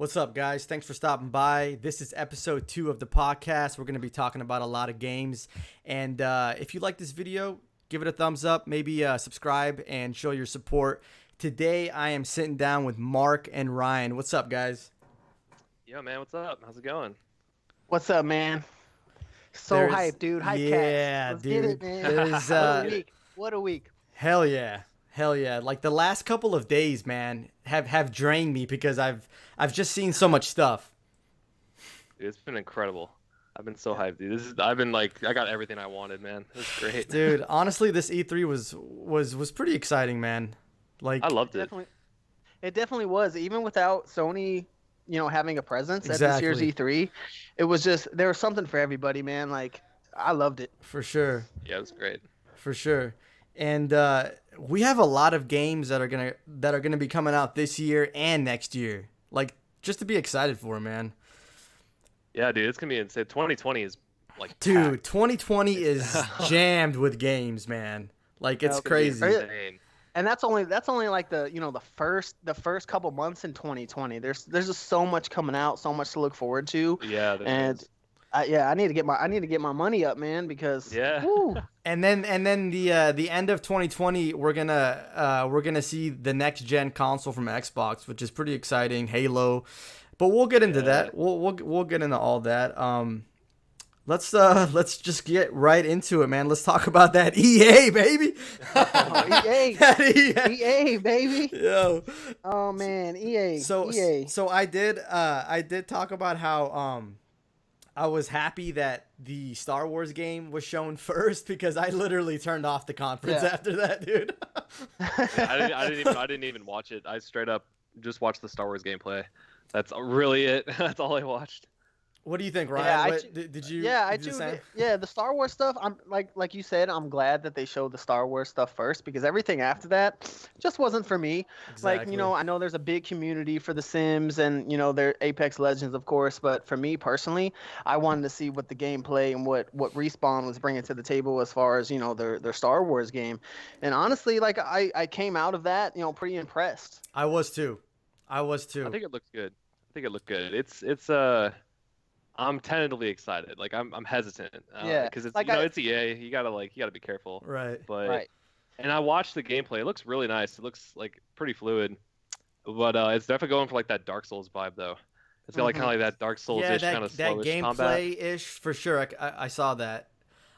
What's up, guys? Thanks for stopping by. This is episode 2 of the podcast. We're going to be talking about a lot of games. And if you like this video, give it a thumbs up, maybe subscribe and show your support. Today, I am sitting down with Mark and Ryan. What's up, guys? Yo, man, what's up? How's it going? What's up, man? So hype, dude. Hype yeah, cats. Let's dude. get it, man. There's, What a week. What a week. Hell yeah. Hell yeah. Like the last couple of days, man, have drained me because I've just seen so much stuff. Dude, it's been incredible. I've been so hyped, dude. I've been like, I got everything I wanted, man. It was great. Dude, honestly, this E3 was pretty exciting, man. Like I loved it. It definitely was. Even without Sony, having a presence at this year's Exactly. E3, it was just there was something for everybody, man. Like I loved it. For sure. Yeah, it was great. For sure. And we have a lot of games that are gonna be coming out this year and next year. Like, just to be excited for, man. Yeah, dude, it's gonna be insane. 2020 is like Dude, packed. 2020 is jammed with games, man. Like, it's Yeah, crazy. Insane. And that's only like the first couple months in 2020. There's just so much coming out, so much to look forward to. Yeah, there And is. I need to get my money up, man, because Yeah. woo, And then the end of 2020, we're gonna see the next gen console from Xbox, which is pretty exciting. Halo, but we'll get into Yeah. that. We'll get into all that. Let's just get right into it, man. Let's talk about that EA, baby. EA. That EA. EA, baby. Yo. Oh man, EA. So EA. I did talk about how I was happy that the Star Wars game was shown first because I literally turned off the conference Yeah. after that, dude. Yeah, I didn't even watch it. I straight up just watched the Star Wars gameplay. That's really it. That's all I watched. What do you think, Ryan? Yeah, Did you? Yeah, I did you do. the same? Yeah, the Star Wars stuff. I'm like you said. I'm glad that they showed the Star Wars stuff first because everything after that just wasn't for me. Like Exactly. I know there's a big community for The Sims and their Apex Legends, of course. But for me personally, I wanted to see what the gameplay and what Respawn was bringing to the table as far as their Star Wars game. And honestly, like I came out of that pretty impressed. I was too. I think it looked good. I'm tentatively excited. Like I'm hesitant. Yeah, Because it's like it's EA. You gotta be careful. Right. But Right. and I watched the gameplay. It looks really nice. It looks like pretty fluid. But it's definitely going for like that Dark Souls vibe though. It's got like kind of like that Dark Souls-ish Yeah, kind of that slowish combat. gameplay ish for sure. I saw that.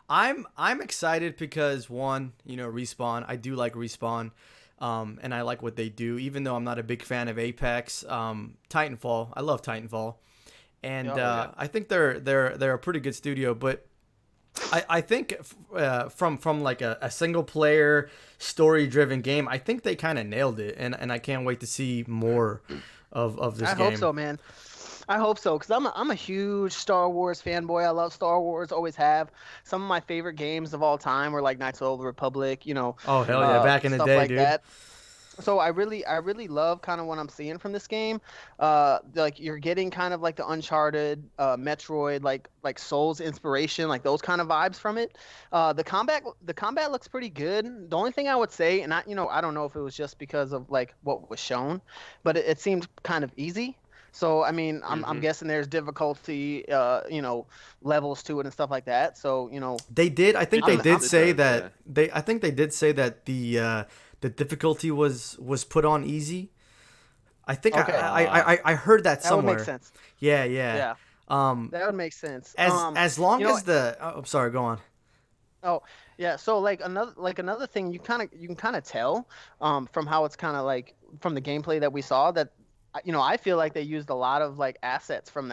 I'm excited because one, Respawn. I do like Respawn, and I like what they do. Even though I'm not a big fan of Apex, Titanfall. I love Titanfall, and Oh, yeah. I think they're a pretty good studio. But I think from like a single player story driven game, I think they kind of nailed it, and I can't wait to see more of this I game. hope so, man. I hope so, because I'm a huge Star Wars fanboy. I love Star Wars, always have. Some of my favorite games of all time were like Knights of the Old Republic, Oh hell yeah! Back in the stuff day, like dude. that. So I really love kind of what I'm seeing from this game. Like you're getting kind of like the Uncharted, Metroid, like Souls inspiration, like those kind of vibes from it. The combat looks pretty good. The only thing I would say, and I don't know if it was just because of like what was shown, but it seemed kind of easy. So I mean, I'm guessing there's difficulty, levels to it and stuff like that. So They did. I think It they does, did it say does, that yeah. I think they did say that the difficulty was put on easy. I think Okay. I heard that that would somewhere. make sense. Yeah, yeah. Yeah, Um, that would make sense. as long you know, as the I'm sorry, go on. Oh, yeah. So like another thing you can kind of tell from how it's kind of like from the gameplay that we saw that I feel like they used a lot of like assets from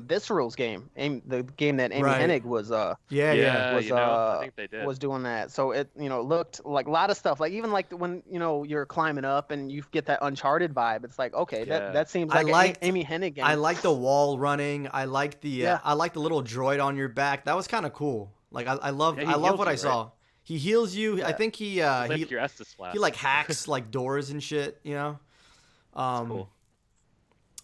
Visceral's game, the game that Amy Right. Hennig was Yeah, yeah. was I think they did. was doing that. So it looked like a lot of stuff. Like even like when you're climbing up and you get that Uncharted vibe. It's like okay, Yeah. that seems I like liked- Amy Hennig game. I like the wall running. I like the Yeah. I like the little droid on your back. That was kind of cool. Like I love Yeah, he I love heals what you, I saw. He heals you. I Yeah. think he Lift your Estus flask. he like hacks like doors and shit. Cool.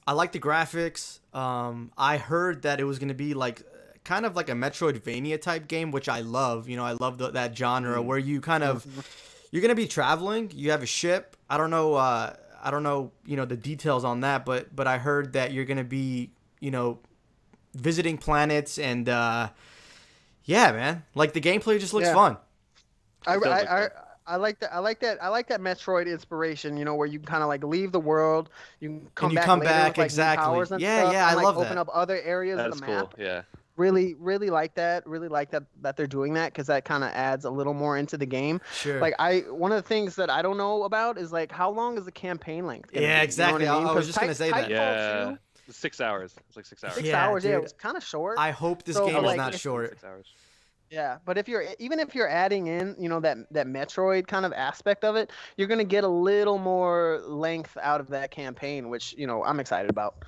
I like the graphics. I heard that it was going to be like kind of like a Metroidvania type game, which I love. I love that genre where you kind of you're going to be traveling. You have a ship. I don't know I don't know, the details on that, but I heard that you're gonna be, visiting planets and yeah, man, like the gameplay just looks fun. I like that. I like that Metroid inspiration. Where you kind of like leave the world, you can come back later with, like, exactly. new powers and Yeah, stuff, yeah, and, I like, love open that. up other areas of That's the cool. map. Yeah. Really, really like that. Really like that they're doing that, because that kind of adds a little more into the game. Sure. Like, one of the things that I don't know about is, like, how long is the campaign length gonna Yeah, be? exactly. You know what I mean? I was 'Cause just gonna say that. Yeah. 6 hours. It's like 6 hours. 6 hours. Yeah, dude. it was kind of short. I hope this So, game is like, not if- short. 6 hours. Yeah, but if you're adding in, that Metroid kind of aspect of it, you're gonna get a little more length out of that campaign, which I'm excited about.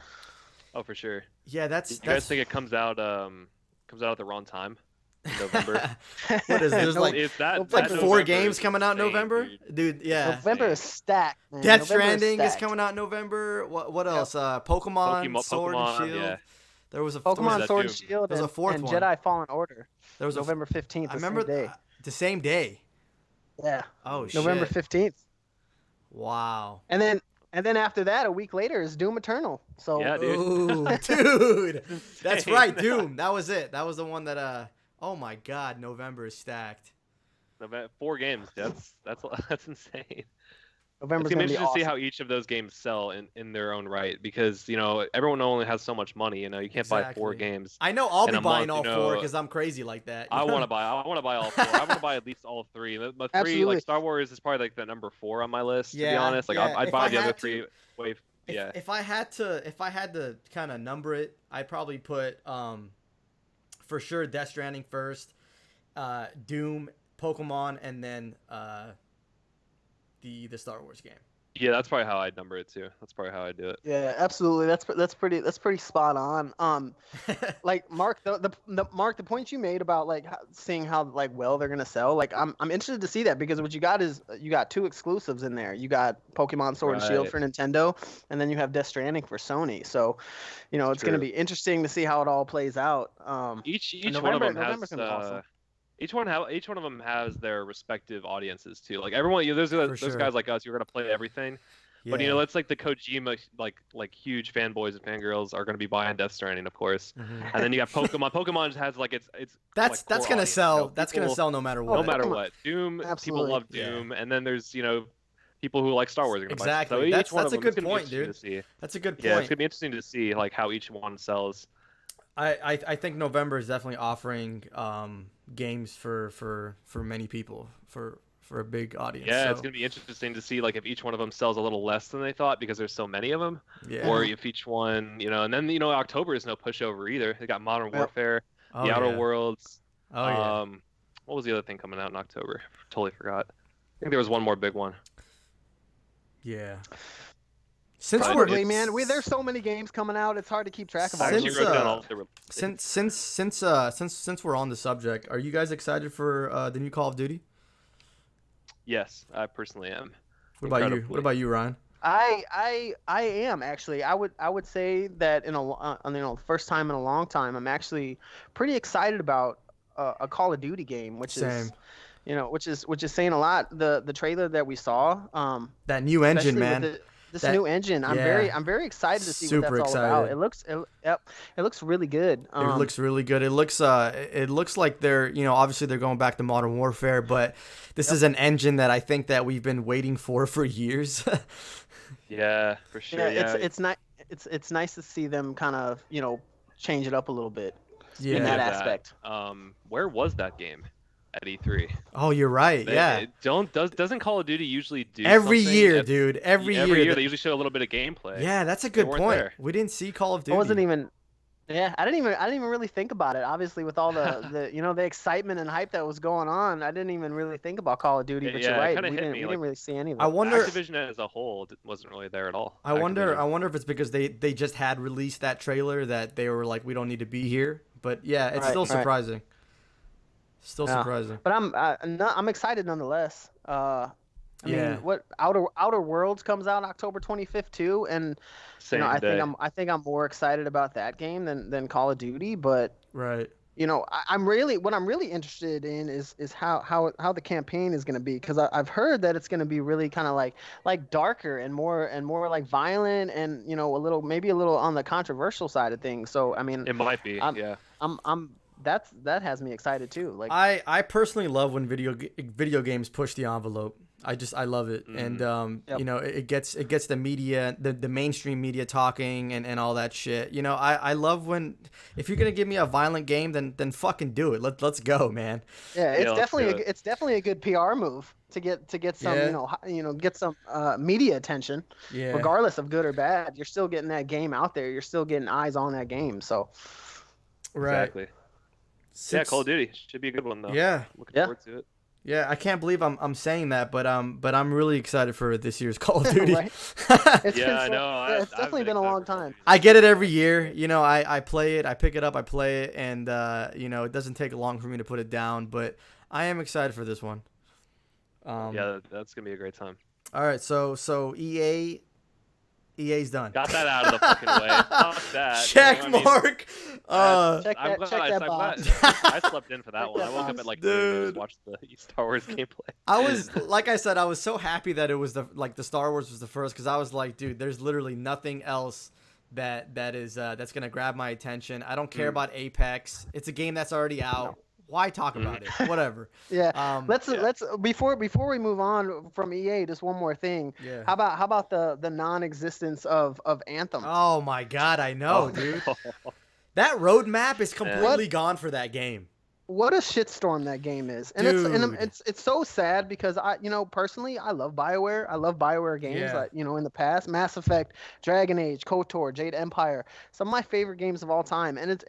Oh, for sure. Yeah, You guys think it comes out at the wrong time? In November. What is there's No, like It's that. it's like that 4 November games is coming out in insane, November, dude. Yeah. November is stacked, man. Death November Stranding is stacked. coming out in November. What else? Pokemon Sword and Pokemon, Shield. yeah. There was a Pokemon that Sword and Doom? Shield There's a and, fourth and one. Jedi Fallen Order. There was November 15th. I remember day. the same day. Yeah. Oh shit. November 15th. Wow. And then after that, a week later, is Doom Eternal. So Yeah, dude. Ooh, dude. That's insane. right, Doom. That was it. That was the one that oh my god, November is stacked. 4 games. That's insane. November's It's gonna be interesting to see awesome. how each of those games sell in their own right, because everyone only has so much money. You can't buy 4 Exactly. games. I know I'll in be a buying month, all 4 because I'm crazy like that. I want to buy all 4. I want to buy at least all 3. The 3, Absolutely. like Star Wars, is probably like the number 4 on my list. To be Yeah, honest, like yeah. I'd If buy I the other had to- 3. Wave. Yeah. If I had to kind of number it, I'd probably put for sure Death Stranding first, Doom, Pokemon, and then the Star Wars game. Yeah, that's probably how I'd number it too. That's probably how I'd do it. Yeah, absolutely. That's pretty spot on. Like Mark, the point you made about like seeing how like well they're gonna sell. Like I'm interested to see that, because what you got is you got 2 exclusives in there. You got Pokemon Sword and Shield Right. for Nintendo, and then you have Death Stranding for Sony. So, it's gonna True. be interesting to see how it all plays out. Each And one of them November's has gonna be awesome. each one of them has their respective audiences too. Like everyone, there's sure. guys like us who are gonna play everything. Yeah. But let's like the Kojima like huge fanboys and fangirls are gonna be buying Death Stranding, of course. Mhm. And then you got Pokemon. Pokemon has like its That's core gonna audience, sell. you know, That's gonna people- sell no matter what. no matter Pokemon. what. Doom, Absolutely. people love Doom, and then there's people who like Star Wars are gonna Exactly. buy it. So That's- each one that's of a them, it's good gonna be point, interesting dude. to see. That's a good point. Yeah, it's gonna be interesting to see like how each one sells. I think November is definitely offering games for many people for a big audience. Yeah, so, it's gonna be interesting to see like if each one of them sells a little less than they thought because there's so many of them, yeah. or if each one, and then October is no pushover either. They got Modern Warfare, Oh, The Outer yeah. Worlds. Oh yeah. What was the other thing coming out in October? Totally forgot. I think there was one more big one. Yeah. Since But we're Probably, man. There's so many games coming out. It's hard to keep track of all I of Since, them. actually wrote down uh, all the since we're on the subject, are you guys excited for the new Call of Duty? Yes, I personally am. What about you? Incredibly. What about you, Ryan? I am actually. I would say that in first time in a long time, I'm actually pretty excited about a Call of Duty game, which Same. is which is saying a lot. The trailer that we saw, That new engine, especially man. with this That- new engine, I'm very excited to see what Super that's all about. excited. It looks really good. It looks really good. It looks like they're, obviously they're going back to Modern Warfare, but this is an engine that I think that we've been waiting for years. Yeah, for sure. yeah, it's nice to see them kind of change it up a little bit. Yeah. In that Speaking of aspect. Where was that game at E3? Oh, you're right. Yeah. Doesn't Call of Duty usually do Every something year, at- dude. Every year. they that- usually show a little bit of gameplay. Yeah, that's a good weren't point. there. We didn't see Call of Duty. I wasn't even. Yeah, I didn't even really think about it. Obviously, with all the the excitement and hype that was going on, I didn't even really think about Call of Duty. But Yeah, you're it right. kinda We hit didn't me, we like- didn't really see any of it. I wonder. Activision as a whole wasn't really there at all. I wonder Activision. if it's because they just had released that trailer that they were like, we don't need to be here. But yeah, it's Right, still right. surprising. Still Yeah. surprising. But I'm excited nonetheless. I Yeah. mean, what Outer Worlds comes out October 25th too, and Same I day. think I'm more excited about that game than Call of Duty. But Right. you know, I'm really what I'm really interested in is how the campaign is going to be, because I've heard that it's going to be really kind of like darker and more like violent, and you know, a little, maybe a little on the controversial side of things. So I mean, It might be, I'm yeah. I'm that has me excited too. Like, I personally love when video games push the envelope. I love it, and Yep. you know, it gets the media, the mainstream media talking and all that shit. You know, I love when, if you're gonna give me a violent game, then fucking do it. Let's go, man. yeah, Yeah, let's do it. it's definitely a good PR move to get some, Yeah, get some media attention, yeah, regardless of good or bad. You're still getting that game out there. You're still getting eyes on that game. So right. Exactly. Yeah, Six, Call of Duty should be a good one though. yeah, Looking yeah, forward to it. yeah. I can't believe I'm saying that, but I'm really excited for this year's Call of Duty. right. It's Yeah, been I so, know. yeah, it's I've definitely been a excited long for Call of time. Duty. I get it every year. You know, I play it, I pick it up, I play it, and you know, it doesn't take long for me to put it down. But I am excited for this one. Yeah, that's gonna be a great time. All right, so EA's done. Got that out of the fucking way. Fuck that. Check You know what I mean? mark. Check I'm that, glad, check that I'm box. glad I slept in for that Check one. that I woke up box. at like noon and Dude. just watched the Star Wars gameplay. I was, like I said, I was so happy that it was the Star Wars was the first, because I was like, dude, there's literally nothing else that's gonna grab my attention. I don't care about Apex. It's a game that's already out. Why talk about it? Whatever. Yeah. Let's Yeah. let's before we move on from EA, just one more thing. Yeah. How about the non-existence of Anthem? Oh my god, I know, Oh, dude. no. That roadmap is completely gone for that game. What a shitstorm that game is, and Dude. it's so sad, because personally, I love BioWare. I love BioWare games. Yeah. That, in the past, Mass Effect, Dragon Age, KOTOR, Jade Empire, some of my favorite games of all time. And it's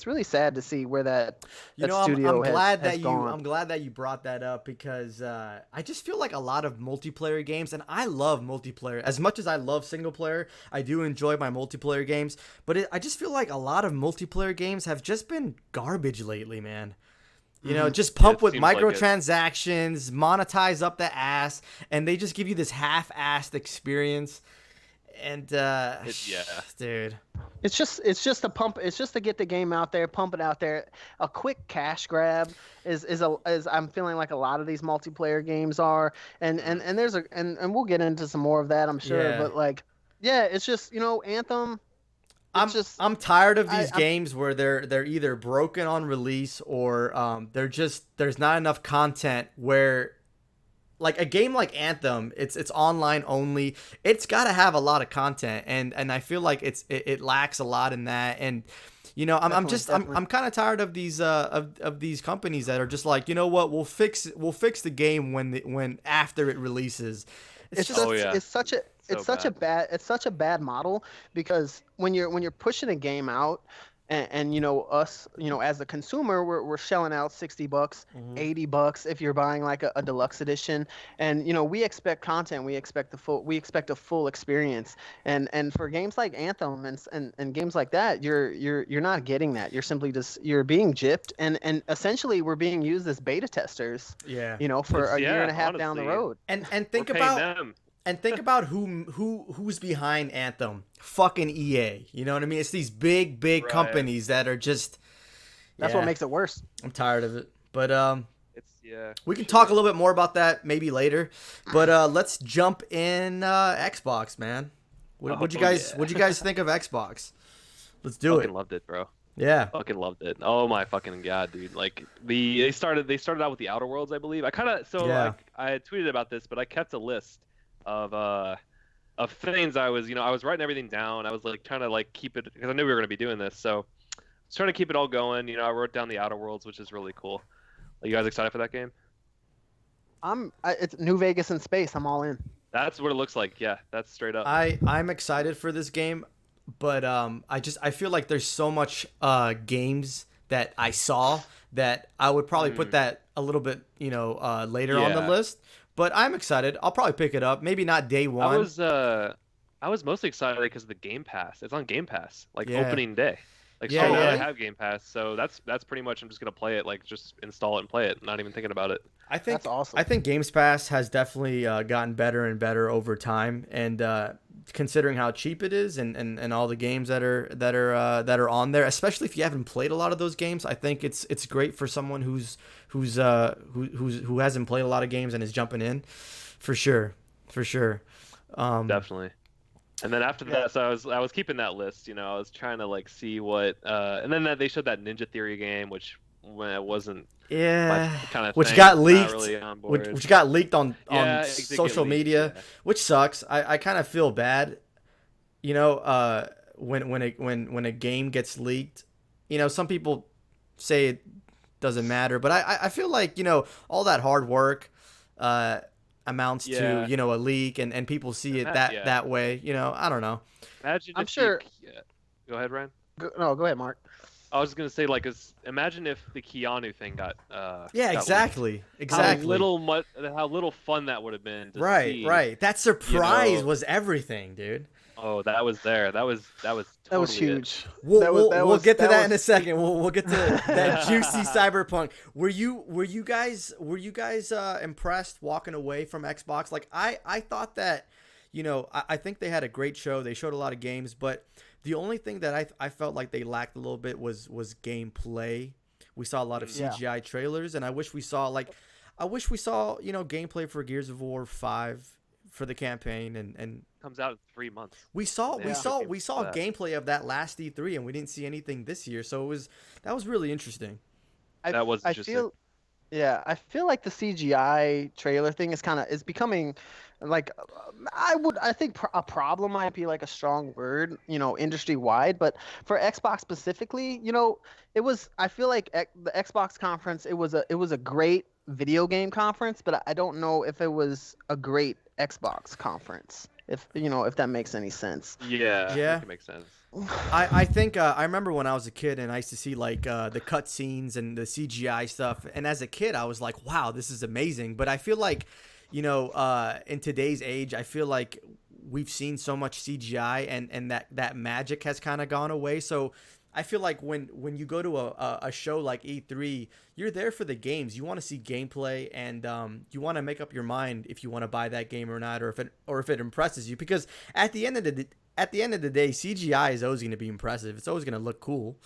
really sad to see where that studio I'm glad has that gone. I'm glad that you brought that up, because I just feel like a lot of multiplayer games, and I love multiplayer as much as I love single player. I do enjoy my multiplayer games, but I just feel like a lot of multiplayer games have just been garbage lately, man. You know, just pump Yeah, it with seems like it. microtransactions, monetize up the ass, and they just give you this half-assed experience. And Yeah. dude, It's just a pump. It's just to get the game out there, pump it out there. A quick cash grab is I'm feeling like a lot of these multiplayer games are. And we'll get into some more of that, I'm sure. Yeah. But like, yeah, it's just, Anthem. I'm tired of these I'm- games where they're either broken on release, or there's not enough content where, like a game like Anthem, it's online only. It's got to have a lot of content, and I feel like it lacks a lot in that. And you know, I'm kind of tired of these of these companies that are just like, you know what, we'll fix the game when after it releases. It's just, Oh, yeah. it's such a So it's such a bad model, because when you're pushing a game out, and us, as a consumer, we're shelling out $60, $80 if you're buying like a deluxe edition, and we expect content, we expect a full experience, and for games like Anthem and games like that, you're not getting that. You're simply you're being gypped, and essentially we're being used as beta testers, yeah. for a Yeah, year and a half down the honestly. road. And We're think paying about them. And think about who's behind Anthem. Fucking EA. You know what I mean? It's these big Right. companies that are just. That's what makes it worse. I'm tired of it. But Yeah. we can talk a little bit more about that maybe later. But let's jump in Xbox, man. What'd you guys think of Xbox? Let's do Fucking it. loved it, bro. Yeah. Fucking loved it. Oh my fucking god, dude! Like they started out with the Outer Worlds, I believe. Yeah. I tweeted about this, but I kept a list of things I was writing everything down. I was like trying to like keep it, because I knew we were gonna be doing this, so I was trying to keep it all going. I wrote down the Outer Worlds, which is really cool. Are you guys excited for that game? It's New Vegas in space. I'm all in. That's what it looks like. Yeah, that's straight up. I'm excited for this game, but I feel like there's so much games that I saw that I would probably put that a little bit later on the Yeah. list. But I'm excited. I'll probably pick it up. Maybe not day one. I was mostly excited because of the Game Pass. It's on Game Pass, like Yeah. opening day. Like Yeah, so now yeah. I have Game Pass, so that's pretty much I'm just gonna play it, like just install it and play it, not even thinking about it. I think That's awesome. I think Games Pass has definitely gotten better and better over time, and considering how cheap it is, and all the games that are on there, especially if you haven't played a lot of those games, I think it's great for someone who hasn't played a lot of games and is jumping in, for sure, for sure. Definitely. And then after Yeah. that, so I was keeping that list, you know, I was trying to like see what, and then they showed that Ninja Theory game, which when it wasn't my Yeah, kind of which thing, got not leaked, really on which board. which got leaked on Yeah, it did get social leaked, media, yeah. which sucks. I kind of feel bad, you know, when a game gets leaked, you know, some people say it doesn't matter, but I feel like, you know, all that hard work uh amounts to, Yeah, you know, a leak, and people see it that yeah. that way, you know. I don't know. Imagine I'm if sure. yeah. Go ahead, Ryan. No, go ahead, Mark. I was gonna say like, imagine if the Keanu thing Yeah, got leaked. exactly, How exactly. how little fun that would have been to Right, see. right. That You surprise know, was everything, dude. oh, that was there. That was That was totally it. huge. We'll That was we'll, that we'll was get to that that in a was second. We'll get to that juicy cyberpunk. Were you guys impressed walking away from Xbox? Like I thought that, you know, I think they had a great show. They showed a lot of games, but the only thing that I felt like they lacked a little bit was gameplay. We saw a lot of Yeah. CGI trailers, and I wish we saw, you know, gameplay for Gears of War 5 for the campaign, and Comes out in 3 months. we saw They we have Yeah. saw games we for saw that. gameplay of that last E3, and we didn't see anything this year. So that was really interesting. That was I interesting. feel Yeah, I feel like the CGI trailer thing is becoming like I think a problem might be like a strong word, you know, industry wide, but for Xbox specifically, you know, I feel like the Xbox conference, it was a great video game conference, but I don't know if it was a great Xbox conference. If you know, if that makes any sense. Yeah, Yeah. that can make sense. I think I remember when I was a kid and I used to see like the cutscenes and the CGI stuff, and as a kid I was like, wow, this is amazing. But I feel like, you know, in today's age, I feel like we've seen so much CGI, and that magic has kind of gone away. So I feel like when you go to a show like E3, you're there for the games. You want to see gameplay, and you want to make up your mind if you want to buy that game or not, or if it impresses you. Because at the end of the day, CGI is always going to be impressive. It's always going to look cool.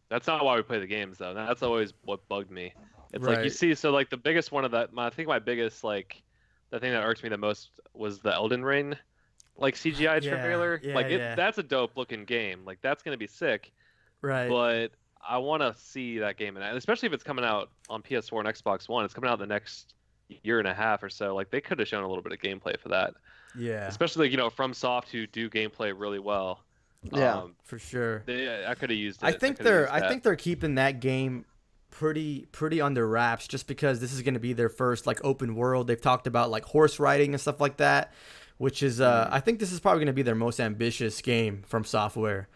That's not why we play the games though. That's always what bugged me. It's like you Right. see, so like the biggest one of that, I think my biggest like, the thing that irks me the most was the Elden Ring, like CGI Yeah, trailer. yeah, Like yeah. that's a dope looking game. Like that's gonna be sick. Right. But I want to see that game, and especially if it's coming out on PS4 and Xbox One. It's coming out the next year and a half or so. Like they could have shown a little bit of gameplay for that. Yeah, Especially like, you know, from Soft, who do gameplay really well. Yeah. for sure. I could have used it. I think coulda used I that. think they're keeping that game pretty under wraps, just because this is going to be their first like open world. They've talked about like horse riding and stuff like that, which is I think this is probably going to be their most ambitious game from software.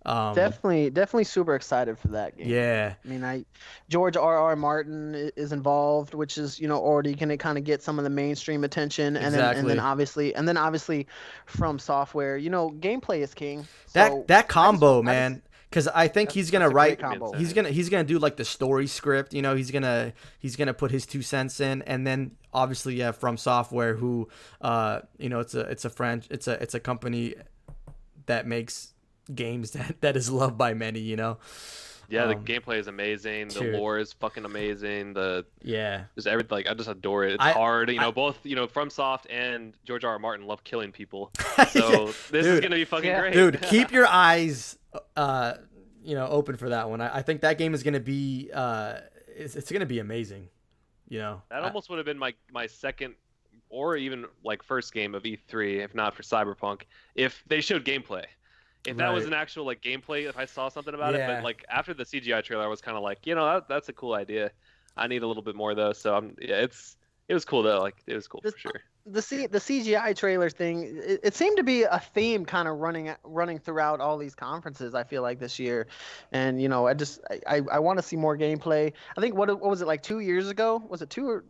Definitely super excited for that game. Yeah. I mean, George R.R. Martin is involved, which is, you know, already going to kind of get some of the mainstream attention, and Exactly. then obviously from software, you know, gameplay is king. That So that combo, I just- man. Because I think he's gonna that's a write. great combo. He's gonna do like the story script. You know, he's gonna put his 2 cents in, and then obviously From Software, who you know, it's a company that makes games that is loved by many. You know. Yeah, the gameplay is amazing. dude. The lore is fucking amazing. Yeah. Just everything. Like I just adore it. It's I- hard. You know, I- both, you know, FromSoft and George R. R. Martin love killing people. Yeah, So this is dude. gonna be fucking Yeah. great. Dude, keep your eyes you know, open for that one. I think that game is gonna be it's gonna be amazing. You know. That almost would have been my second or even like first game of E3, if not for Cyberpunk, if they showed gameplay. If that was Right. an actual like gameplay, if I saw something about it, Yeah. but like after the CGI trailer, I was kind of like, you know, that's a cool idea. I need a little bit more though. So it was cool though. Like it was cool The- for sure. the CGI trailer thing, it seemed to be a theme kind of running throughout all these conferences, I feel like, this year. And I want to see more gameplay. I think what was it, like 2 years ago? Was it two or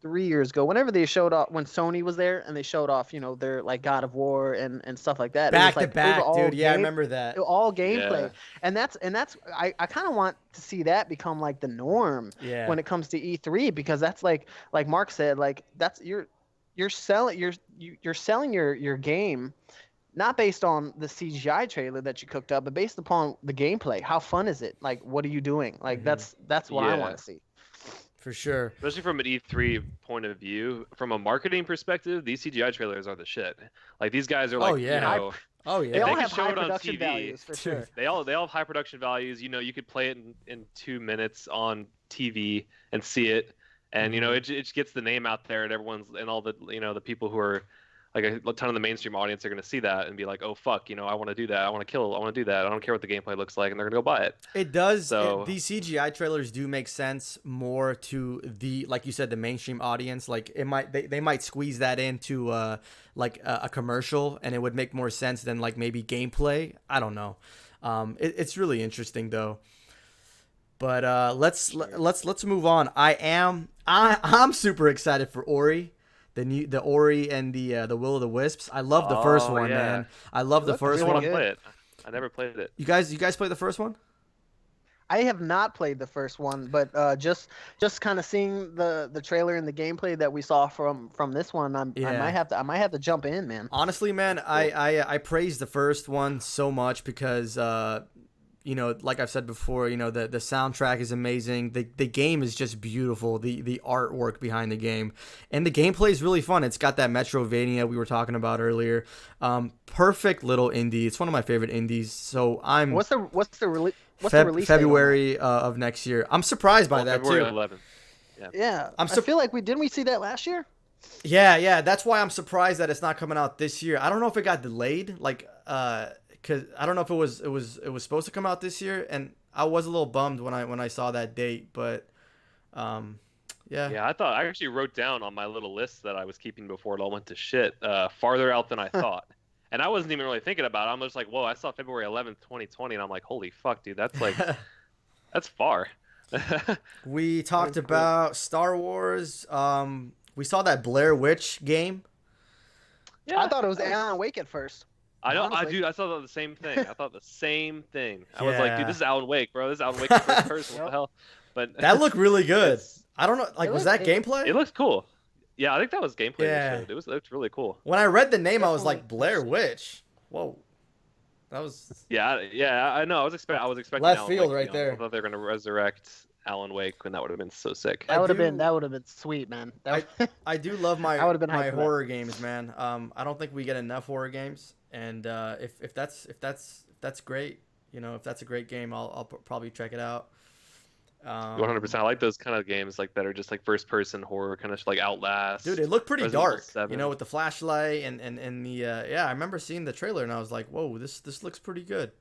3 years ago, whenever they showed off when Sony was there and they showed off, their like God of War and stuff like that. It was Back to like those are back, all dude. Yeah, I game, remember that. all gameplay, Yeah. and that's I kind of want to see that become like the norm Yeah. when it comes to E3, because that's like Mark said, like that's you're selling you're selling your game not based on the CGI trailer that you cooked up, but based upon the gameplay. How fun is it? Like, what are you doing? Like, that's what I want to see. For sure. Especially from an E3 point of view, from a marketing perspective, these CGI trailers are the shit. Like these guys are like, Oh, yeah. Oh They yeah. all can have show high it on production TV. values for sure. they all have high production values. You could play it in 2 minutes on TV and see it, and it gets the name out there, and everyone's and all the the people who are like a ton of the mainstream audience are going to see that and be like, oh fuck, I want to do that. I want to do that. I don't care what the gameplay looks like, and they're going to go buy it. It does. So These CGI trailers do make sense more to the, like you said, the mainstream audience. Like they might squeeze that into like a commercial, and it would make more sense than like maybe gameplay. I don't know. It's really interesting though. But let's move on. I'm super excited for Ori. The Ori and the Will of the Wisps. I love the first one, yeah. man. I love the first I one. want to play it. I never played it. You guys played the first one? I have not played the first one, but just kind of seeing the trailer and the gameplay that we saw from this one, I might have to jump in, man. Honestly, man, cool. I praise the first one so much because like I've said before, the soundtrack is amazing. The game is just beautiful. The artwork behind the game, and the gameplay is really fun. It's got that Metrovania we were talking about earlier. Perfect little indie. It's one of my favorite indies. So I'm. What's the release? February of next year. I'm surprised by that February too. 11th. Yeah. I feel like didn't we see that last year? Yeah. That's why I'm surprised that it's not coming out this year. I don't know if it got delayed. Because I don't know if it was supposed to come out this year, and I was a little bummed when I saw that date, but yeah. Yeah, I actually wrote down on my little list that I was keeping before it all went to shit, farther out than I thought. And I wasn't even really thinking about it. I'm just like, whoa, I saw February 11th, 2020, and I'm like, holy fuck, dude, that's like, that's far. We talked about Star Wars. We saw that Blair Witch game. Yeah, I thought it was Alan Wake at first. I thought the same thing. I thought the same thing. I was like, dude, this is Alan Wake, bro. This is Alan Wake in first person. What the hell? But that looked really good. I don't know. Like, was that gameplay? It looks cool. Yeah, I think that was gameplay. Yeah. It looked really cool. When I read the name, I was like, Blair Witch. Whoa. That was. Yeah, I know. I was expecting. Left Alan field Wake, right there. I thought they were gonna resurrect Alan Wake, and that would have been so sick. That would have been sweet, man. I do love my my horror games, man. I don't think we get enough horror games, and if that's great, if that's a great game, I'll probably check it out. 100%. I like those kind of games like that are just like first person horror, kind of like Outlast. Dude, it looked pretty Resident dark, Evil with the flashlight and the I remember seeing the trailer and I was like, whoa, this looks pretty good.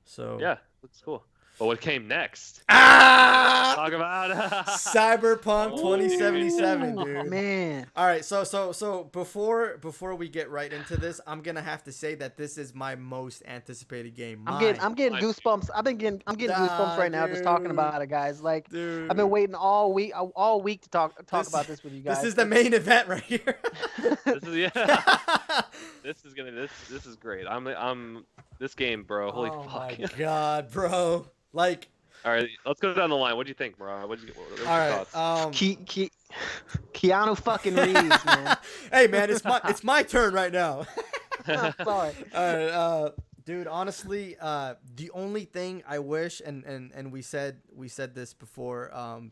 So yeah, looks cool. But what came next? Talk about Cyberpunk 2077, dude. Man. All right, so before we get right into this, I'm gonna have to say that this is my most anticipated game. I'm getting goosebumps. I'm getting goosebumps right now just talking about it, guys. Like, dude. I've been waiting all week to talk about this with you guys. This is the main event right here. This is great. I'm this game, bro. Holy fuck. Oh my god, bro. Like, all right, let's go down the line. What do you think, bro? What your thoughts? Keanu fucking Reeves, man. Hey, man, it's my turn right now. Sorry. All right, dude. Honestly, the only thing I wish, and we said this before,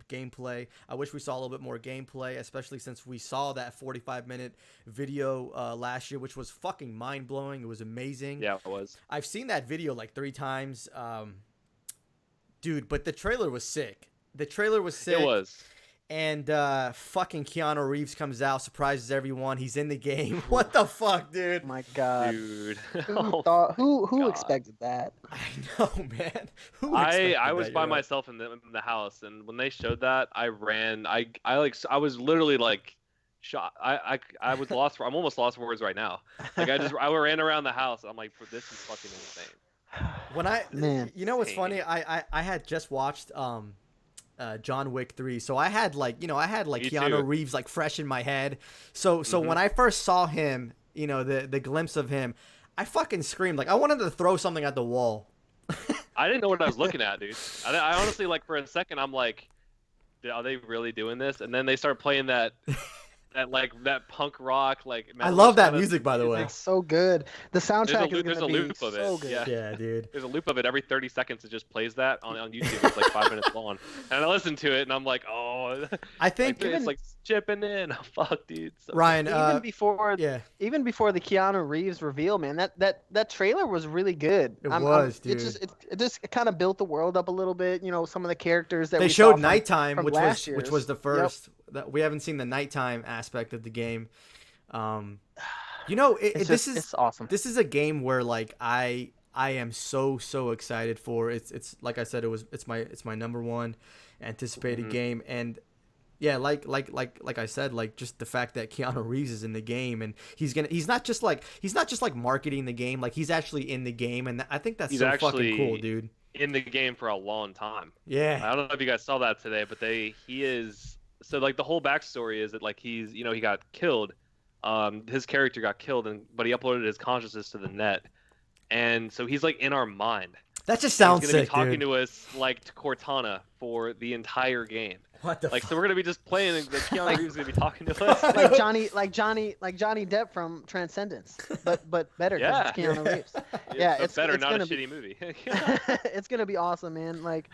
gameplay. I wish we saw a little bit more gameplay, especially since we saw that 45-minute video last year, which was fucking mind blowing. It was amazing. Yeah, it was. I've seen that video like 3 times. Dude, but the trailer was sick. It was. And fucking Keanu Reeves comes out, surprises everyone. He's in the game. What the fuck, dude? My God, dude. Who expected that? I know, man. I was by myself in the house, and when they showed that, I ran. I was literally like shot. I was lost. I'm almost lost for words right now. Like I ran around the house. I'm like, this is fucking insane. When what's funny? I had just watched John Wick 3. So I had like Me Keanu too. Reeves like fresh in my head. So when I first saw him, the glimpse of him, I fucking screamed. Like I wanted to throw something at the wall. I didn't know what I was looking at, dude. I honestly, like, for a second, I'm like, are they really doing this? And then they start playing that punk rock, like. I love that kinda music, by the way. It's so good. The soundtrack is There's gonna a be loop of it. so good. Yeah. Yeah, dude. There's a loop of it every 30 seconds. It just plays that on YouTube. It's like 5 minutes long, and I listen to it, and I'm like, oh, I think it's like chipping in. Oh, fuck, dude. So Ryan. Even before the Keanu Reeves reveal, man, that trailer was really good. Dude. It just kind of built the world up a little bit. Some of the characters that They we showed saw nighttime, from which last was year's. the first. That we haven't seen the nighttime aspect of the game. It's awesome. This is a game where like I am so excited for. It's like I said, it's my number one anticipated game. And yeah, like I said, like just the fact that Keanu Reeves is in the game, and he's not just like marketing the game, like he's actually in the game, and I think that's He's so actually fucking cool, dude. in the game for a long time. Yeah. I don't know if you guys saw that today, but he is. So like the whole backstory is that like he's he got killed, his character got killed, but he uploaded his consciousness to the net, and so he's like in our mind. That just sounds He's gonna sick, be talking dude. to us like to Cortana for the entire game. What the Like fuck? so we're gonna be just playing, and the Keanu Reeves is gonna be talking to us. like Johnny Depp from Transcendence, but better. 'Cause Yeah. it's Keanu Reeves. Yeah, it's better, it's not a gonna be- shitty movie. It's gonna be awesome, man. Like,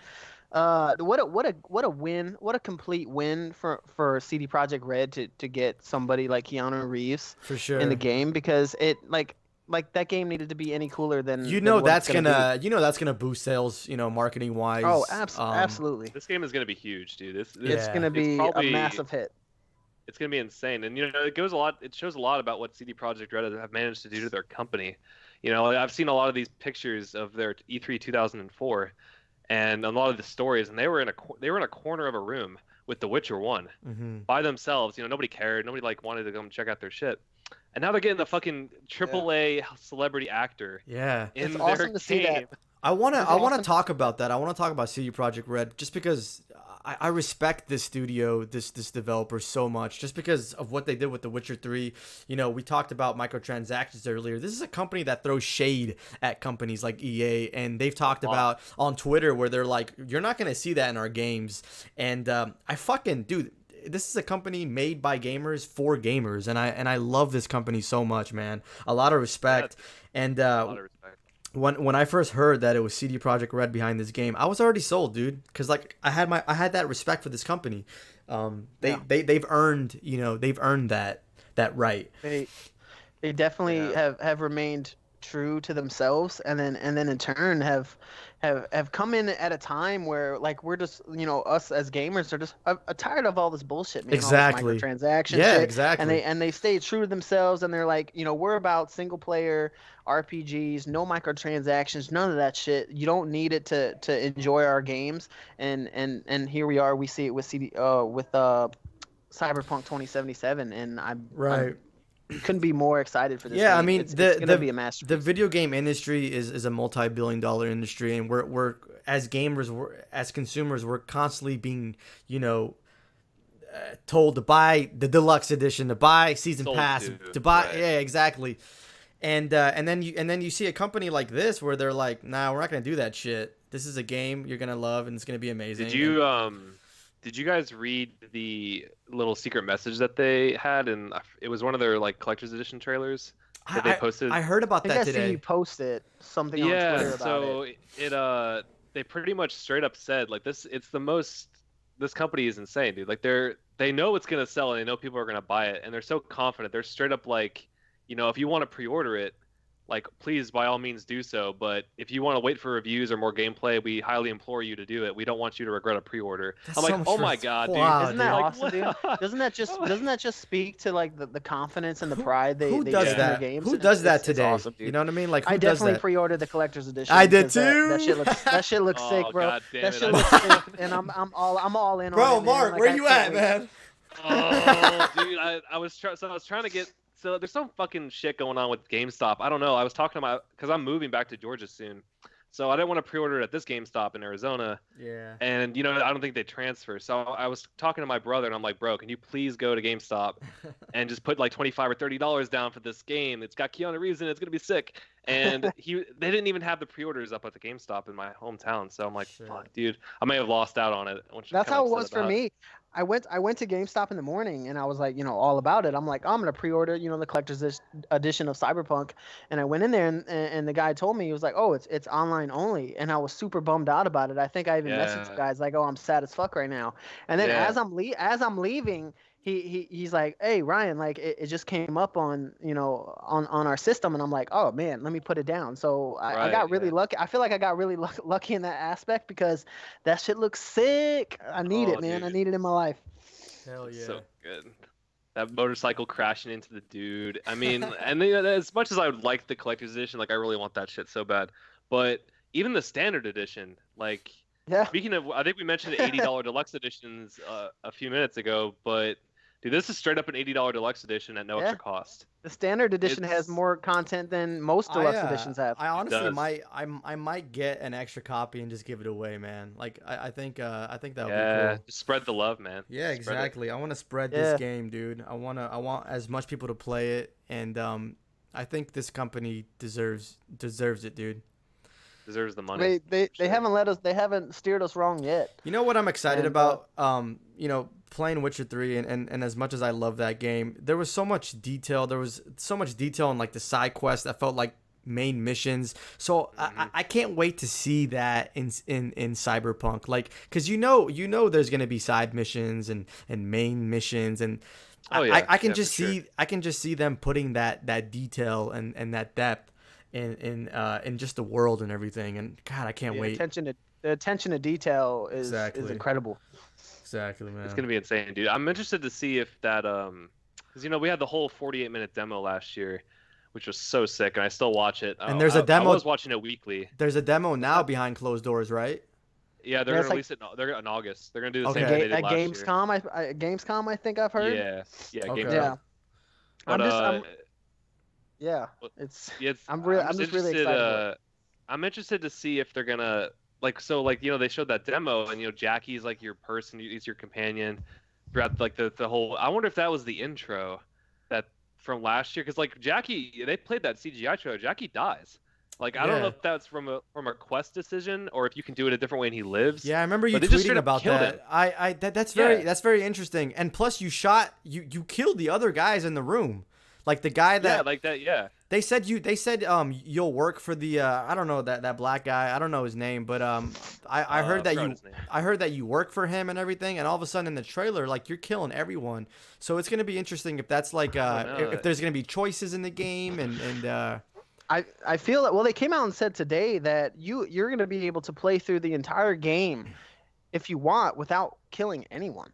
what a win! What a complete win for CD Projekt Red to get somebody like Keanu Reeves For sure. in the game, because it like that game needed to be any cooler than that's gonna boost sales, marketing wise. Oh, absolutely. This game is gonna be huge, dude. It's Yeah. gonna be probably a massive hit. It's gonna be insane, and it shows a lot about what CD Projekt Red have managed to do to their company. I've seen a lot of these pictures of their E3 2004, and a lot of the stories, and they were in a corner of a room with The Witcher 1 by themselves. Nobody cared. Nobody wanted to come check out their shit. And now they're getting the fucking AAA celebrity actor. Yeah. In It's their awesome to see game. that. I want awesome. to talk about that. I want to talk about CD Projekt Red just because I respect this studio, this developer so much, just because of what they did with The Witcher 3. We talked about microtransactions earlier. This is a company that throws shade at companies like EA, and they've talked about on Twitter where they're like, you're not going to see that in our games. And dude, this is a company made by gamers for gamers, and I love this company so much, man. A lot of respect. And A lot of respect. when I first heard that it was CD Projekt Red behind this game, I was already sold, dude. Because like I had that respect for this company. They've earned that right. They definitely have remained true to themselves, and then in turn have come in at a time where like we're just us as gamers are just tired of all this bullshit, man. Exactly. All this microtransaction Yeah, shit. exactly. And they stay true to themselves, and they're like, we're about single player RPGs, no microtransactions, none of that shit. You don't need it to enjoy our games. And here we are. We see it with Cyberpunk 2077, and I'm couldn't be more excited for this game. I mean, it's gonna be a masterpiece. The video game industry is a multi-billion-dollar industry, and we're as gamers, as consumers, we're constantly being told to buy the deluxe edition, to buy season pass, to buy exactly. And then you see a company like this where they're like, nah, we're not gonna do that shit. This is a game you're gonna love, and it's gonna be amazing. Did you guys read the little secret message that they had? And it was one of their collector's edition trailers that they posted. I heard about that today. I see you posted something on Twitter about it. So they pretty much straight up said this company is insane, dude. They know it's gonna sell, and they know people are gonna buy it, and they're so confident. They're straight up if you want to pre-order it, please by all means do so. But if you want to wait for reviews or more gameplay, we highly implore you to do it. We don't want you to regret a pre-order. I'm like, oh my god, dude! Wow, Isn't that awesome, dude? Doesn't that just speak to the confidence and the pride they does take in that? their games? Who does that It's today? awesome, dude. You know what I mean? Like, who I does definitely that? pre-ordered the collector's edition. I did because too. That shit looks sick, bro. God damn That it, shit I looks did. sick, and I'm all in Bro, on it, man. Mark, Like, where I you can't at, wait. Oh, dude, I was trying to get. So there's some fucking shit going on with GameStop. I don't know. I was talking about because I'm moving back to Georgia soon, So I didn't want to pre-order it at this GameStop in Arizona. Yeah. And I don't think they transfer. So I was talking to my brother, and I'm like, bro, can you please go to GameStop and just put like $25 or $30 down for this game? It's got Keanu Reeves in it. It's gonna be sick. And they didn't even have the pre-orders up at the GameStop in my hometown. So I'm like, Shit. fuck, dude, I may have lost out on it. That's how it was for me. I went to GameStop in the morning and I was like, all about it. I'm like, I'm gonna pre-order, the collector's edition of Cyberpunk. And I went in there and the guy told me, he was like, oh, it's online only. And I was super bummed out about it. I think I even messaged the guys like, oh, I'm sad as fuck right now. And then as I'm leaving, he's like, hey Ryan, like it just came up on on our system, and I'm like, oh man, let me put it down. So I got really lucky. I feel like I got really lucky in that aspect because that shit looks sick. I need it, man. Dude. I need it in my life. Hell yeah. So good. That motorcycle crashing into the dude. I mean, and as much as I would like the collector's edition, like I really want that shit so bad. But even the standard edition, like, speaking of, I think we mentioned $80 deluxe editions a few minutes ago, but dude, this is straight up an $80 deluxe edition at no extra cost. The standard edition has more content than most deluxe editions have. I honestly might get an extra copy and just give it away, man. Like I think that would be cool. Just spread the love, man. Yeah, exactly. I want to spread this game, dude. I want as much people to play it, and I think this company deserves it, dude. Deserves the money. They haven't steered us wrong yet. You know what I'm excited about? Playing Witcher 3 and as much as I love that game, there was so much detail. There was so much detail in like the side quests that felt like main missions. So I can't wait to see that in Cyberpunk. Like, cause there's gonna be side missions and main missions, and I can just see them putting that detail and that depth in just the world and everything. And God, I can't wait. The attention to detail is incredible. Exactly, man. It's gonna be insane, dude. I'm interested to see if that because we had the whole 48-minute demo last year, which was so sick, and I still watch it. And there's a demo. I was watching it weekly. There's a demo now behind closed doors, right? Yeah, they're gonna release it. They're in August. They're gonna do the same thing they did last year. Gamescom, I think I've heard. Yeah, okay. Gamescom. But, I'm just really excited. I'm interested to see if they're gonna they showed that demo, and Jackie's like your person, he's your companion throughout like the whole. I wonder if that was the intro that from last year, because like Jackie, they played that CGI trailer. Jackie dies. Like I don't know if that's from a quest decision or if you can do it a different way and he lives. Yeah, I remember you tweeting about that. That's very interesting. And plus, you killed the other guys in the room. Like the guy that They said you'll work for the I don't know that black guy, I don't know his name, but I heard that you work for him and everything, and all of a sudden in the trailer like you're killing everyone. So it's gonna be interesting if that's like if there's gonna be choices in the game and I feel that they came out and said today that you're gonna be able to play through the entire game if you want without killing anyone.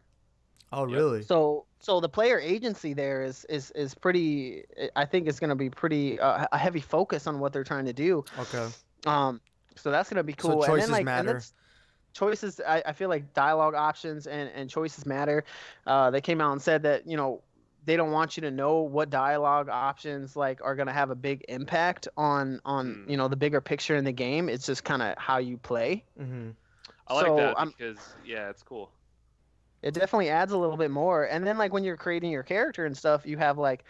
Oh really? So the player agency there is pretty. I think it's going to be pretty a heavy focus on what they're trying to do. Okay. So that's going to be cool. So choices matter. Choices. I feel like dialogue options and choices matter. They came out and said that they don't want you to know what dialogue options like are going to have a big impact on the bigger picture in the game. It's just kind of how you play. Mm-hmm. I like that because it's cool. It definitely adds a little bit more. And then like when you're creating your character and stuff, you have like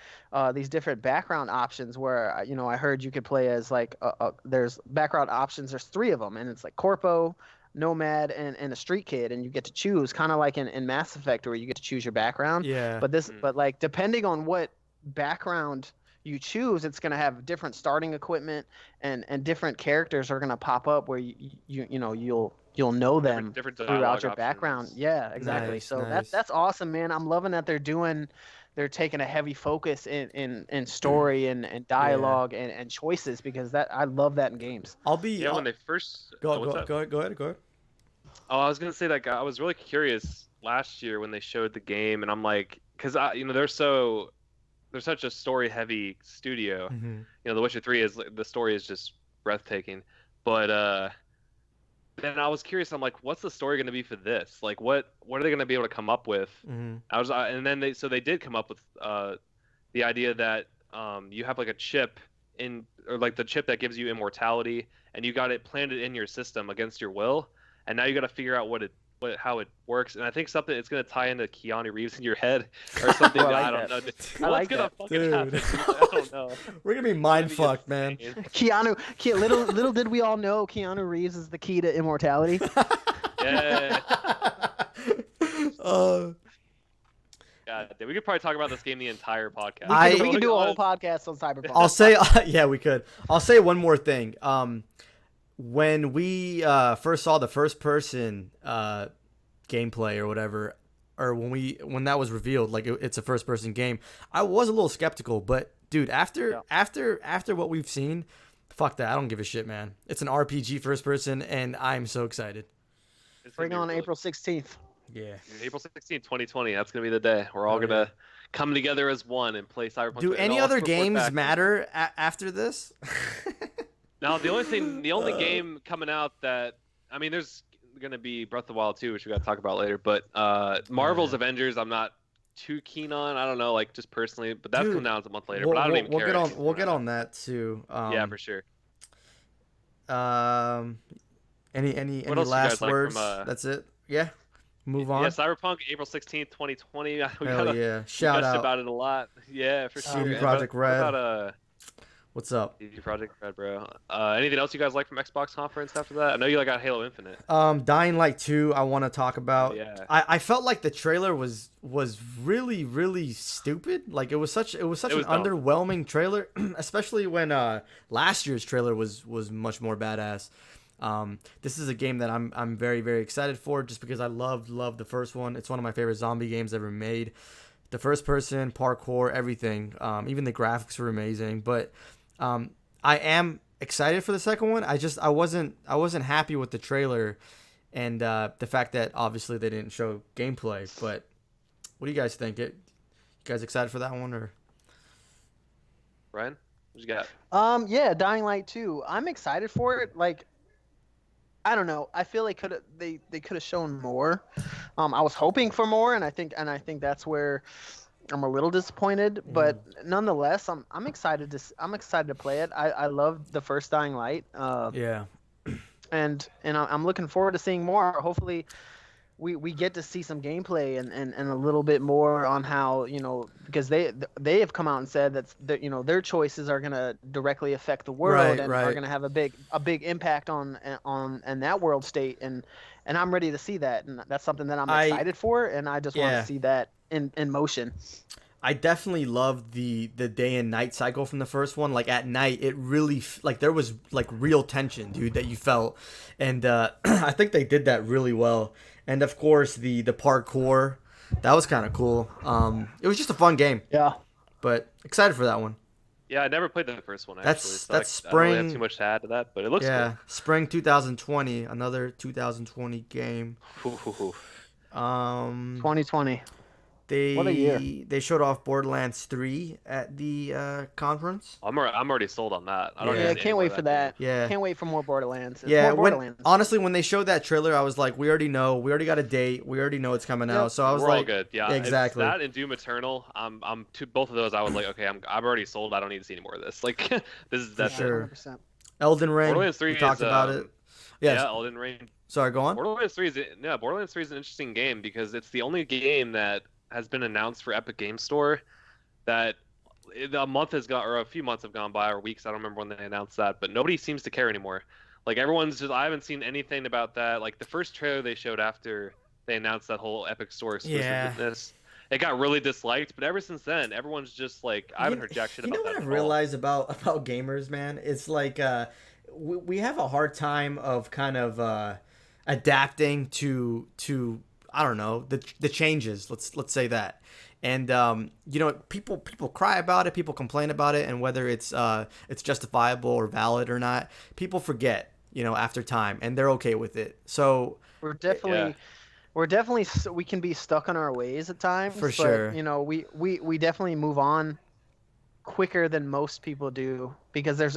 these different background options where I heard you could play as like there's background options. There's 3 of them, and it's like Corpo, Nomad, and a Street Kid, and you get to choose kind of like in Mass Effect where you get to choose your background. Yeah. But like depending on what background you choose, it's going to have different starting equipment and different characters are going to pop up where you'll know them different throughout your background. Yeah, exactly. Nice, so nice. that's awesome, man. I'm loving that they're taking a heavy focus in story and dialogue and choices, because I love that in games. When they first go ahead. Oh, I was gonna say that I was really curious last year when they showed the game, and I'm like, because they're such a story heavy studio. Mm-hmm. The Witcher 3 the story is just breathtaking, but then I was curious. I'm like, what's the story going to be for this? Like, what are they going to be able to come up with? Mm-hmm. And then they did come up with the idea that you have like a chip in, or like the chip that gives you immortality, and you got it planted in your system against your will, and now you got to figure out how it works. And I think something it's gonna tie into Keanu Reeves in your head or something. Oh, I like I don't that. know. I What's like gonna that. fucking Dude. happen? I don't know. We're gonna be It's mind gonna be fucked, man. insane. Little did we all know Keanu Reeves is the key to immortality. Yeah. Uh, God, we could probably talk about this game the entire podcast. We could do a whole podcast on Cyberpunk. I'll say, yeah, we could. I'll say one more thing. When we first saw the first person gameplay or whatever, or when that was revealed, like it's a first person game, I was a little skeptical. But dude, after what we've seen, fuck that. I don't give a shit, man. It's an RPG first person, and I'm so excited. Bring on April 16th. Yeah. April 16th, 2020. That's going to be the day. We're all going to come together as one and play Cyberpunk. Do any other games matter after this? Now, the only game coming out that, I mean, there's going to be Breath of the Wild 2, which we got to talk about later, but Marvel's Avengers, I'm not too keen on. I don't know, like just personally, but that's coming out a month later. But I don't even care. We'll get on that too. Yeah, for sure. Any What else you last guys like words? from, That's it. Yeah. Move on. Yeah, Cyberpunk, April 16th, 2020. We Hell yeah. Shout we gushed out about it a lot. Yeah, for sure. CD Projekt Red. What about What's up? CD Projekt Red, bro? Anything else you guys like from Xbox conference after that? I know you got Halo Infinite. Dying Light 2 I want to talk about. Yeah. I felt like the trailer was really, really stupid. Like it was such an underwhelming trailer, especially when last year's trailer was much more badass. This is a game that I'm very, very excited for just because I loved the first one. It's one of my favorite zombie games ever made. The first person, parkour, everything. Even the graphics were amazing. But I am excited for the second one. I wasn't happy with the trailer and the fact that obviously they didn't show gameplay. But what do you guys think? You guys excited for that one or? Ryan, what you got? Yeah, Dying Light 2. I'm excited for it. Like, I don't know. I feel like they could have shown more. I was hoping for more, and I think that's where I'm a little disappointed. But nonetheless, I'm excited to play it. I love the first Dying Light. Yeah. And I'm looking forward to seeing more. Hopefully, we get to see some gameplay and a little bit more on how, because they have come out and said that their choices are going to directly affect the world and are going to have a big impact on that world state, and I'm ready to see that, and that's something that I'm excited for, and I just want to see that in motion. I definitely loved the day and night cycle from the first one. Like at night, it really there was like real tension, dude, that you felt, and I think they did that really well. And of course, the parkour, that was kind of cool. It was just a fun game. Yeah. But excited for that one. Yeah, I never played the first one actually. That's I spring. don't really have too much to add to that, but it looks cool. Spring 2020, another 2020 game. 2020. What a year. They showed off Borderlands 3 at the conference. I'm already sold on that. I can't wait for that. Yeah. Can't wait for more Borderlands. Yeah, more Borderlands. Honestly, when they showed that trailer, I was like, we already know. We already got a date. We already know it's coming out. So I was We're like, all good. Yeah, exactly. That and Doom Eternal. I'm to both of those. I was like, okay, I'm already sold. I don't need to see any more of this. Like, that's sure. it. 100%. Elden Ring. Borderlands 3 we talked about it. Yes. Yeah, Elden Ring. Sorry, go on. Borderlands 3 is an interesting game because it's the only game that has been announced for Epic Game Store that a few months have gone by, or weeks. I don't remember when they announced that, but nobody seems to care anymore. Like I haven't seen anything about that. Like the first trailer they showed after they announced that whole Epic Store exclusiveness, it got really disliked. But ever since then, everyone's just like, I haven't heard jack shit about that. You know what I've realized about gamers, man? It's like we have a hard time of kind of adapting to I don't know, the changes. Let's say that. And people cry about it, people complain about it, and whether it's justifiable or valid or not, people forget, after time, and they're okay with it. So we can be stuck in our ways at times. For sure. We definitely move on quicker than most people do because this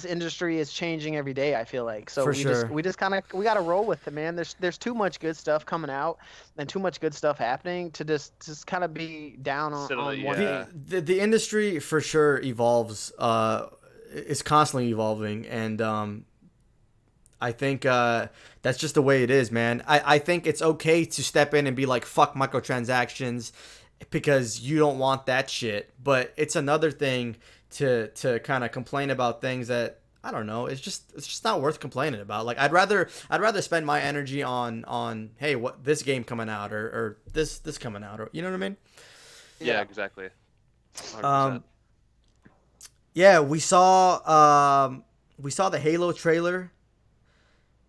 industry is changing every day. I feel like so For we sure. just kind of we got to roll with it, man. There's too much good stuff coming out and too much good stuff happening to just kind of be down on one thing. The industry for sure evolves. Is constantly evolving, and I think that's just the way it is, man. I think it's okay to step in and be like, fuck microtransactions, because you don't want that shit. But it's another thing to kind of complain about things that, I don't know, it's just not worth complaining about. Like I'd rather spend my energy on hey, what this game coming out or this coming out, or you know what I mean? Yeah, exactly. 100%. Yeah, we saw the Halo trailer,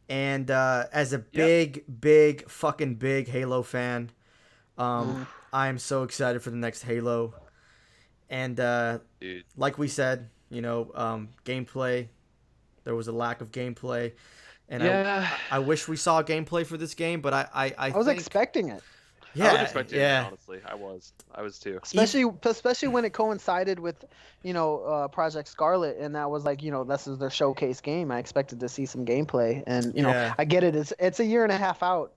and as a big fucking big Halo fan, I'm so excited for the next Halo. And like we said, gameplay, there was a lack of gameplay, and I wish we saw gameplay for this game, but I was expecting it. Yeah, I was expecting it, honestly. I was too. Especially when it coincided with, Project Scarlet, and that was like, this is their showcase game. I expected to see some gameplay, and I get it. It's a year and a half out,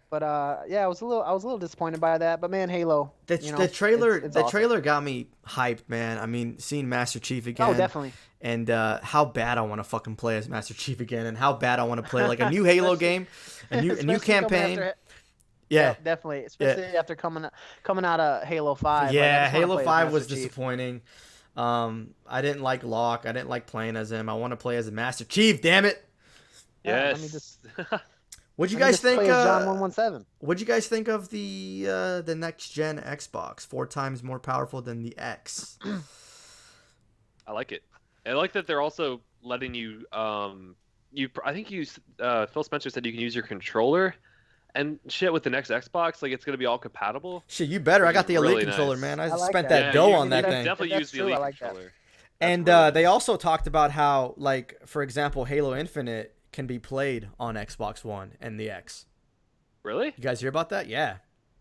but I was a little disappointed by that. But man, Halo. The trailer got me hyped, man. I mean, seeing Master Chief again. Oh, definitely. And how bad I want to fucking play as Master Chief again, and how bad I want to play like a new Halo game, a new campaign. Yeah, definitely. Especially after coming out of Halo 5. Yeah, Halo 5 was disappointing. I didn't like Locke. I didn't like playing as him. I want to play as a Master Chief. Damn it. Yes. What'd you guys think? John 117. What'd you guys think of the next gen Xbox? 4 times more powerful than the X. I like it. I like that they're also letting you. I think Phil Spencer said you can use your controller and shit with the next Xbox. Like, it's gonna be all compatible. Shit, you better. I got the Elite controller, man. I spent that dough on that thing. Definitely use the Elite controller. And they also talked about how, like, for example, Halo Infinite can be played on Xbox One and the X. Really? You guys hear about that? Yeah.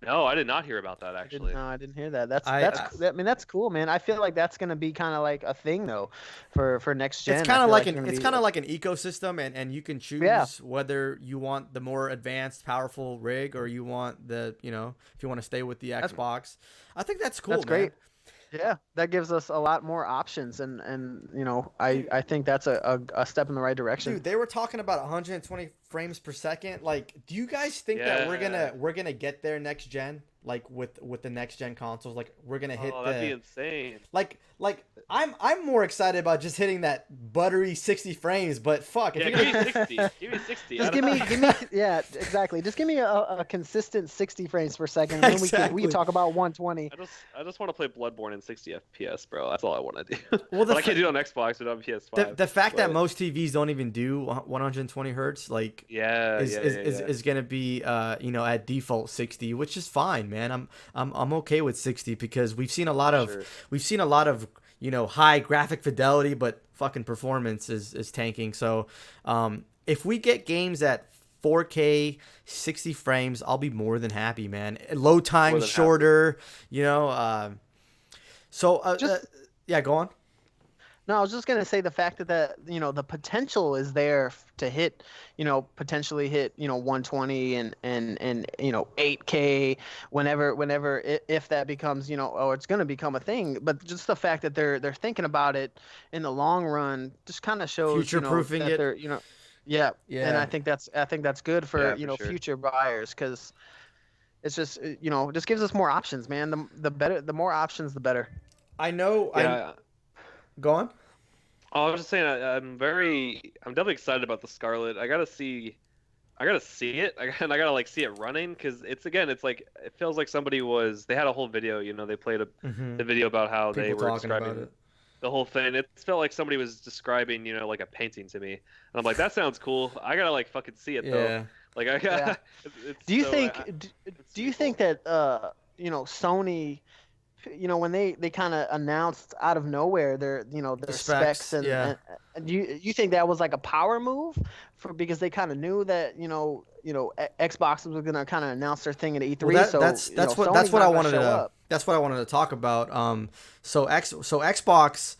No, I did not hear about that, actually. I didn't hear that. That's cool, man. I feel like that's gonna be kind of like a thing though, for next gen. It's kind of like an ecosystem, and you can choose whether you want the more advanced, powerful rig, or you want the if you want to stay with the Xbox. I think that's cool. That's great. Yeah, that gives us a lot more options, and I think that's a step in the right direction. Dude, they were talking about 120 frames per second. Like, do you guys think that we're gonna get there next gen? Like with the next gen consoles, like we're gonna hit that'd be insane. Like I'm more excited about just hitting that buttery 60 frames, but fuck. Give me 60. Give me 60. Just give me yeah, exactly. Just give me a consistent 60 frames per second, and then we can talk about 120. I just want to play Bloodborne in 60 FPS, bro. That's all I want to do. Well, but I can't do it on Xbox or on PS5. The fact that most TVs don't even do 120 hertz, like, is gonna be at default 60, which is fine, man. I'm okay with 60 because we've seen a lot of high graphic fidelity, but fucking performance is tanking. So if we get games at 4K 60 frames, I'll be more than happy, man. Load time shorter, yeah, go on. No, I was just gonna say the fact that the potential is there to hit, potentially hit 120 and 8K whenever if that becomes it's gonna become a thing. But just the fact that they're thinking about it in the long run just kind of shows future-proofing that it. they're yeah. And I think that's good for future buyers, because it's just just gives us more options, man. The more options, the better. I know. Yeah. Go on. Oh, I was just saying, I'm definitely excited about the Scarlet. I gotta see it. I gotta see it running, because it's like, it feels like they had a whole video. They played the video about how People they were describing about the whole thing. It felt like somebody was describing, like a painting to me, and I'm like, that sounds cool. I gotta fucking see it though. Like, I gotta. Do you think that Sony when they kind of announced out of nowhere their The specs, specs, yeah. and you think that was like a power move because they kind of knew that Xbox was going to kind of announce their thing at Well, E3, so that's Sony's what I not going to wanted show to up. that's what I wanted to talk about. So Xbox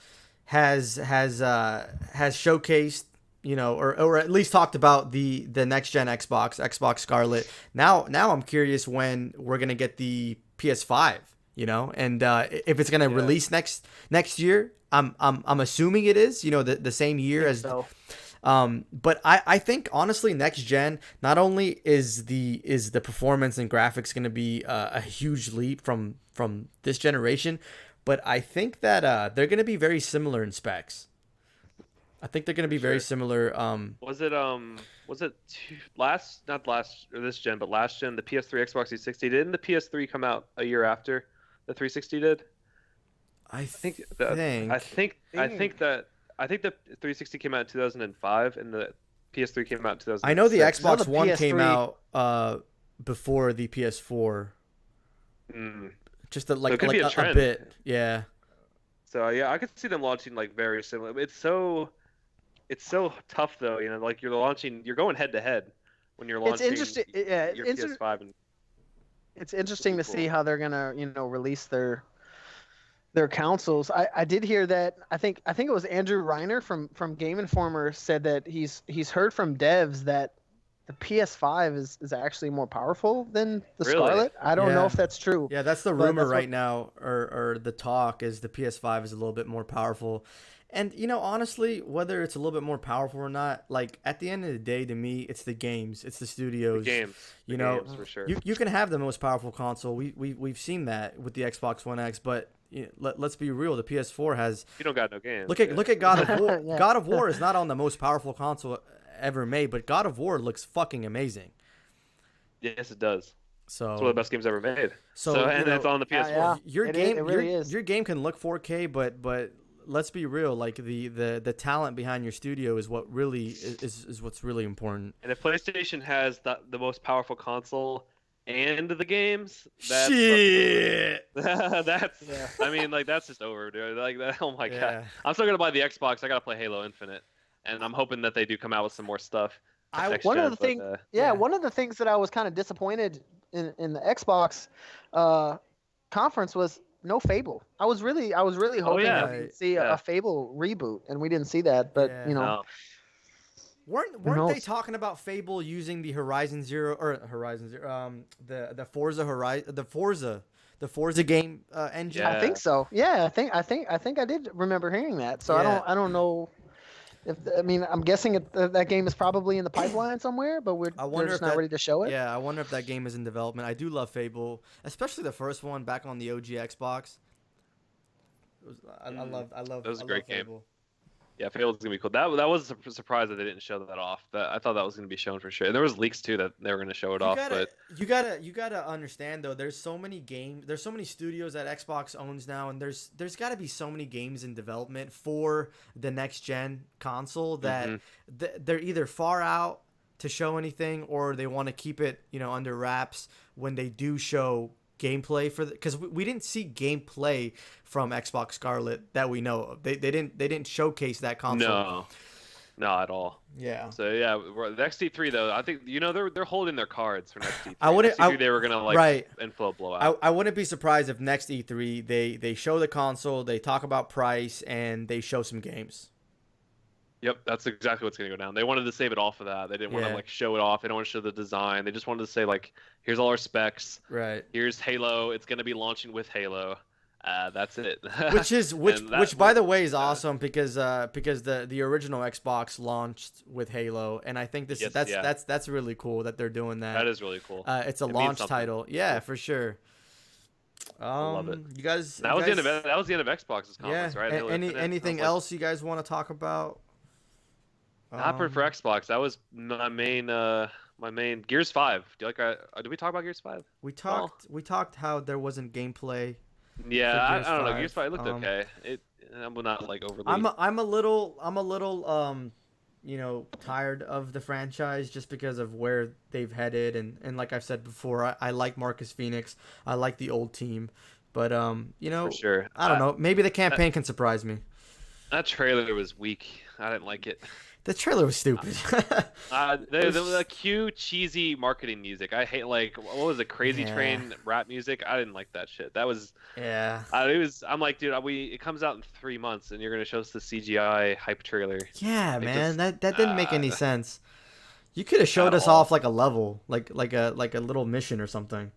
has showcased, or at least talked about the next gen Xbox Scarlet. Now I'm curious when we're gonna get the PS5. And if it's gonna release next year. I'm assuming it is. The same year as. So But I think honestly, next gen, not only is the performance and graphics going to be a huge leap from this generation, but I think that they're going to be very similar in specs. I think they're going to be very similar. Not last or this gen, but last gen, the PS3, Xbox 360? Didn't the PS3 come out a year after the 360 did? I think the 360 came out in 2005 and the PS3 came out in 2006. I know the Xbox One PS3 came out before the PS4. Just So it could be a a trend. bit, yeah. So yeah, I could see them launching like very similar. It's so tough though, like you're going head to head when you're it's launching interesting. Yeah, your PS5 and it's interesting to cool. see how they're gonna release their consoles. I did hear that. I think it was Andrew Reiner from Game Informer said that he's heard from devs that the PS5 is actually more powerful than the Really? Scarlet. I don't know if that's true. Yeah, that's the but rumor that's right now, or the talk is the PS5 is a little bit more powerful. And honestly, whether it's a little bit more powerful or not, like at the end of the day, to me, it's the games, it's the studios. games for sure. You can have the most powerful console. We've seen that with the Xbox One X, but let's be real, the PS4 has. You don't got no games. Look at God of War. Yeah. God of War is not on the most powerful console ever made, but God of War looks fucking amazing. Yes, it does. So It's one of the best games ever made. So, and it's on the PS4. yeah. your It game really is. your game can look 4K, but let's be real, like the talent behind your studio is what really is what's really important. And if PlayStation has the most powerful console and the games, that's Shit. that's Yeah. I mean, like that's just over, dude. Like that. Oh my Yeah. god. I'm still gonna buy the Xbox. I gotta play Halo Infinite, and I'm hoping that they do come out with some more stuff. next One gen, of the but, things, yeah. one of the things that I was kind of disappointed in the Xbox conference was no Fable. I was really hoping yeah. that we'd see Yeah. a Fable reboot, and we didn't see that. But Yeah. No. Weren't they knows? talking about Fable using the Horizon Zero, the Forza game engine? Yeah. I think so. Yeah, I think I did remember hearing that. So Yeah. I don't know. I'm guessing that game is probably in the pipeline somewhere, but they're just not ready to show it. Yeah, I wonder if that game is in development. I do love Fable, especially the first one back on the OG Xbox. I love That was a great game. Fable. Yeah, Fable's gonna be cool. That was a surprise that they didn't show that off. I thought that was gonna be shown for sure. There was leaks too that they were gonna show it off, but you gotta understand though. There's so many studios that Xbox owns now, and there's gotta be so many games in development for the next gen console that they're either far out to show anything, or they want to keep it under wraps when they do show gameplay because we didn't see gameplay from Xbox Scarlet that we know of. They didn't showcase that console. No, at all. Yeah. So yeah, the XT3 though, I think they're holding their cards for next E3. I wouldn't. XT3 they were gonna inflow blowout. I wouldn't be surprised if next E3 they show the console, they talk about price, and they show some games. Yep, that's exactly what's gonna go down. They wanted to save it all for that. They didn't want to show it off. They don't want to show the design. They just wanted to say here's all our specs. Right. Here's Halo. It's gonna be launching with Halo. That's it. which by the way is awesome because the original Xbox launched with Halo, and I think that's really cool that they're doing that. That is really cool. It's a launch title. Yeah, for sure. I love it. You guys. That was the end of Xbox's conference, right? Anything else you guys want to talk about? Not for Xbox. That was my main Gears 5. Do you did we talk about Gears 5? We talked how there wasn't gameplay. Yeah, I don't know. Gears 5 looked okay. I'm not overly. I'm a little tired of the franchise just because of where they've headed, and like I've said before, I like Marcus Phoenix. I like the old team. But For sure. I don't know. Maybe the campaign can surprise me. That trailer was weak. I didn't like it. The trailer was stupid. The cute, cheesy marketing music. I hate what was it? Crazy Train rap music. I didn't like that shit. That was it was. I'm like, dude, it comes out in 3 months, and you're gonna show us the CGI hype trailer. Yeah, man, that didn't make any sense. You could have showed us off like a level, like a little mission or something.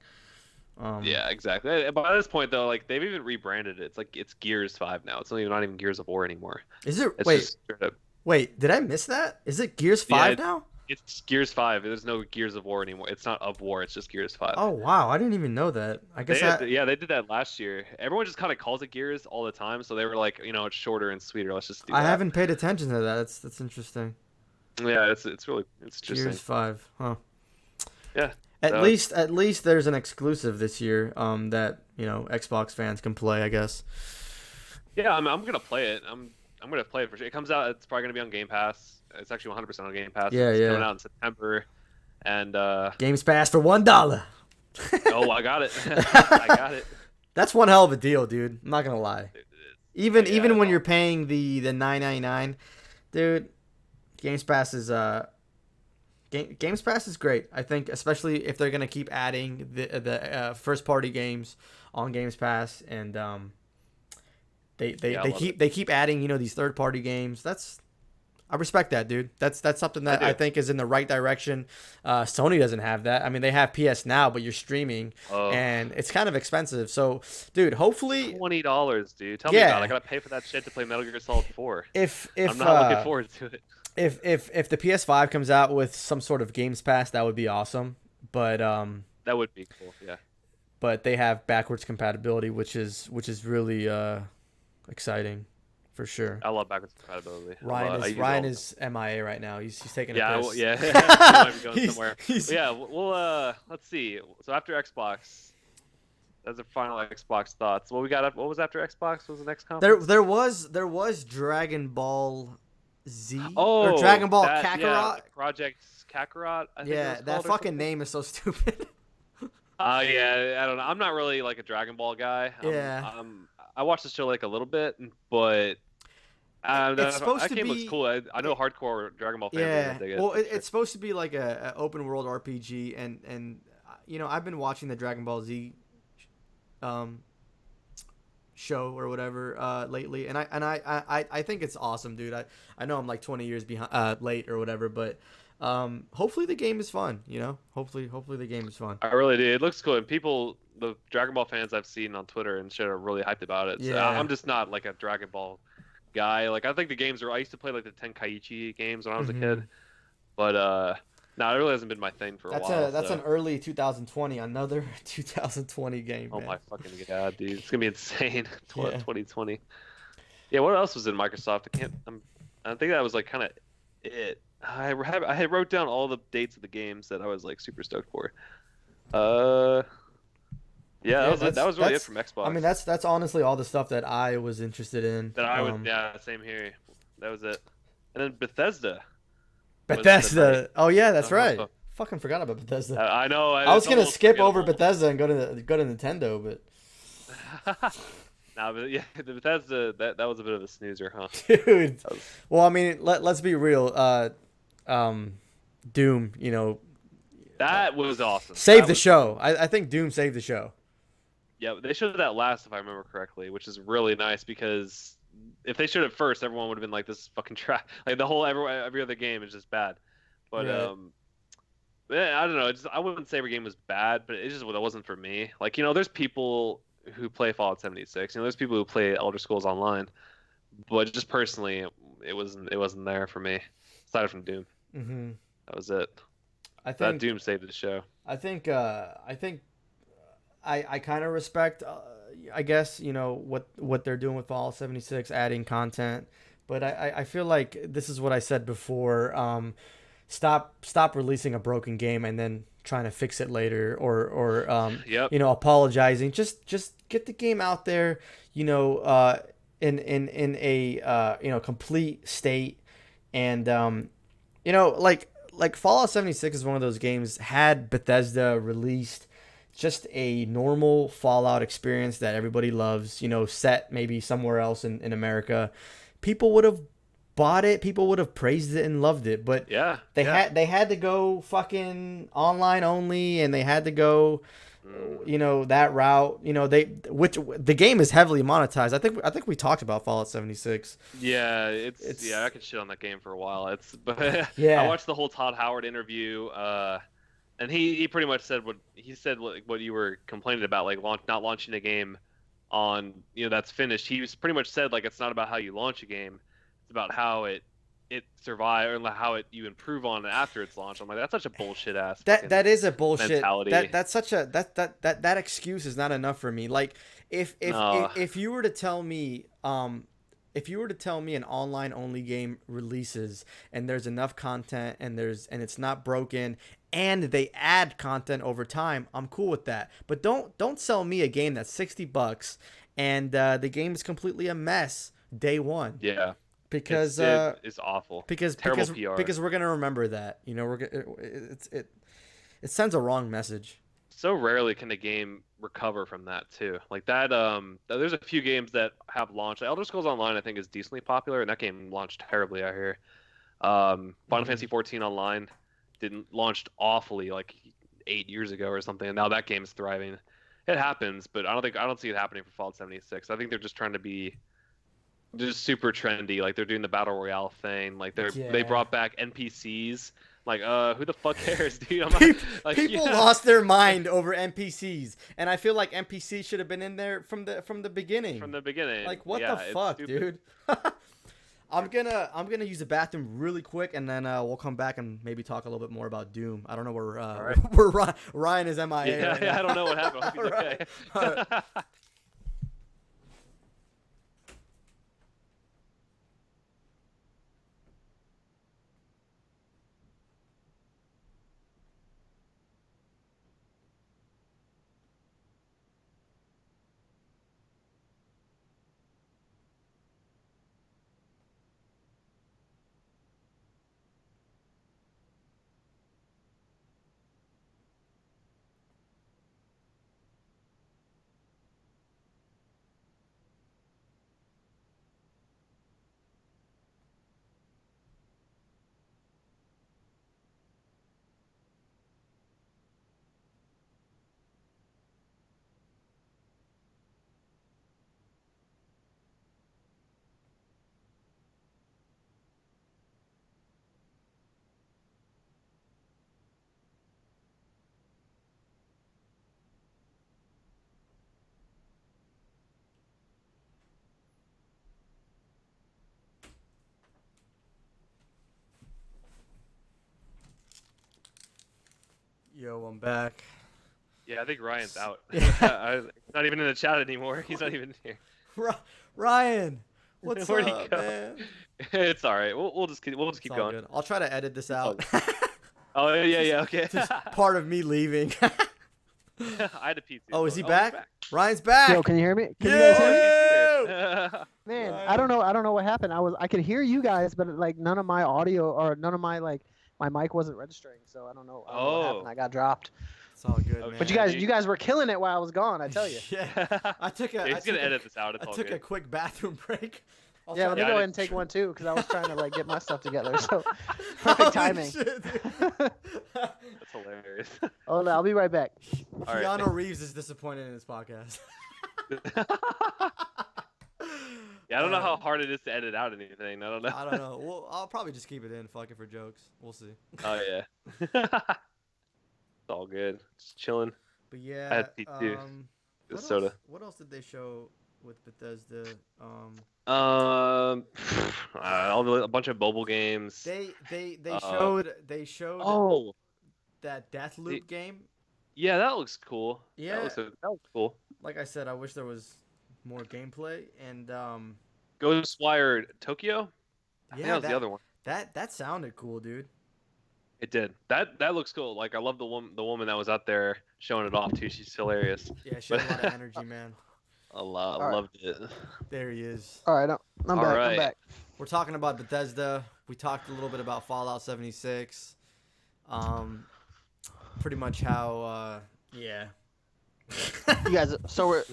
Yeah, exactly. By this point, though, like they've even rebranded it. It's Gears 5 now. It's not even Gears of War anymore. Is it? It's Wait, did I miss that? Is it Gears 5 now? It's Gears 5. There's no Gears of War anymore. It's not of War. It's just Gears 5. Oh wow, I didn't even know that. I guess they did that last year. Everyone just kind of calls it Gears all the time, so they were like, it's shorter and sweeter. Let's just do that. I haven't paid attention to that. That's interesting. Yeah, it's interesting. Gears 5, huh? Yeah. At least there's an exclusive this year that Xbox fans can play, I guess. Yeah, I'm gonna play it. I'm gonna play it for sure. It comes out. It's probably gonna be on Game Pass. It's actually 100% on Game Pass. It's coming out in September, and Games Pass for $1. Oh, I got it. I got it. That's one hell of a deal, dude. I'm not gonna lie. Even when you're paying the $9.99, dude, Games Pass is Games Pass is great. I think, especially if they're gonna keep adding the first party games on Games Pass, and they keep adding these third party games. I respect that, dude. That's something that I think is in the right direction. Sony doesn't have that. I mean, they have PS Now, but you're streaming, and it's kind of expensive. So, dude, hopefully $20, dude. Tell me about it. I gotta pay for that shit to play Metal Gear Solid 4. If I'm not looking forward to it. If the PS5 comes out with some sort of Games Pass, that would be awesome. But that would be cool, yeah. But they have backwards compatibility, which is really exciting, for sure. I love backwards compatibility. Ryan is MIA right now. He's taking a piss. Yeah. He might be going somewhere. Well, let's see. So after Xbox, that's the final Xbox thoughts. What was after Xbox? What was the next conference? There was Dragon Ball Z or Dragon Ball Kakarot. Yeah, Project Kakarot. I think that fucking name is so stupid. Yeah, I don't know. I'm not really like a Dragon Ball guy. I watched the show like a little bit, but it's supposed that to game be, looks cool. I know hardcore Dragon Ball fans. Yeah, dig it. Well, it's supposed to be like a open world RPG, and I've been watching the Dragon Ball Z show or whatever lately, and I think it's awesome, dude. I know I'm like 20 years behind late or whatever, but hopefully the game is fun. Hopefully the game is fun. I really do. It looks cool, and the Dragon Ball fans I've seen on Twitter and shit are really hyped about it. So Yeah. I'm just not like a Dragon Ball guy. Like I think the games I used to play like the Tenkaichi games when I was a kid, but no, it really hasn't been my thing for a while. That's an early 2020, another 2020 game. Oh man. my fucking god, dude! It's gonna be insane. 2020. Yeah, what else was in Microsoft? I think that was like kind of it. I had wrote down all the dates of the games that I was like super stoked for. That was really it from Xbox. I mean, that's honestly all the stuff that I was interested in. Same here. That was it. And then Bethesda. Oh yeah, that's right. Fucking forgot about Bethesda. I know. I was gonna skip over Bethesda and go to Nintendo, but. The Bethesda that was a bit of a snoozer, huh? Dude. Well, I mean, let's be real. Doom, that was awesome. Saved the show. I think Doom saved the show. Yeah, they showed that last, if I remember correctly, which is really nice because if they showed it first, everyone would have been like, "This is fucking trash." Like the whole every other game is just bad. But right. I don't know. I wouldn't say every game was bad, but it wasn't for me. Like there's people who play Fallout 76. There's people who play Elder Scrolls Online, but just personally, it wasn't there for me. Aside from Doom, that was it. I think that Doom saved the show. I think I kind of respect, I guess, what they're doing with Fallout 76, adding content. But I feel like this is what I said before. Stop releasing a broken game and then trying to fix it later or apologizing. Just get the game out there, in a complete state. And, like Fallout 76 is one of those games, had Bethesda released just a normal Fallout experience that everybody loves, set maybe somewhere else in America, people would have bought it, people would have praised it and loved it. But they had to go fucking online only, and they had to go that route. Which the game is heavily monetized. I think we talked about Fallout 76. Yeah, it's I could shit on that game for a while. But I watched the whole Todd Howard interview, and he pretty much said what you were complaining about, like not launching a game on that's finished. He was pretty much said, like, it's not about how you launch a game, it's about how it survive, or how you improve on it after it's launched. I'm like, that's such a bullshit ass. That is a bullshit mentality. That's such a that excuse is not enough for me. Like if you were to tell me if you were to tell me an online only game releases and there's enough content and it's not broken and they add content over time, I'm cool with that. But don't sell me a game that's $60 and the game is completely a mess day one. Yeah. Because it's awful. Terrible PR. Because we're gonna remember that. It sends a wrong message. So rarely can a game recover from that too. Like that. There's a few games that have launched. Elder Scrolls Online, I think, is decently popular, and that game launched terribly, I hear. Final Fantasy 14 Online launched awfully like 8 years ago or something, and now that game's thriving. It happens, but I don't see it happening for Fallout 76. I think they're just trying to be just super trendy. Like, they're doing the battle royale thing. Like, they brought back NPCs. Like, who the fuck cares, dude? People lost their mind over NPCs, and I feel like NPCs should have been in there from the beginning. From the beginning. Like, what the fuck, dude? I'm gonna use the bathroom really quick, and then we'll come back and maybe talk a little bit more about Doom. I don't know where Ryan is MIA. Yeah, right now. I don't know what happened. I hope he's okay. All right. Yo, I'm back. Yeah, I think Ryan's out. Yeah. He's not even in the chat anymore. He's not even here. Ryan, what's Where'd up, he go? man? It's all right. We'll just keep It's all going. good. I'll try to edit this out. Oh yeah, okay. Just part of me leaving. I had a pizza. Oh, is he he's back? Ryan's back. Yo, can you hear me? Can you guys hear me? Yeah! Man, Ryan. I don't know what happened. I could hear you guys, but like none of my audio or none of my my mic wasn't registering, so I don't know what happened. I got dropped. It's all good, Okay. man. But you guys were killing it while I was gone, I tell you. Yeah. I took a. He's gonna edit this out. It's I all took good. a quick bathroom break. Yeah, let me go ahead and take one too, because I was trying to get my stuff together. So perfect timing. Shit, That's hilarious. Oh no, I'll be right back. All right. Keanu Reeves is disappointed in his podcast. Yeah, I don't know how hard it is to edit out anything. I don't know. I don't know. Well, I'll probably just keep it in. Fuck it for jokes. We'll see. Oh yeah. It's all good. Just chilling. But yeah. I had tea too. What Just soda. What else did they show with Bethesda? A bunch of mobile games. They showed Oh. that Deathloop game. Yeah, that looks cool. Yeah. That looks cool. Like I said, I wish there was more gameplay and Ghostwire Tokyo. I think yeah, that was the other one. That sounded cool, dude. It did. That looks cool. Like, I love the woman that was out there showing it off too. She's hilarious. Yeah, she had a lot of energy, man. A lot. All right. Loved it. There he is. All right, I'm All back. right. I'm back. We're talking about Bethesda. We talked a little bit about Fallout 76. Pretty much how You guys, so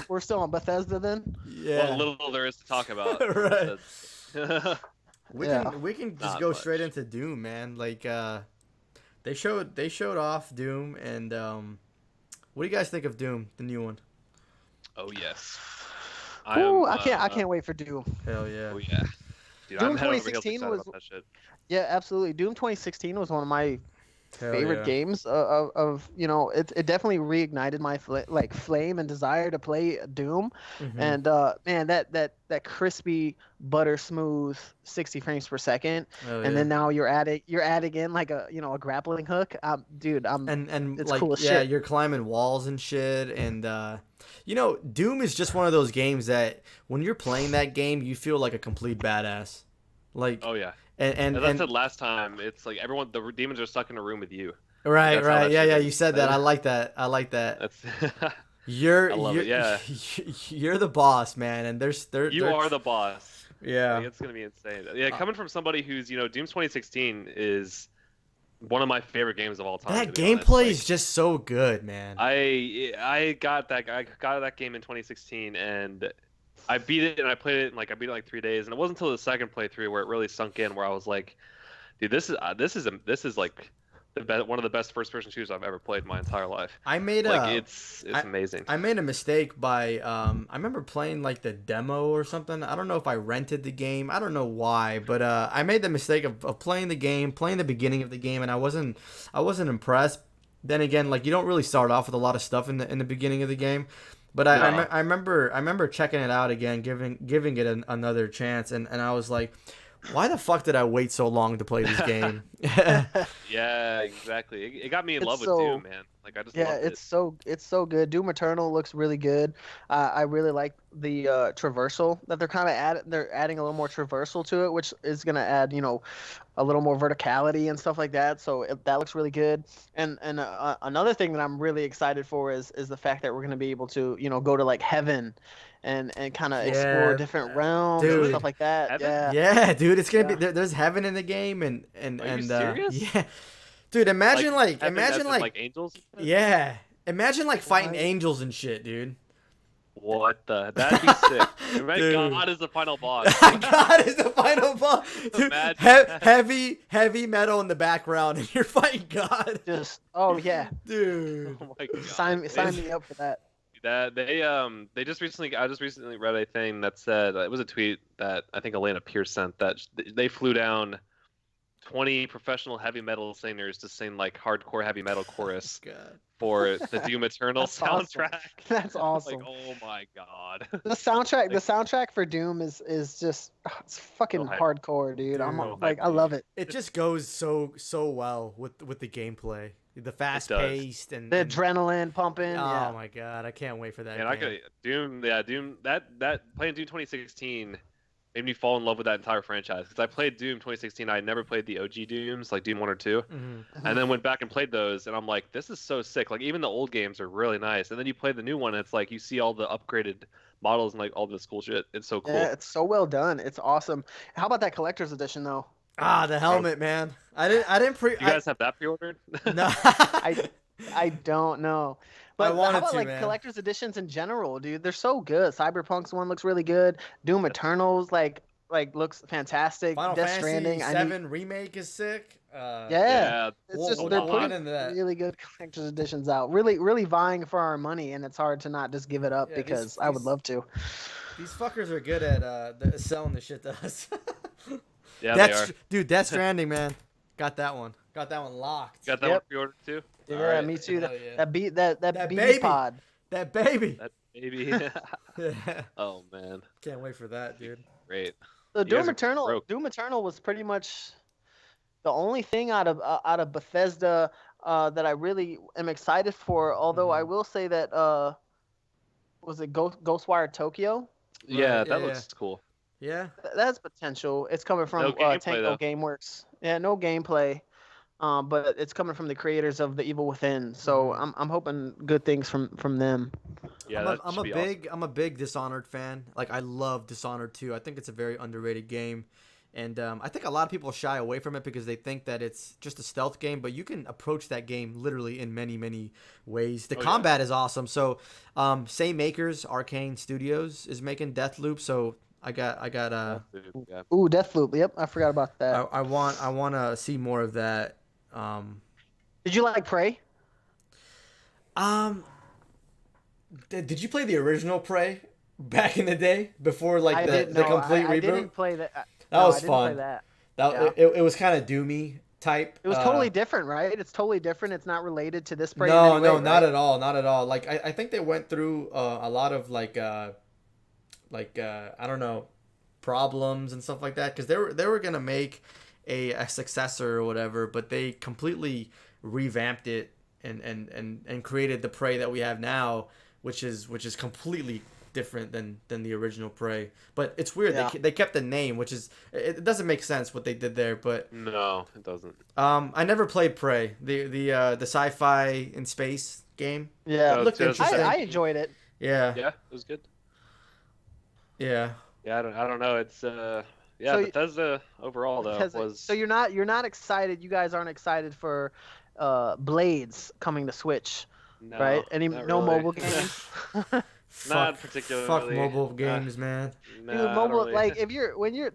we're still on Bethesda then. Yeah. What little there is to talk about. Right. We Yeah. can just Not go much. straight into Doom, man. Like they showed off Doom, and what do you guys think of Doom, the new one? Oh yes. Ooh, I can't wait for Doom. Hell yeah. Oh yeah. Dude, Doom I'm head over heels 2016 excited was about that shit. Yeah, absolutely. Doom 2016 was one of my Hell favorite yeah. games of it definitely reignited my flame and desire to play Doom. Mhm. And man, that crispy butter smooth 60 frames per second, Hell and yeah. then now you're adding in like a grappling hook. Dude, And it's like cool as yeah, shit. you're climbing walls and shit, and Doom is just one of those games that when you're playing that game, you feel like a complete badass. Like Oh yeah. and As I said last time, it's like the demons are stuck in a room with you. right, That's how right, that yeah, shit yeah. is. You said that. I like that. I like that. That's You're I love it. Yeah. you're the boss, man, and You are the boss. yeah. Like, it's gonna be insane. Yeah, coming from somebody who's Doom 2016 is one of my favorite games of all time. That to be honest. gameplay Like, is just so good, man. I got that game in 2016 and I beat it and I played it in I beat it in like 3 days, and it wasn't until the second playthrough where it really sunk in, where I was like, dude, this is like one of the best first person shooters I've ever played in my entire life. I made Like a it's amazing. I made a mistake by I remember playing like the demo or something. I don't know if I rented the game. I don't know why, but I made the mistake of playing the game, playing the beginning of the game, and I wasn't impressed. Then again, like you don't really start off with a lot of stuff in the beginning of the game. But No. I remember checking it out again, giving it another chance, and I was like, why the fuck did I wait so long to play this game? Yeah, exactly. It got me in It's love with so- Doom, man. Like I just Yeah, loved it. it's so good. Doom Eternal looks really good. I really like the traversal that they're adding a little more traversal to it, which is gonna add a little more verticality and stuff like that. So that looks really good. And another thing that I'm really excited for is the fact that we're gonna be able to go to like heaven, and kind of Yeah, explore different realms and dude. stuff like that. Heaven? Yeah. Yeah, dude, it's gonna be Yeah. there's heaven in the game, and Are you serious? yeah, dude, imagine like Heaven as imagine in, like angels. yeah, imagine like fighting What? angels and shit, dude. What the? That'd be sick. Dude. God is the final boss. God is the final boss. Dude, Imagine. heavy metal in the background, and you're fighting God, Just yeah. dude. Oh my God. Sign me up for that. That they just recently I just recently read a thing that said it was a tweet that I think Elena Pierce sent, that they flew down 20 professional heavy metal singers to sing like hardcore heavy metal chorus God. for the Doom Eternal That's awesome. soundtrack. That's awesome. Like, oh my God. The soundtrack for Doom is just it's fucking So hype. hardcore, dude. Dude. I'm So like hype, I love it. It just goes so well with the gameplay, the fast paced and The and- adrenaline pumping. Oh yeah. my God, I can't wait for that. And I game. could Doom that playing Doom 2016 made me fall in love with that entire franchise, because I played Doom 2016. I had never played the OG Dooms, like Doom 1 or 2. Mhm. And then went back and played those, and I'm like, this is so sick. Like, even the old games are really nice. And then you play the new one, and it's like you see all the upgraded models and like all this cool shit. It's so cool. Yeah, it's so well done. It's awesome. How about that collector's edition though? Ah, the helmet, man. I didn't pre. You guys have that pre-ordered? No. I don't know. But wanted how about to, like man. collector's editions in general, dude? They're so good. Cyberpunk's one looks really good. Doom Eternal's like looks fantastic. Final Death Fantasy Stranding. 7 remake is sick. Yeah. It's We'll- just we'll they're get putting into that. really good collector's editions out. Really vying for our money, and it's hard to not just give it up Yeah, because these- I would these- love to. These fuckers are good at selling the shit to us. Yeah, they are. Dude, Death Stranding, man. Got that one locked. Got that Yep. one pre-ordered too? Yeah, Alright. me too. Hell yeah. That baby. BB pod. That baby. That baby. Oh man, Can't wait for that, dude. great. So You guys Doom are Eternal, broke. Doom Eternal was pretty much the only thing out of Bethesda that I really am excited for. Although I Mhm. will say that was it Ghostwire Tokyo? Yeah, Right, that yeah, looks cool. Yeah. That's potential. It's coming from No gameplay, Tango though. GameWorks. Yeah, no gameplay. But it's coming from the creators of The Evil Within. So Mhm. I'm hoping good things from them. Yeah, I'm a big Dishonored fan. Like I love Dishonored 2. I think it's a very underrated game. And I think a lot of people shy away from it because they think that it's just a stealth game, but you can approach that game literally in many, many ways. The combat is awesome. So, same makers, Arcane Studios, is making Deathloop. So I got. Ooh, Deathloop. Yep, I forgot about that. I want to see more of that. Did you like Prey? Did you play the original Prey back in the day before like the complete reboot? I didn't play that. That was fun. It was kind of Doomy type. It was totally different, right? It's totally different. It's not related to this Prey. No, in any way, not at all, not at all. Like I think they went through a lot of like I don't know, problems and stuff like that because they were gonna make a successor or whatever, but they completely revamped it and created the Prey that we have now, which is completely different than the original Prey. But it's weird. Yeah. They kept the name, which is it doesn't make sense what they did there. But no, it doesn't. I never played Prey, the sci-fi in space game. Yeah, it looked interesting. I enjoyed it. Yeah. Yeah, it was good. Yeah. Yeah, I don't know. It's Bethesda overall though was. So you're not excited. You guys aren't excited for Blades coming to Switch, right? No mobile games. Not particularly. Fuck mobile games, man. Dude, mobile really. Like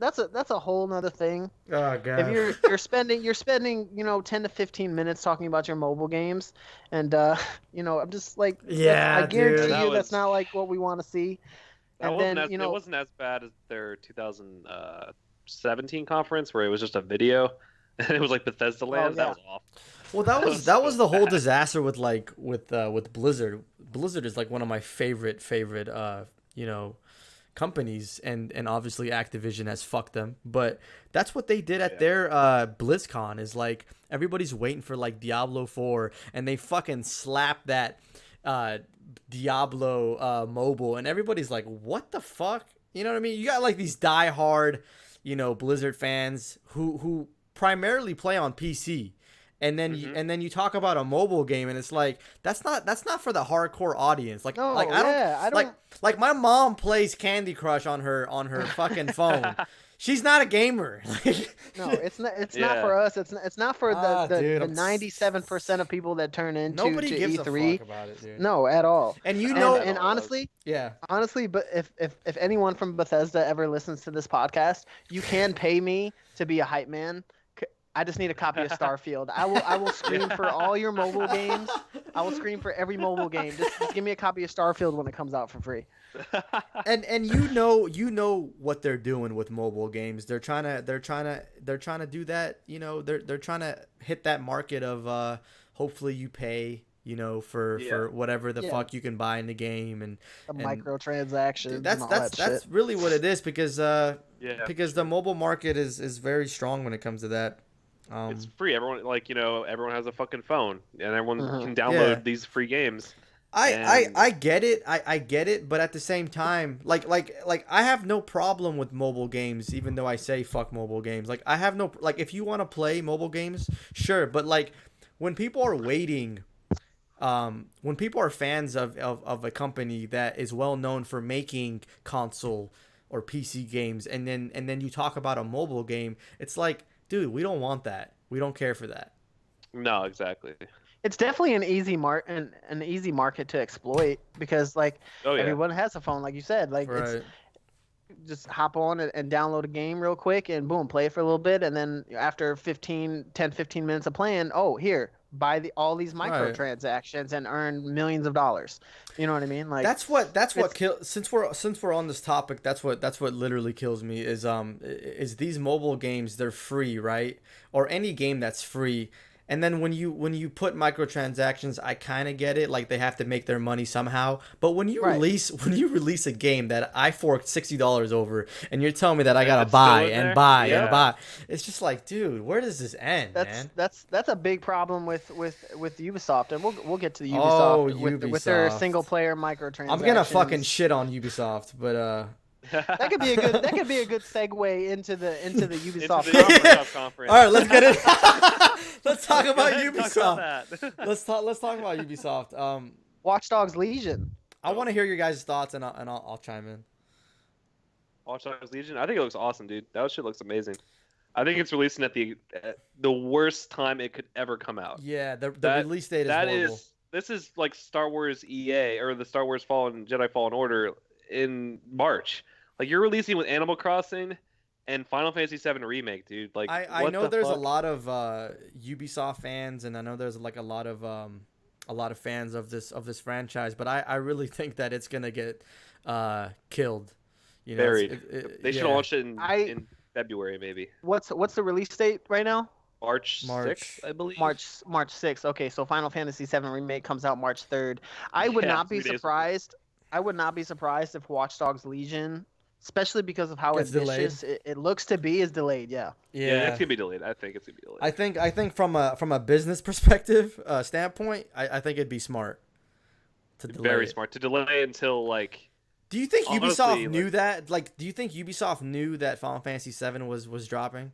that's a whole nother thing. Oh god. If you're spending 10 to 15 minutes talking about your mobile games, and I'm just like, I guarantee that's not like what we want to see. It wasn't as bad as their 2017 conference where it was just a video and it was like Bethesda Land. That was awful. Well, that was the whole disaster with Blizzard. Blizzard is like one of my favorite companies, and obviously Activision has fucked them. But that's what they did at their BlizzCon is like everybody's waiting for like Diablo 4, and they fucking slapped that Diablo mobile, and everybody's like, what the fuck? You know what I mean? You got like these diehard, Blizzard fans who primarily play on PC. And then you talk about a mobile game, and it's like that's not for the hardcore audience. Like I don't like my mom plays Candy Crush on her fucking phone. She's not a gamer. No, it's not. It's not for us. It's not for the 97% of people that turn into nobody to gives E3. a fuck about it, dude. No, at all. And and honestly, honestly, but if anyone from Bethesda ever listens to this podcast, you can pay me to be a hype man. I just need a copy of Starfield. I will scream for all your mobile games. I will scream for every mobile game. Just give me a copy of Starfield when it comes out for free. And you know what they're doing with mobile games. They're trying to do that. They're trying to hit that market of hopefully you pay for whatever the fuck you can buy in the game and microtransactions. That's really what it is because the mobile market is very strong when it comes to that. It's free. Everyone has a fucking phone, and everyone can download these free games. I get it. I get it, but at the same time, like I have no problem with mobile games, even though I say fuck mobile games. Like I have no if you want to play mobile games, sure, but like when people are waiting, when people are fans of a company that is well known for making console or PC games, and then you talk about a mobile game, it's like, dude, we don't want that. We don't care for that. No, exactly. It's definitely an easy market to exploit because everyone has a phone, like you said. It's just hop on and download a game real quick and boom, play it for a little bit, and then after 15 minutes of playing, here, buy all these microtransactions and earn millions of dollars. You know what I mean? Like that's what kills. Since we're on this topic, that's what literally kills me is these mobile games. They're free, right? Or any game that's free. And then when you put microtransactions, I kind of get it. Like they have to make their money somehow. But when you release a game that I forked $60 over, and you're telling me that I gotta buy and buy, it's just like, dude, where does this end, man? That's a big problem with Ubisoft, and we'll get to the Ubisoft with their single player microtransactions. I'm gonna fucking shit on Ubisoft, but that could be a good segue into the Ubisoft conference. All right, let's get it. Let's talk about Ubisoft. Let's talk about Ubisoft. Watch Dogs Legion. I want to hear your guys' thoughts, and I'll chime in. Watch Dogs Legion. I think it looks awesome, dude. That shit looks amazing. I think it's releasing at the worst time it could ever come out. Yeah, the release date is horrible. This is like Star Wars EA or the Star Wars Jedi Fallen Order in March. Like you're releasing with Animal Crossing and Final Fantasy VII Remake, dude. Like I know there's a lot of Ubisoft fans, and I know there's like a lot of fans of this franchise, but I really think that it's gonna get killed. You know, buried. They should launch it in February, maybe. What's the release date right now? March 6th, I believe. March 6th. Okay, so Final Fantasy VII Remake comes out March 3rd. I would not be surprised. I would not be surprised if Watch Dogs Legion, especially because of how ambitious it looks to be, is delayed. Yeah, it's gonna be delayed. I think it's gonna be delayed. I think from a business perspective standpoint, I think it'd be smart to delay. Very smart to delay until like. Do you think Ubisoft knew that? Like, do you think Ubisoft knew that Final Fantasy VII was dropping?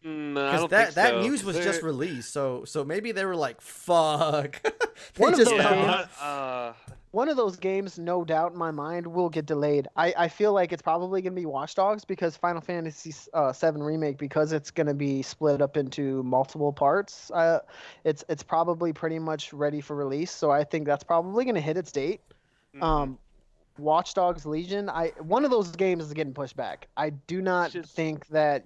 No, I don't think so. That news was just released, so maybe they were like, "Fuck." One of those games, no doubt in my mind, will get delayed. I feel like it's probably going to be Watch Dogs because Final Fantasy VII Remake, because it's going to be split up into multiple parts. It's probably pretty much ready for release, so I think that's probably going to hit its date. Mm-hmm. Watch Dogs Legion, one of those games is getting pushed back. I do not think that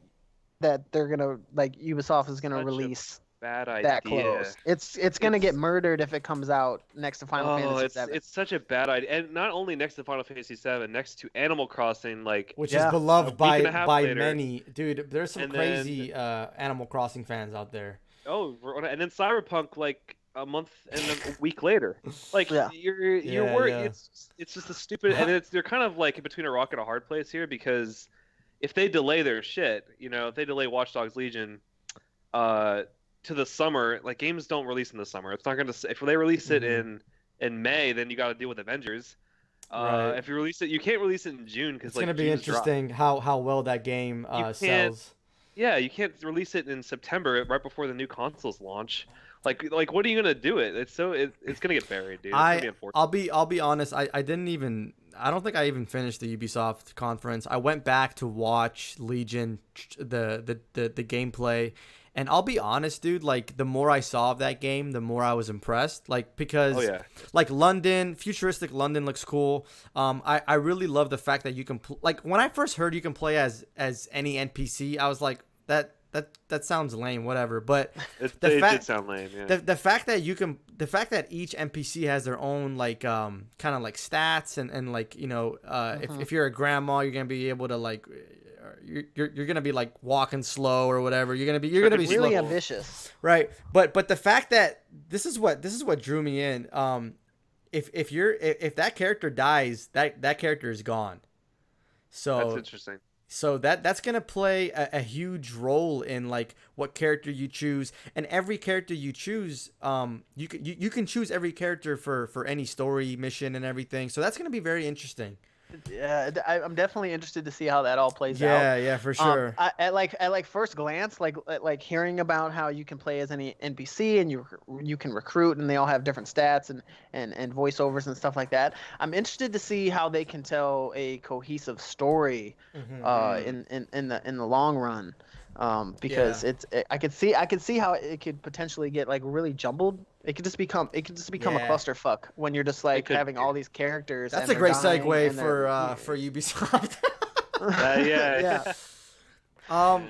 they're gonna Ubisoft is gonna release bad idea. That close. It's gonna get murdered if it comes out next to Final Fantasy VII. It's such a bad idea, and not only next to Final Fantasy VII, next to Animal Crossing, which is beloved by many. Dude, there's some crazy Animal Crossing fans out there. Oh, and then Cyberpunk a month and a week later, you're worried. It's just a stupid, and they're kind of like between a rock and a hard place here because if they delay their shit, if they delay Watch Dogs Legion, to the summer, like games don't release in the summer. It's not gonna. If they release it in May, then you got to deal with Avengers. Right. If you release it, you can't release it in June because it's gonna be interesting how well that game sells. Yeah, you can't release it in September right before the new consoles launch. Like, what are you gonna do? It's gonna get buried, dude. It's gonna be unfortunate. I'll be honest. I don't think I even finished the Ubisoft conference. I went back to watch Legion, the gameplay, and I'll be honest, dude. Like the more I saw of that game, the more I was impressed. Because London, futuristic London looks cool. I really love the fact that you can when I first heard you can play as any NPC, I was like that sounds lame, whatever. But it did sound lame. Yeah. The fact that each NPC has their own kind of stats and if you're a grandma, you're gonna be able to you're gonna be walking slow or whatever. You're gonna be really slow. ambitious, right? But the fact that this is what drew me in. If that character dies, that character is gone. So that's interesting. So that's gonna play a huge role in what character you choose, and every character you choose, you can choose every character for any story mission and everything. So that's gonna be very interesting. Yeah, I'm definitely interested to see how that all plays out. Yeah, for sure. At first glance, hearing about how you can play as any NPC and you can recruit and they all have different stats and voiceovers and stuff like that. I'm interested to see how they can tell a cohesive story in the long run. Because I could see how it could potentially get really jumbled. It could just become a clusterfuck when you're just having all these characters. That's a great segue for Ubisoft. I'm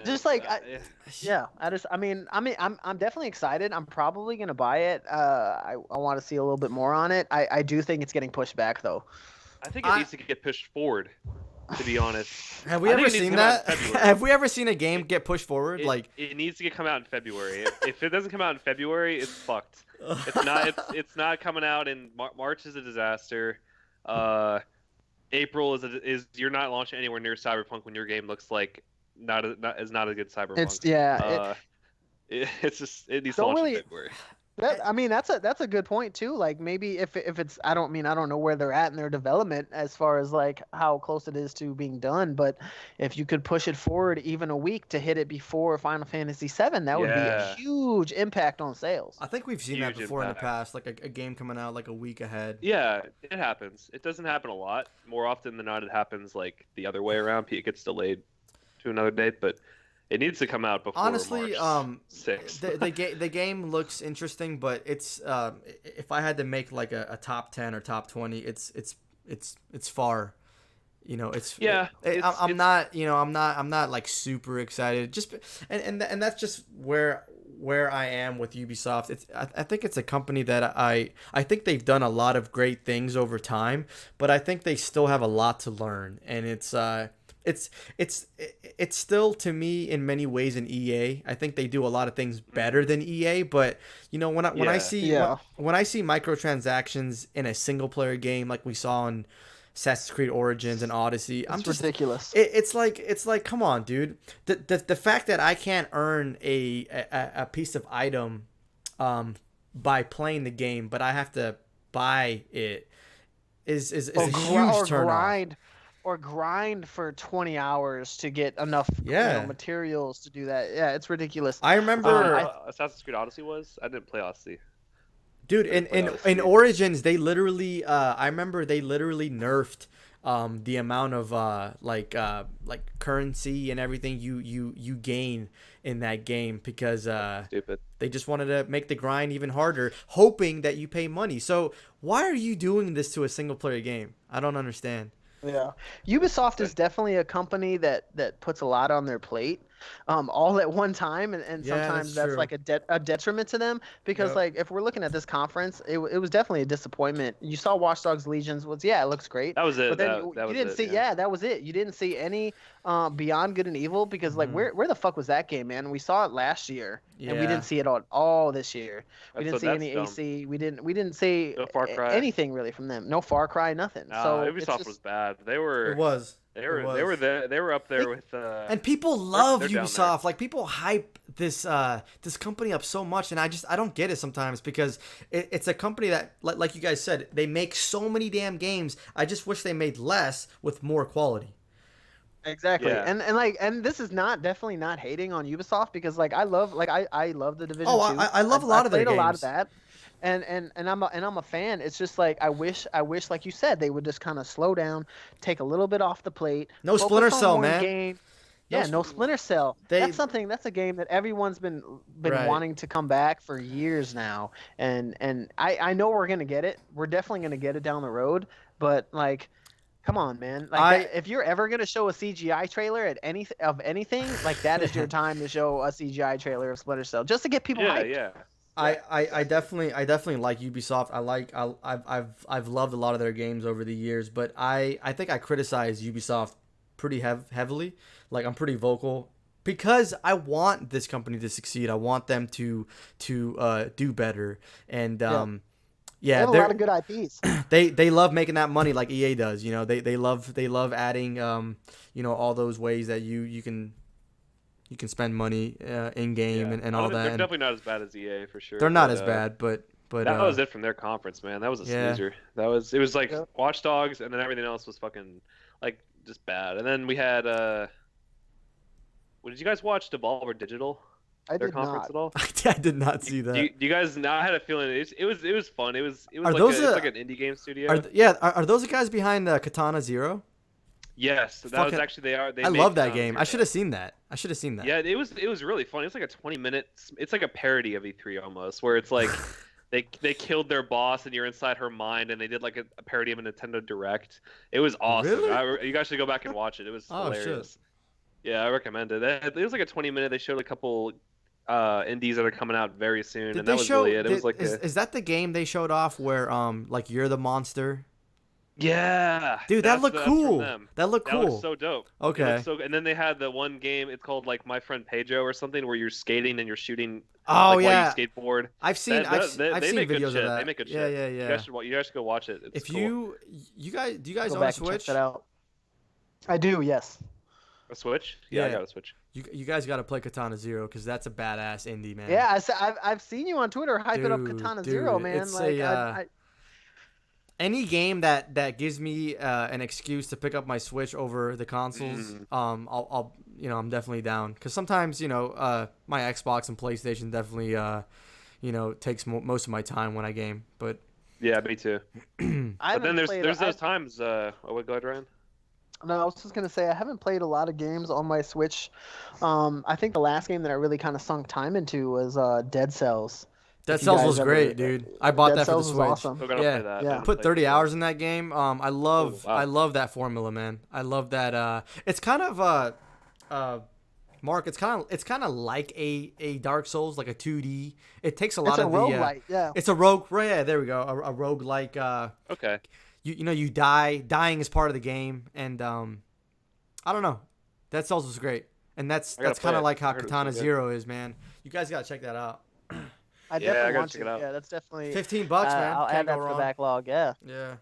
definitely excited. I'm probably gonna buy it. I want to see a little bit more on it. I do think it's getting pushed back though. I think it needs to get pushed forward. To be honest, have we ever seen that? Have we ever seen a game get pushed forward? It needs to come out in February. If it doesn't come out in February, it's fucked. It's not coming out in March. Is a disaster. April is you're not launching anywhere near Cyberpunk when your game looks like not a good Cyberpunk. It needs to launch in February. I mean, that's a good point too. Like maybe if it's I don't know where they're at in their development as far as like how close it is to being done, but if you could push it forward even a week to hit it before Final Fantasy VII, that would be a Yeah, huge impact on sales. I think we've seen that huge before in the impact. past, like a game coming out like a week ahead. Yeah, it happens. It doesn't happen a lot. More often than not, it happens like the other way around. It gets delayed to another date, but it needs to come out before Honestly, March 6th. the game looks interesting, but it's if I had to make like a top 10 or top 20, it's far. You know, Yeah, I'm not, you know, I'm not like super excited. Just and that's just where I am with Ubisoft. I think it's a company that I think they've done a lot of great things over time, but I think they still have a lot to learn, and it's it's still to me in many ways an EA. I think they do a lot of things better than EA, but you know when I Yeah. see Yeah. when I see microtransactions in a single player game like we saw in Assassin's Creed Origins and Odyssey, I'm It's just ridiculous. it's like come on, dude. The fact that I can't earn a piece of item by playing the game, but I have to buy it is a huge turnoff. Or grind for 20 hours to get enough, Yeah. materials to do that. Yeah, it's ridiculous. I That's what remember, I Assassin's Creed Odyssey was. I didn't play Odyssey. dude, I didn't play in Odyssey. Origins, they literally, I remember they literally nerfed the amount of like currency and everything you gain in that game because Stupid. they just wanted to make the grind even harder, hoping that you pay money. So why are you doing this to a single player game? I don't understand. Yeah, Ubisoft is definitely a company that puts a lot on their plate, all at one time, and Yeah, sometimes that's that's true. like a detriment to them because Yep. like if we're looking at this conference, it was definitely a disappointment. You saw Watch Dogs Legions was it looks great, That was but it. then That you was didn't it. see Yeah. that was it. You didn't see any Beyond Good and Evil because like Hmm. where the fuck was that game, man? We saw it last year and we Yeah. didn't see it all this year. We didn't see That's any dumb. AC. We didn't see No Far Cry. anything really from them. No Far Cry, nothing. So it's Ubisoft was just. bad. It was. They It were they were was. there. They were up there with. And people love They're down there. Ubisoft. Like people hype this company up so much, and I don't get it sometimes because it's a company that like you guys said, they make so many damn games. I just wish they made less with more quality. Exactly. Yeah. And this is not definitely not hating on Ubisoft because like I love the Division Oh, 2. I love a I lot of their played a lot of games. that. And I'm a fan. It's just like I wish like you said they would just kind of slow down, take a little bit off the plate, No Splinter focus on Cell, one man. game. No, Yeah, no Splinter Cell. they That's a game that everyone's been right. wanting to come back for years now. And I know we're gonna get it. We're definitely gonna get it down the road. But like, come on, man. Like I that, if you're ever gonna show a CGI trailer at anything, like that is your time to show a CGI trailer of Splinter Cell, just to get people Yeah. hyped. Yeah. I definitely like Ubisoft. I've loved a lot of their games over the years, but I think I criticize Ubisoft pretty heavily. Like I'm pretty vocal because I want this company to succeed. I want them to do better. And They yeah, have a lot of good IPs. they love making that money like EA does. You know, they love adding you know all those ways that you can spend money in game Yeah. and all They're that. And definitely not as bad as EA for sure. they're not but, as bad, but That was it from their conference, man. That was a yeah. snoozer. It was like Yeah. Watch Dogs, and then everything else was fucking like just bad. And then we had did you guys watch Devolver Digital? I Their did conference not. at all? I did not see that. Do you guys now? I had a feeling it was fun. It was Are like those it's like an indie game studio. Are those the guys behind Katana Zero? Yes, that was Fucking- actually They I made love that Katana game. I Zero. should have seen that. I should have seen that. Yeah, it was really fun. It was like a 20-minute. It's like a parody of E3 almost, where it's like they killed their boss and you're inside her mind, and they did like a parody of a Nintendo Direct. It was awesome. Really? You guys should go back and watch it. It was Oh, shit. hilarious. Yeah, I recommend it. It was like a 20-minute. They showed a couple indies that are coming out very soon, Did and they that was show? really it. It was like is that the game they showed off where like you're the monster? yeah, Dude, that looked that's from cool. them. That looked That looks cool. so dope. It Okay. looks so, and then they had the one game. It's called like My Friend Pedro or something, where you're skating and you're shooting. Oh like, yeah. while you skateboard. I've seen I've They seen make good videos of shit. that. They make good yeah, shit. yeah, You yeah. guys should go watch it. It's If cool. you guys do you guys Go own a back and check Switch? that out. I do, yes. A Switch? Yeah, I Yeah. got a Switch. You guys got to play Katana Zero because that's a badass indie, man. Yeah, I've seen you on Twitter hyping up Katana Zero, man. It's Like any game that gives me an excuse to pick up my Switch over the consoles, I'll I'm definitely down. Because sometimes my Xbox and PlayStation definitely takes most of my time when I game. But yeah, me too. But then there's those times. Go ahead, Ryan. No, I was just gonna say I haven't played a lot of games on my Switch. I think the last game that I really kind of sunk time into was Dead Cells. Dead Cells was great, dude. I bought that for the Switch. Awesome. Yeah. Put 30 hours in that game. I love that formula, man. I love that. It's kind of Mark. It's kind of like a Dark Souls, like a 2D. It takes a lot of roguelike, yeah. It's a rogue. Yeah, there we go. A roguelike. Okay. You die. Dying is part of the game, and I don't know. Dead Cells was great, and that's kind of like how Katana Zero is, man. You guys gotta check that out. I definitely want to. Check it out. Yeah, that's definitely $15, man. I'll add that to the backlog. Yeah. Yeah.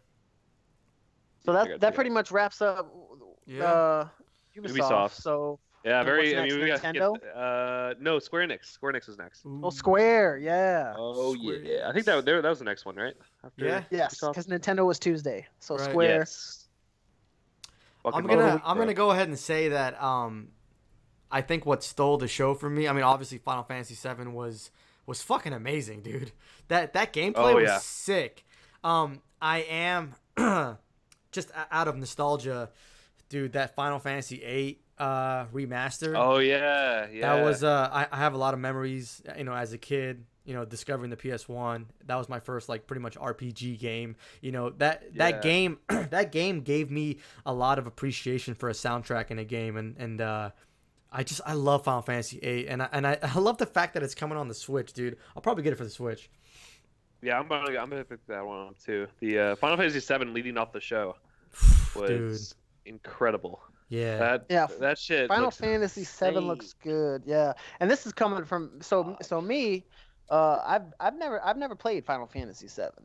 So that pretty much wraps up Ubisoft. So yeah, very. I mean, we got Nintendo. No, Square Enix. Square Enix was next. Oh, Square, yeah. Oh Square yeah, I think that was the next one, right? Yeah. Yes, because Nintendo was Tuesday. So Right. Square. Yes. I'm gonna go ahead and say that I think what stole the show for me. I mean, obviously Final Fantasy VII was fucking amazing, dude. That gameplay was sick. I am just out of nostalgia, dude. That Final Fantasy VIII remastered. Oh yeah. That was I have a lot of memories. As a kid, discovering the PS1. That was my first pretty much RPG game. That game that game gave me a lot of appreciation for a soundtrack in a game, and I love Final Fantasy VIII, and I love the fact that it's coming on the Switch, dude. I'll probably get it for the Switch. Yeah, I'm gonna pick that one up too. The Final Fantasy VII leading off the show was incredible. Yeah. That shit. Final Fantasy VII looks good. Yeah, and this is coming from me. I've never played Final Fantasy VII.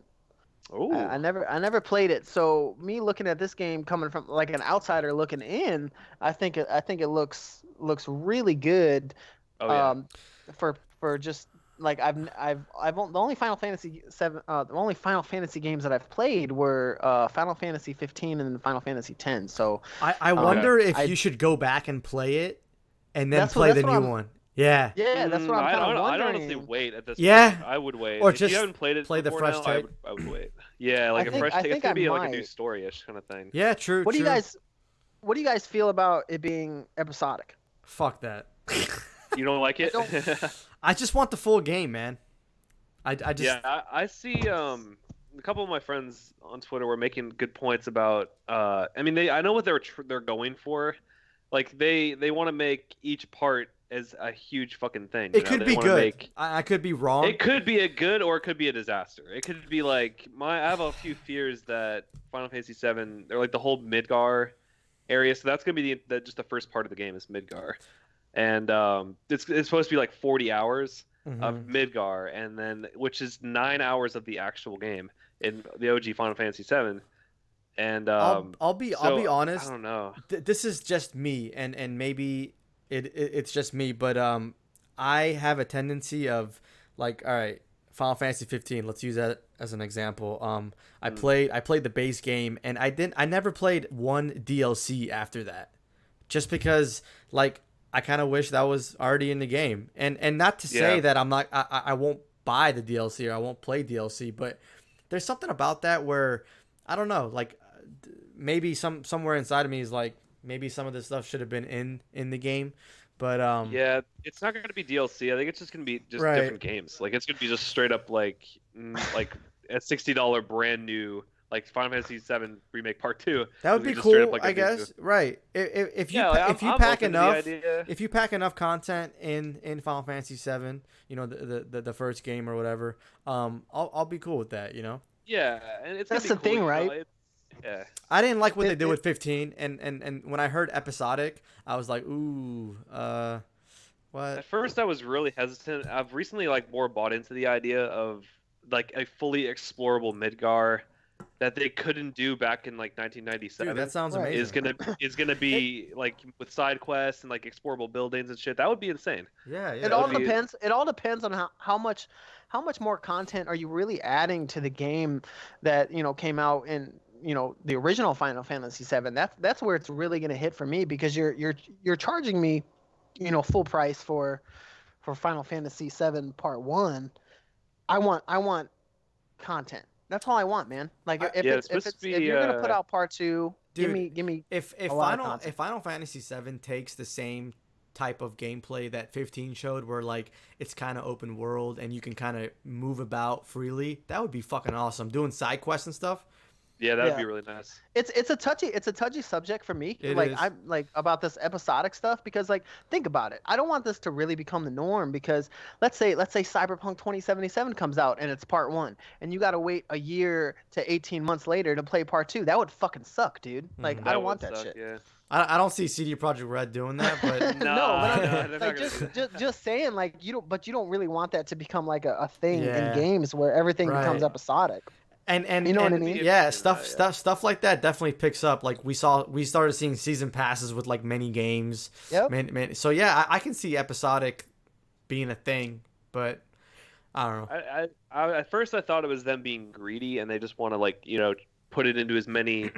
Oh. I never played it. So me looking at this game coming from like an outsider looking in, I think it looks really good. Oh yeah. For just like the only Final Fantasy games that I've played were Final Fantasy 15 and Final Fantasy 10. So I wonder if you should go back and play it and then play the new one. Yeah. Yeah, that's what I'm kind of wondering. I'd honestly wait at this point. I would wait. Or if just you haven't played it play the fresh take. I would wait. Yeah, like a fresh take. It's gonna be like a new story-ish kind of thing. Yeah, true. What do you guys feel about it being episodic? Fuck that. You don't like it? I just want the full game, man. I see a couple of my friends on Twitter were making good points about I know what they're going for. Like they want to make each part as a huge fucking thing. It could be good. I could be wrong. It could be a good or it could be a disaster. It could be like I have a few fears that Final Fantasy VII, or like the whole Midgar area. So that's gonna be just the first part of the game is Midgar, and it's supposed to be like 40 hours of Midgar, and then which is 9 hours of the actual game in the OG Final Fantasy VII. And I'll be honest. I don't know. This is just me, and maybe it's just me, but I have a tendency of like, all right, Final Fantasy 15. Let's use that as an example. I played the base game, and I never played one DLC after that, just because like I kind of wish that was already in the game, and not to say that I won't buy the DLC or I won't play DLC, but there's something about that where I don't know, like maybe somewhere inside of me is like maybe some of this stuff should have been in the game, but yeah, it's not going to be DLC. I think it's just going to be just different games. Like it's going to be just straight up like a $60 brand new like Final Fantasy VII Remake Part 2. That would be cool, I guess. Right. If you pack enough content in Final Fantasy VII, the first game or whatever, I'll be cool with that, Yeah, and that's the thing, right? Yeah. I didn't like what they did with 15, and when I heard episodic, I was like, ooh, what? At first, I was really hesitant. I've recently more bought into the idea of like a fully explorable Midgar that they couldn't do back in like 1997. Dude, that sounds Right. amazing. Is gonna be like with side quests and like explorable buildings and shit. That would be insane. Yeah, It yeah. all would be- depends. It all depends on how much more content are you really adding to the game that came out in the original Final Fantasy VII. That's where it's really going to hit for me, because you're charging me full price for Final Fantasy VII Part 1. I want content. That's all I want, man. Like I- if Yeah, it's it's supposed to if be, you're gonna put out Part 2, Dude, give me if a lot of content. If Final Fantasy VII takes the same type of gameplay that 15 showed, where like it's kind of open world and you can kind of move about freely, that would be fucking awesome. Doing side quests and stuff. Yeah, that would Yeah. be really nice. It's a touchy subject for me. It like is. I'm like about this episodic stuff, because like think about it. I don't want this to really become the norm, because let's say Cyberpunk 2077 comes out and it's Part 1, and you got to wait a year to 18 months later to play Part 2. That would fucking suck, dude. Like I don't want would that suck, shit. Yeah. I don't see CD Projekt Red doing that, but No, but they're I'm not like gonna do that. just saying, like you don't really want that to become like a thing Yeah. in games where everything becomes Right. episodic. and You know what I and, mean? yeah, Yeah. stuff like that definitely picks up. Like we started seeing season passes with like many games. Yep. So yeah, I can see episodic being a thing, but I don't know. At first I thought it was them being greedy and they just want to like put it into as many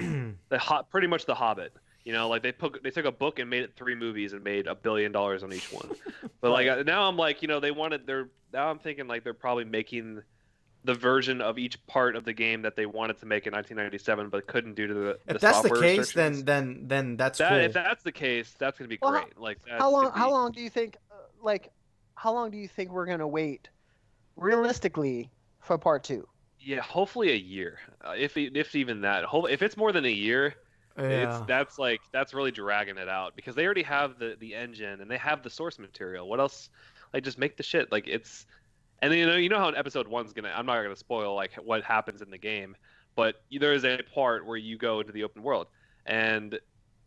pretty much the Hobbit. Like they took a book and made it 3 movies and made $1 billion on each one. But like now I'm like now I'm thinking like they're probably making the version of each part of the game that they wanted to make in 1997 but couldn't due to the If that's the software case, restrictions. then that's cool. If that's the case, that's gonna be Well, great. Like that's How long gonna be- how long do you think how long do you think we're gonna wait realistically for Part 2? Yeah, hopefully a year. If even that. If it's more than a year, Yeah. that's really dragging it out, because they already have the engine and they have the source material. What else? Like just make the shit. Like it's, and then you know how in episode 1's gonna. I'm not gonna spoil like what happens in the game, but there is a part where you go into the open world, and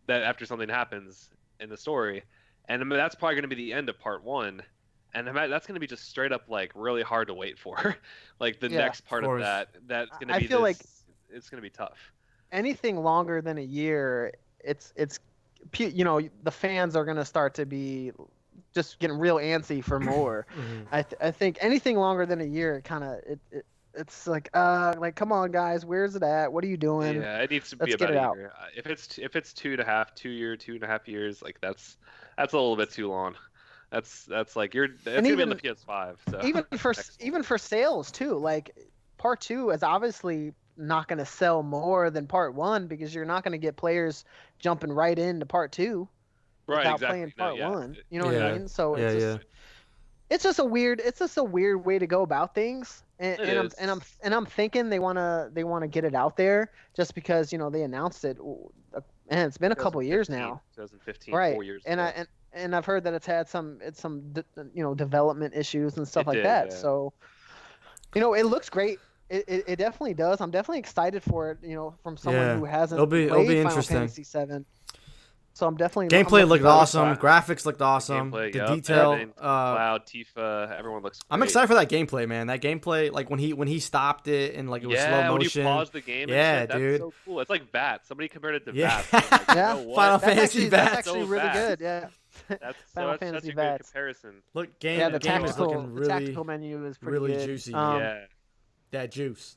that after something happens in the story, and I mean, that's probably gonna be the end of Part 1. And that's going to be just straight up like really hard to wait for, like the Yeah, next part of of course. that's going to I be. feel like it's going to be tough. anything longer than a year, it's the fans are gonna start to be just getting real antsy for more. Mhm. I think anything longer than a year, it's like come on guys, where's it at? What are you doing? Yeah, it needs to Let's be get about it a out. year. If it's 2.5 years, like that's a little bit too long. That's like it's gonna be on the PS5. So even for sales too. Like Part 2 is obviously not going to sell more than Part 1, because you're not going to get players jumping right into Part 2 right, without exactly. playing No, Part yeah. 1. You know what Yeah. I mean? So Yeah, it's just a weird way to go about things. And, It and I'm is. and I'm thinking they wanna get it out there just because they announced it, and it's been a couple years now. 2015, Right. 4 years. And ago. and I've heard that it's had some development issues and stuff It like did, that. yeah. So it looks great. It definitely does. I'm definitely excited for it. From someone Yeah. who hasn't It'll be played Final interesting. Fantasy VII. So I'm definitely Gameplay I'm looked looking forward to awesome. it. Graphics looked awesome. Gameplay, The yup, detail. everything. Cloud, Tifa, everyone looks. I'm great. excited for that gameplay, man. That gameplay, like when he stopped it and like it was Yeah, slow when motion. you pause the game. Yeah, and shit, dude. That's so cool. It's like Bats. Somebody compared it to Yeah. Bats. I'm like, you Yeah. know what? Final That's Fantasy actually, Bats. that's actually So really bad. good. Yeah. That's Final such Fantasy a good Bats. comparison. Look, Yeah, game the is tactical looking really, tactical menu is pretty really good. juicy. Yeah. that juice.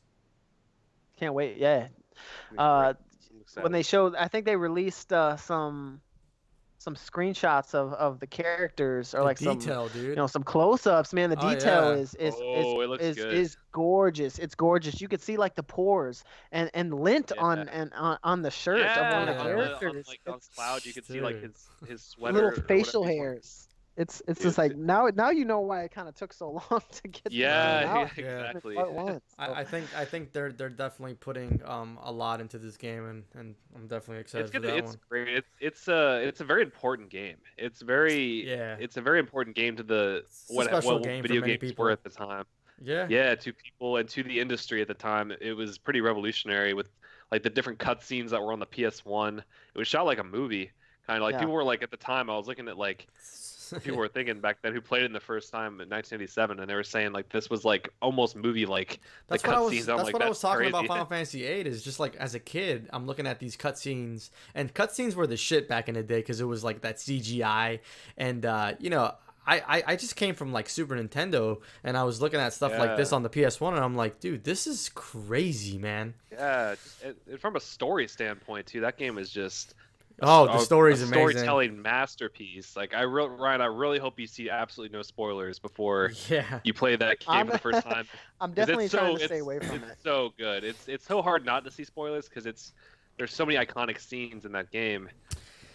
Can't wait. Yeah. I'm When excited. they showed, I think they released some screenshots of the characters, or The like detail, dude. some close-ups. Man, the Oh, detail yeah. It looks good. is gorgeous. It's gorgeous. You could see like the pores and lint Yeah. on the shirt of one of the Yeah. characters. On Cloud, you could see like Dude. his sweater. Little or whatever facial he's wearing. hairs. It's Dude, just like now you know why it kind of took so long to get Yeah, out. Yeah. exactly. Part 1. I think they're definitely putting a lot into this game, and I'm definitely excited for that It's one. great. It's a very important game. It's a very important game to the It's a what special game for video many games people. were at the time. Yeah. Yeah, to people and to the industry at the time, it was pretty revolutionary with like the different cutscenes that were on the PS1. It was shot like a movie, kind of like Yeah. people were like at the time. I was looking at like people were thinking back then who played it in the first time in 1987, and they were saying like this was like almost movie like. That's the what I was. cutscenes. That's Like, what I was talking crazy. about Final Fantasy VIII. Is just like as a kid, I'm looking at these cutscenes, and cutscenes were the shit back in the day because it was like that CGI, and you know, I just came from like Super Nintendo, and I was looking at stuff like this on the PS1, and I'm like, dude, this is crazy, man. Yeah, from a story standpoint too, that game is just. Oh, the story's a amazing. Storytelling masterpiece. Like Ryan, I really hope you see absolutely no spoilers before you play that game for the first time. I'm definitely trying to stay away from it. It's so good. It's so hard not to see spoilers because there's so many iconic scenes in that game.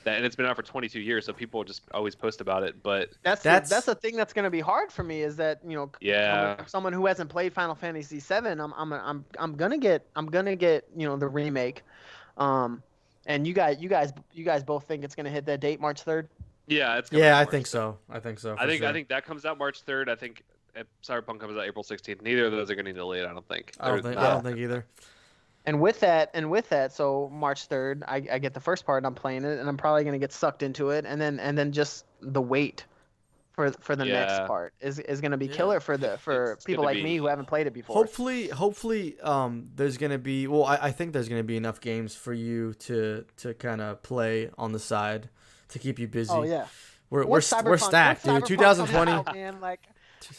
And it's been out for 22 years, so people just always post about it. But that's the thing that's going to be hard for me is that someone who hasn't played Final Fantasy VII, I'm gonna get the remake. And you guys both think it's gonna hit that date, March 3rd? Yeah, I think so. I think that comes out March 3rd. I think Cyberpunk comes out April 16th. Neither of those are gonna be delayed. I don't think. I don't think either. And with that, so March 3rd, I get the first part and I'm playing it, and I'm probably gonna get sucked into it, and then just the wait for the next part is gonna be killer for people like me who haven't played it before. Hopefully, there's gonna be. Well, I think there's gonna be enough games for you to kind of play on the side to keep you busy. Oh yeah, we're stacked, dude. 2020. Out, man, like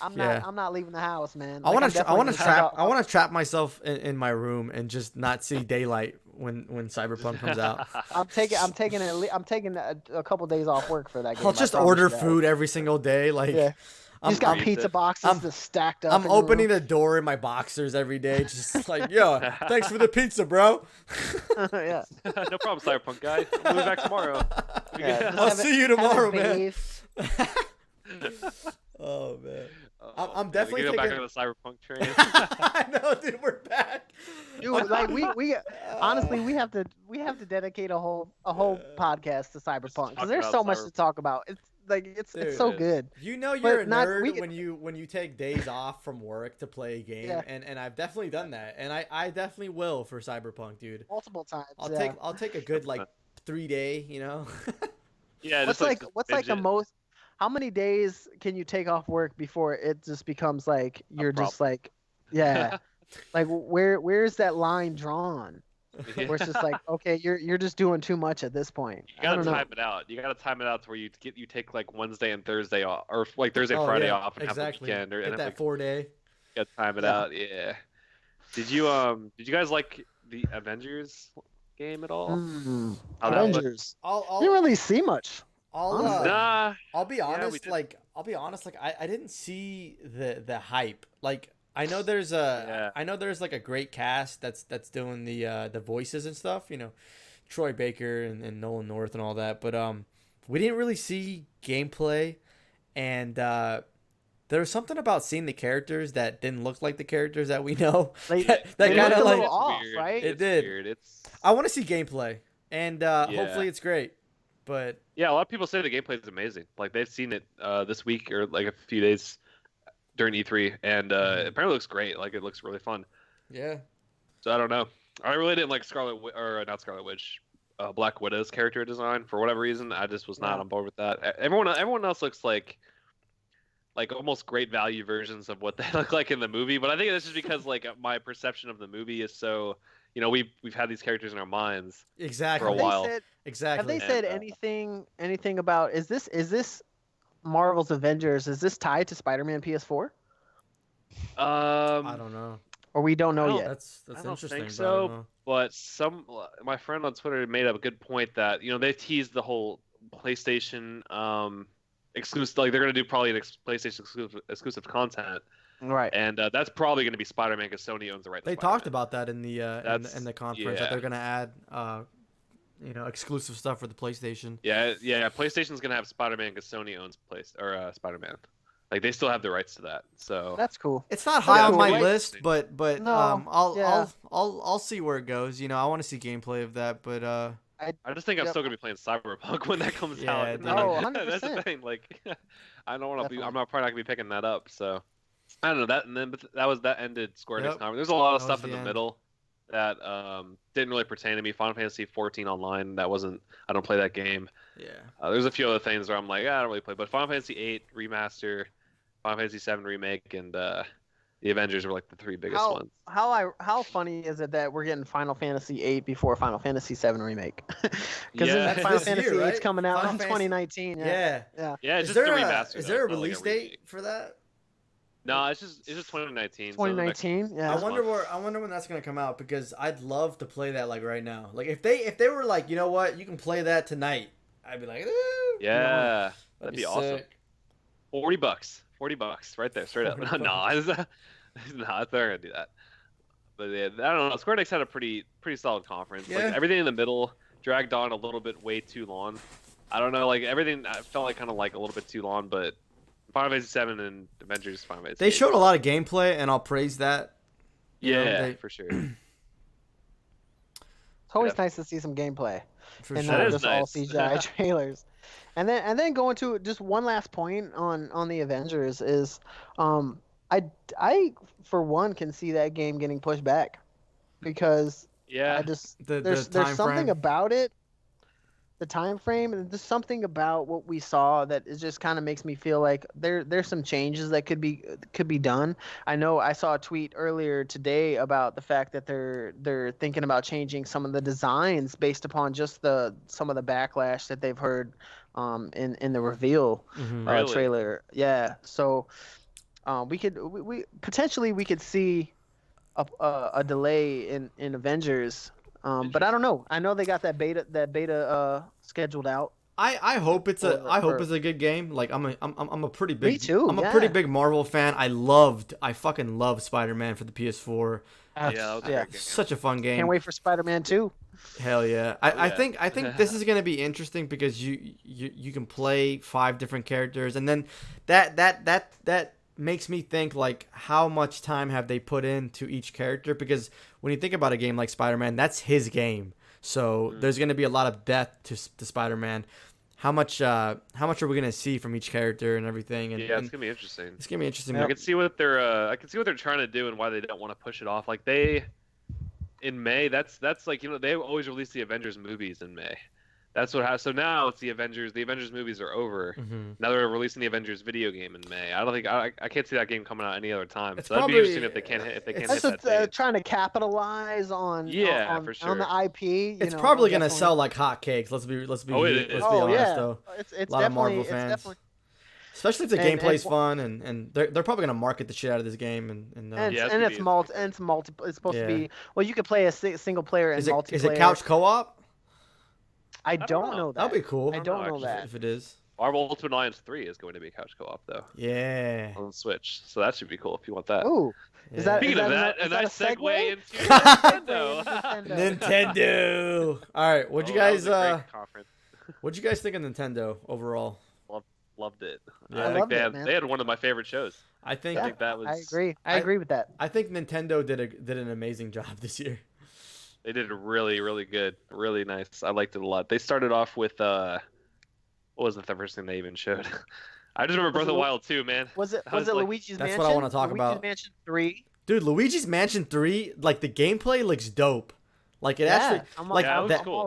I'm not leaving the house, man. I want to trap myself in my room and just not see daylight when Cyberpunk comes out. I'm taking a couple days off work for that game. I'll just order food every single day, like. Yeah. He's got pizza boxes just stacked up. I'm opening the door in my boxers every day, just like, yo, thanks for the pizza, bro. Yeah. No problem, Cyberpunk guy. We'll be back tomorrow. Yeah, I'll see you tomorrow, man. Oh man, I'm definitely taking... back on the Cyberpunk train. I know, dude, we're back. Dude, like we honestly we have to dedicate a whole podcast to Cyberpunk because there's so much to talk about. It's so good. You know you're a nerd when you take days off from work to play a game, and I've definitely done that, and I definitely will for Cyberpunk, dude. Multiple times. I'll take a good like 3 day, you know. Yeah. What's like the most? How many days can you take off work before it just becomes like you're just like, like where's that line drawn? Where it's just like, okay, you're just doing too much at this point. You gotta time it out. You gotta time it out to where you take like Wednesday and Thursday off, or like Thursday, Friday off, and have the weekend, or get that like, 4 day. You gotta time it out. Yeah. Did you guys like the Avengers game at all? Avengers. Didn't really see much. I'll be honest. I'll be honest. Like I didn't see the hype. Like I know there's like a great cast that's doing the voices and stuff. You know, Troy Baker and Nolan North and all that. But we didn't really see gameplay, and there was something about seeing the characters that didn't look like the characters that we know. that kind of like off, right? It did. Weird. I want to see gameplay, and hopefully it's great. But yeah, a lot of people say the gameplay is amazing. Like they've seen it this week or like a few days during E3, and apparently it looks great. Like it looks really fun. Yeah. So I don't know. I really didn't like Black Widow's character design for whatever reason. I just was not on board with that. Everyone else looks like almost great value versions of what they look like in the movie. But I think that's just because like my perception of the movie is so. You know, we've had these characters in our minds for a while. Exactly. Have they said anything about is this Marvel's Avengers? Is this tied to Spider-Man PS4? I don't know. Or we don't know yet. That's I don't interesting. think so. But my friend on Twitter made up a good point that they teased the whole PlayStation exclusive. Like they're gonna do probably an PlayStation exclusive content. Right, and that's probably going to be Spider-Man because Sony owns the right. They talked about that in the conference that they're going to add, exclusive stuff for the PlayStation. Yeah. PlayStation's going to have Spider-Man because Sony owns Spider-Man. Like they still have the rights to that. So that's cool. It's not high on my list, but no, I'll see where it goes. I want to see gameplay of that, but I just think I'm still going to be playing Cyberpunk when that comes out. No, 100%. That's the thing. Like I don't want to be. I'm not probably not going to be picking that up. So. I don't know that, and then that ended Square Enix conference. There's a lot of stuff in the middle that didn't really pertain to me. Final Fantasy 14 Online, I don't play that game. Yeah. There's a few other things where I'm like, I don't really play. But Final Fantasy 8 Remaster, Final Fantasy 7 Remake, and the Avengers were like the three biggest ones. How funny is it that we're getting Final Fantasy 8 before Final Fantasy 7 Remake? Because Final Fantasy 8 is coming out in 2019. Yeah. It's just the remaster. Is there a release date for that? No, it's just 2019. 2019. Yeah. I wonder when that's gonna come out, because I'd love to play that like right now. Like if they were like, you know what, you can play that tonight, I'd be like, yeah, that'd be awesome. Sick. $40 right there, straight up. No, it's not gonna do that. But yeah, I don't know. Square Enix had a pretty solid conference. Yeah. Like everything in the middle dragged on a little bit way too long. I don't know, like everything I felt like kind of like a little bit too long, but Final Fantasy 7 and Avengers Final Fantasy. They showed a lot of gameplay, and I'll praise that. For sure. It's always nice to see some gameplay, and sure. not just all CGI trailers. And then going to just one last point on the Avengers is, I for one can see that game getting pushed back, because there's something about it. The time frame, and there's something about what we saw that it just kind of makes me feel like there's some changes that could be done. I know I saw a tweet earlier today about the fact that they're thinking about changing some of the designs based upon just some of the backlash that they've heard in the reveal trailer. Yeah, so we could see a delay in Avengers. But I don't know. I know they got that beta scheduled out. I hope it's a good game. Like I'm a pretty big. Me too. I'm a pretty big Marvel fan. I fucking love Spider-Man for the PS4. Such a fun game. Can't wait for Spider-Man 2. Hell yeah. I think this is gonna be interesting, because you can play 5 different characters, and then that makes me think, like, how much time have they put into each character? Because when you think about a game like Spider-Man, that's his game. So there's going to be a lot of depth to Spider-Man. How much are we going to see from each character and everything? And, it's going to be interesting. It's going to be interesting. I can see what they're trying to do and why they don't want to push it off. Like in May, that's like, they always release the Avengers movies in May. That's what happened. So now it's the Avengers. The Avengers movies are over. Mm-hmm. Now they're releasing the Avengers video game in May. I don't think I can't see that game coming out any other time. It's so that'd be interesting if they can't hit that date. Trying to capitalize on for sure. on the IP. It's probably gonna sell like hotcakes. Let's be honest though. It's a lot of Marvel fans. Especially if the gameplay's fun, and they're probably gonna market the shit out of this game, and it's multiple. It's supposed to be. Well, you could play a single player and multiplayer. Is it couch co-op? I don't know that. That'd be cool. I don't know that. If it is. Marvel Ultimate Alliance 3 is going to be couch co-op though. Yeah. On the Switch, so that should be cool if you want that. Ooh. Is that Speaking of that, a nice segue into Nintendo. Nintendo. All right, what'd you guys think of Nintendo overall? Loved it. Yeah. I think they had one of my favorite shows. I think that was. I agree. I agree with that. I think Nintendo did an amazing job this year. They did really, really good. Really nice. I liked it a lot. They started off with what was the first thing they even showed? I just remember Breath of the Wild 2, man. Was it Luigi's Mansion? That's what I want to talk about. Luigi's Mansion 3. Dude, Luigi's Mansion 3, like the gameplay looks dope. Like it actually, like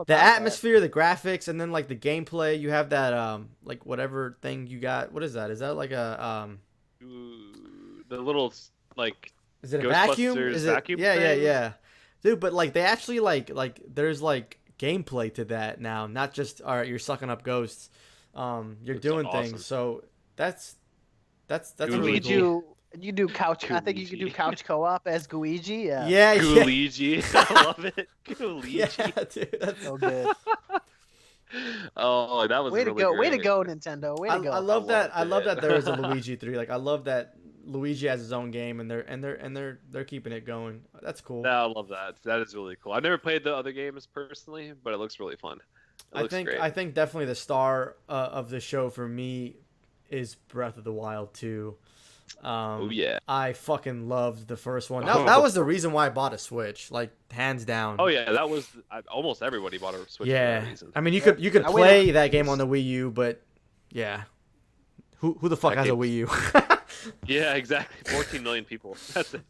the atmosphere, the graphics, and then like the gameplay. You have that like whatever thing you got. What is that? Is that like a the little like? Is it a vacuum? Is it vacuum? Yeah. Dude, but like they actually like there's like gameplay to that now, not just all right, you're sucking up ghosts. You're doing things. So that's really cool. You do couch. I think you could do couch co-op as Guigi. Yeah. Guigi. I love it. Guigi. Yeah, dude, that's so good. Oh, that was way really to go. Great. Way to go, Nintendo. Way to go. I love that. I love that there is a Luigi 3. Like I love that Luigi has his own game, and they're keeping it going. That's cool. Yeah, I love that. That is really cool. I've never played the other games personally, but it looks really fun. I think definitely the star of the show for me is Breath of the Wild 2. Oh yeah, I fucking loved the first one. That was the reason why I bought a Switch, like hands down. Oh yeah, that was almost everybody bought a Switch. Yeah, for that reason. I mean you could play that game on the Wii U, but yeah, who the fuck has a Wii U? Yeah, exactly. 14 million people. That's it.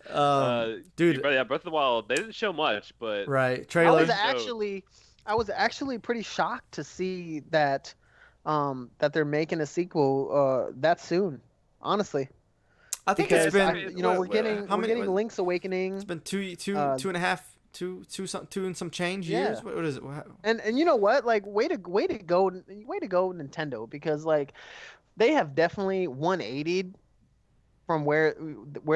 Dude, Yeah, Breath of the Wild. They didn't show much, but right? I Trailer. was actually, I was actually pretty shocked to see that, that they're making a sequel that soon. Honestly, I think because it's been we're getting how many? Link's It's Awakening. been Uh, two and a half, two and some change yeah, years. What is it? and you know what? Like, way to go, Nintendo, because like they have definitely 180'd from where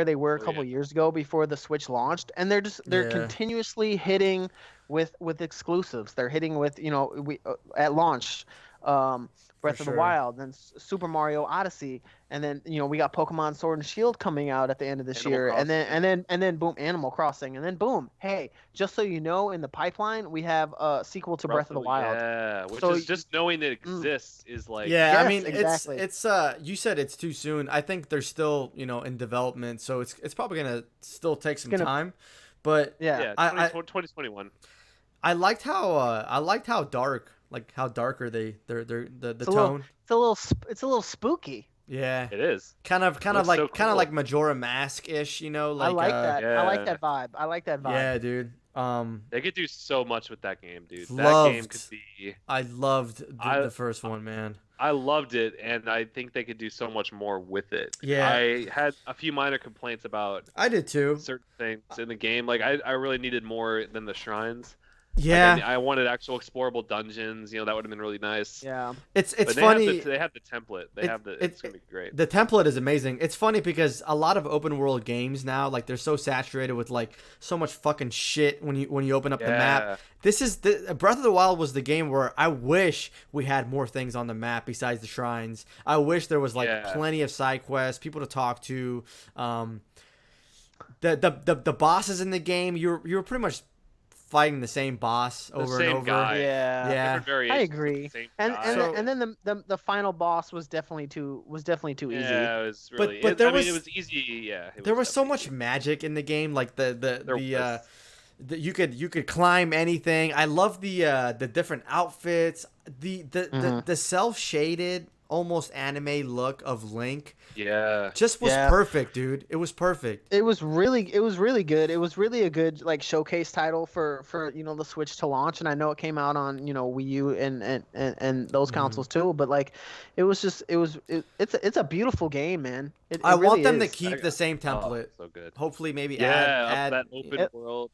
they were a oh couple yeah, years ago before the Switch launched, and they're Yeah, continuously hitting with exclusives. They're hitting with we at launch, for Breath of the sure. Wild, then Super Mario Odyssey, and then we got Pokemon Sword and Shield coming out at the end of this Animal year, and then Crossing. boom, Animal Crossing, and then boom, hey, just so you know, in the pipeline we have a sequel to Breath of the Wild. Yeah, which So is just knowing it mm, exists is like Yeah, I yes, mean exactly. it's you said it's too soon. I think they're still in development, so it's probably gonna still take some Gonna time. But yeah. yeah, I 2021. I liked how dark, like how darker the It's a little tone. it's a little spooky. Yeah, It is. kind of Looks so kind of cool. like Majora Mask ish, I like like that. I like Yeah. that vibe. I like that vibe. yeah, dude. They could do so much with that game, dude. That game Loved. could be. I loved I the first one, man. I loved it, and I think they could do so much more with it. Yeah. I had a few minor complaints about I did too. certain things in the game. Like I really needed more than the shrines. Yeah, Like, I wanted actual explorable dungeons. That would have been really nice. Yeah. it's But funny. they have the template. They have the. It's gonna be great. The template is amazing. It's funny because a lot of open world games now, like they're so saturated with like so much fucking shit when you open up the map. This is Breath of the Wild was the game where I wish we had more things on the map besides the shrines. I wish there was like Yeah. plenty of side quests, people to talk to. The bosses in the game, you were pretty much fighting the same boss The over same and over. guy. Yeah. Yeah. Different variations I of the agree. same And guy. and, So- and then the final boss was definitely too easy. Yeah, it was But- really. but there I mean, was- it was easy. Yeah. There was so definitely much easy. magic in the game, like There was. you could climb anything. I love the different outfits, the self shaded almost anime look of Link. Yeah. Just was Yeah. perfect, dude. It was perfect. It was really good. It was really a good like showcase title for the Switch to launch, and I know it came out on Wii U and those consoles too. But like, it's a beautiful game, man. I want really them to is. keep the same template. So good. Hopefully, maybe Yeah, add that open it- world.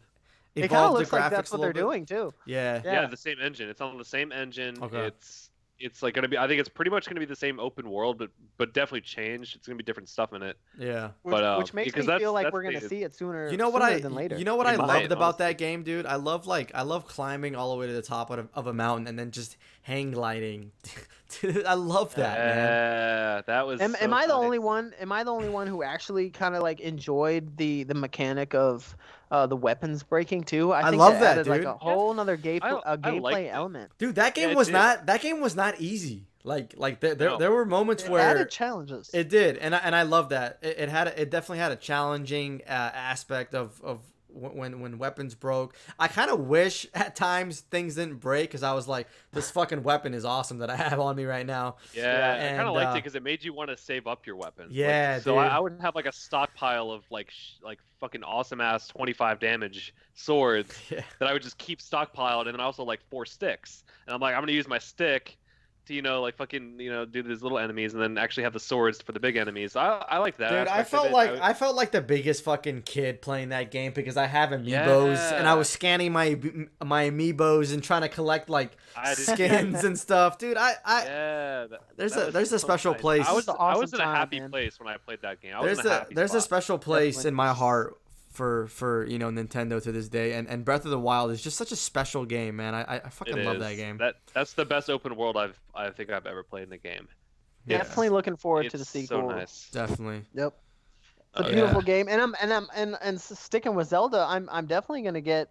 It kind of evolve the looks like graphics that's a what they're little bit. doing too. Yeah. Yeah. Yeah, the same engine. It's on the same engine. Okay. It's like gonna be. I think it's pretty much gonna be the same open world, but definitely changed. It's gonna be different stuff in it. Yeah. Which makes because me feel like that's we're gonna the- see it sooner. You know what sooner than later. You know what We I might, loved about honestly. that game, dude? I love climbing all the way to the top of a mountain and then just hang gliding. Dude, I love that, man. Yeah, that was. Am so I the nice. only one? Am I the only one who actually kind of like enjoyed the mechanic of the weapons breaking too? I think love it that, added like dude. a whole nother I liked gameplay it. element. Dude, that game Yeah, it was did. not easy. Like there No. there were moments It where added challenges. it did, and I love that. It definitely had a challenging aspect of when weapons broke. I kind of wish at times things didn't break because I was like, this fucking weapon is awesome that I have on me right now. Yeah, I kind and, of liked uh, it because it made you want to save up your weapons. Yeah, so I dude. would have like a stockpile of like fucking awesome ass 25 damage swords Yeah. that I would just keep stockpiled, and then also like 4 sticks. And I'm like, I'm gonna use my stick to like fucking do these little enemies, and then actually have the swords for the big enemies. I like that. Dude, I aspect felt of it. like I felt like the biggest fucking kid playing that game because I have amiibos and I Yeah. was scanning my amiibos and trying to collect like I did- skins and stuff, dude. I Yeah, There's that a- was there's a so special nice. place. I was It's an I was awesome in a time, happy man. place when I played that game. I was in a happy there's a spot. special place Definitely. in my heart for Nintendo to this day, and Breath of the Wild is just such a special game, man. I fucking It love is. that game. That's the best open world I think I've ever played in a game. Yeah. Definitely looking forward to the It's sequel. so nice. Definitely. Yep. It's Oh, a yeah. beautiful game, and sticking with Zelda, I'm definitely gonna get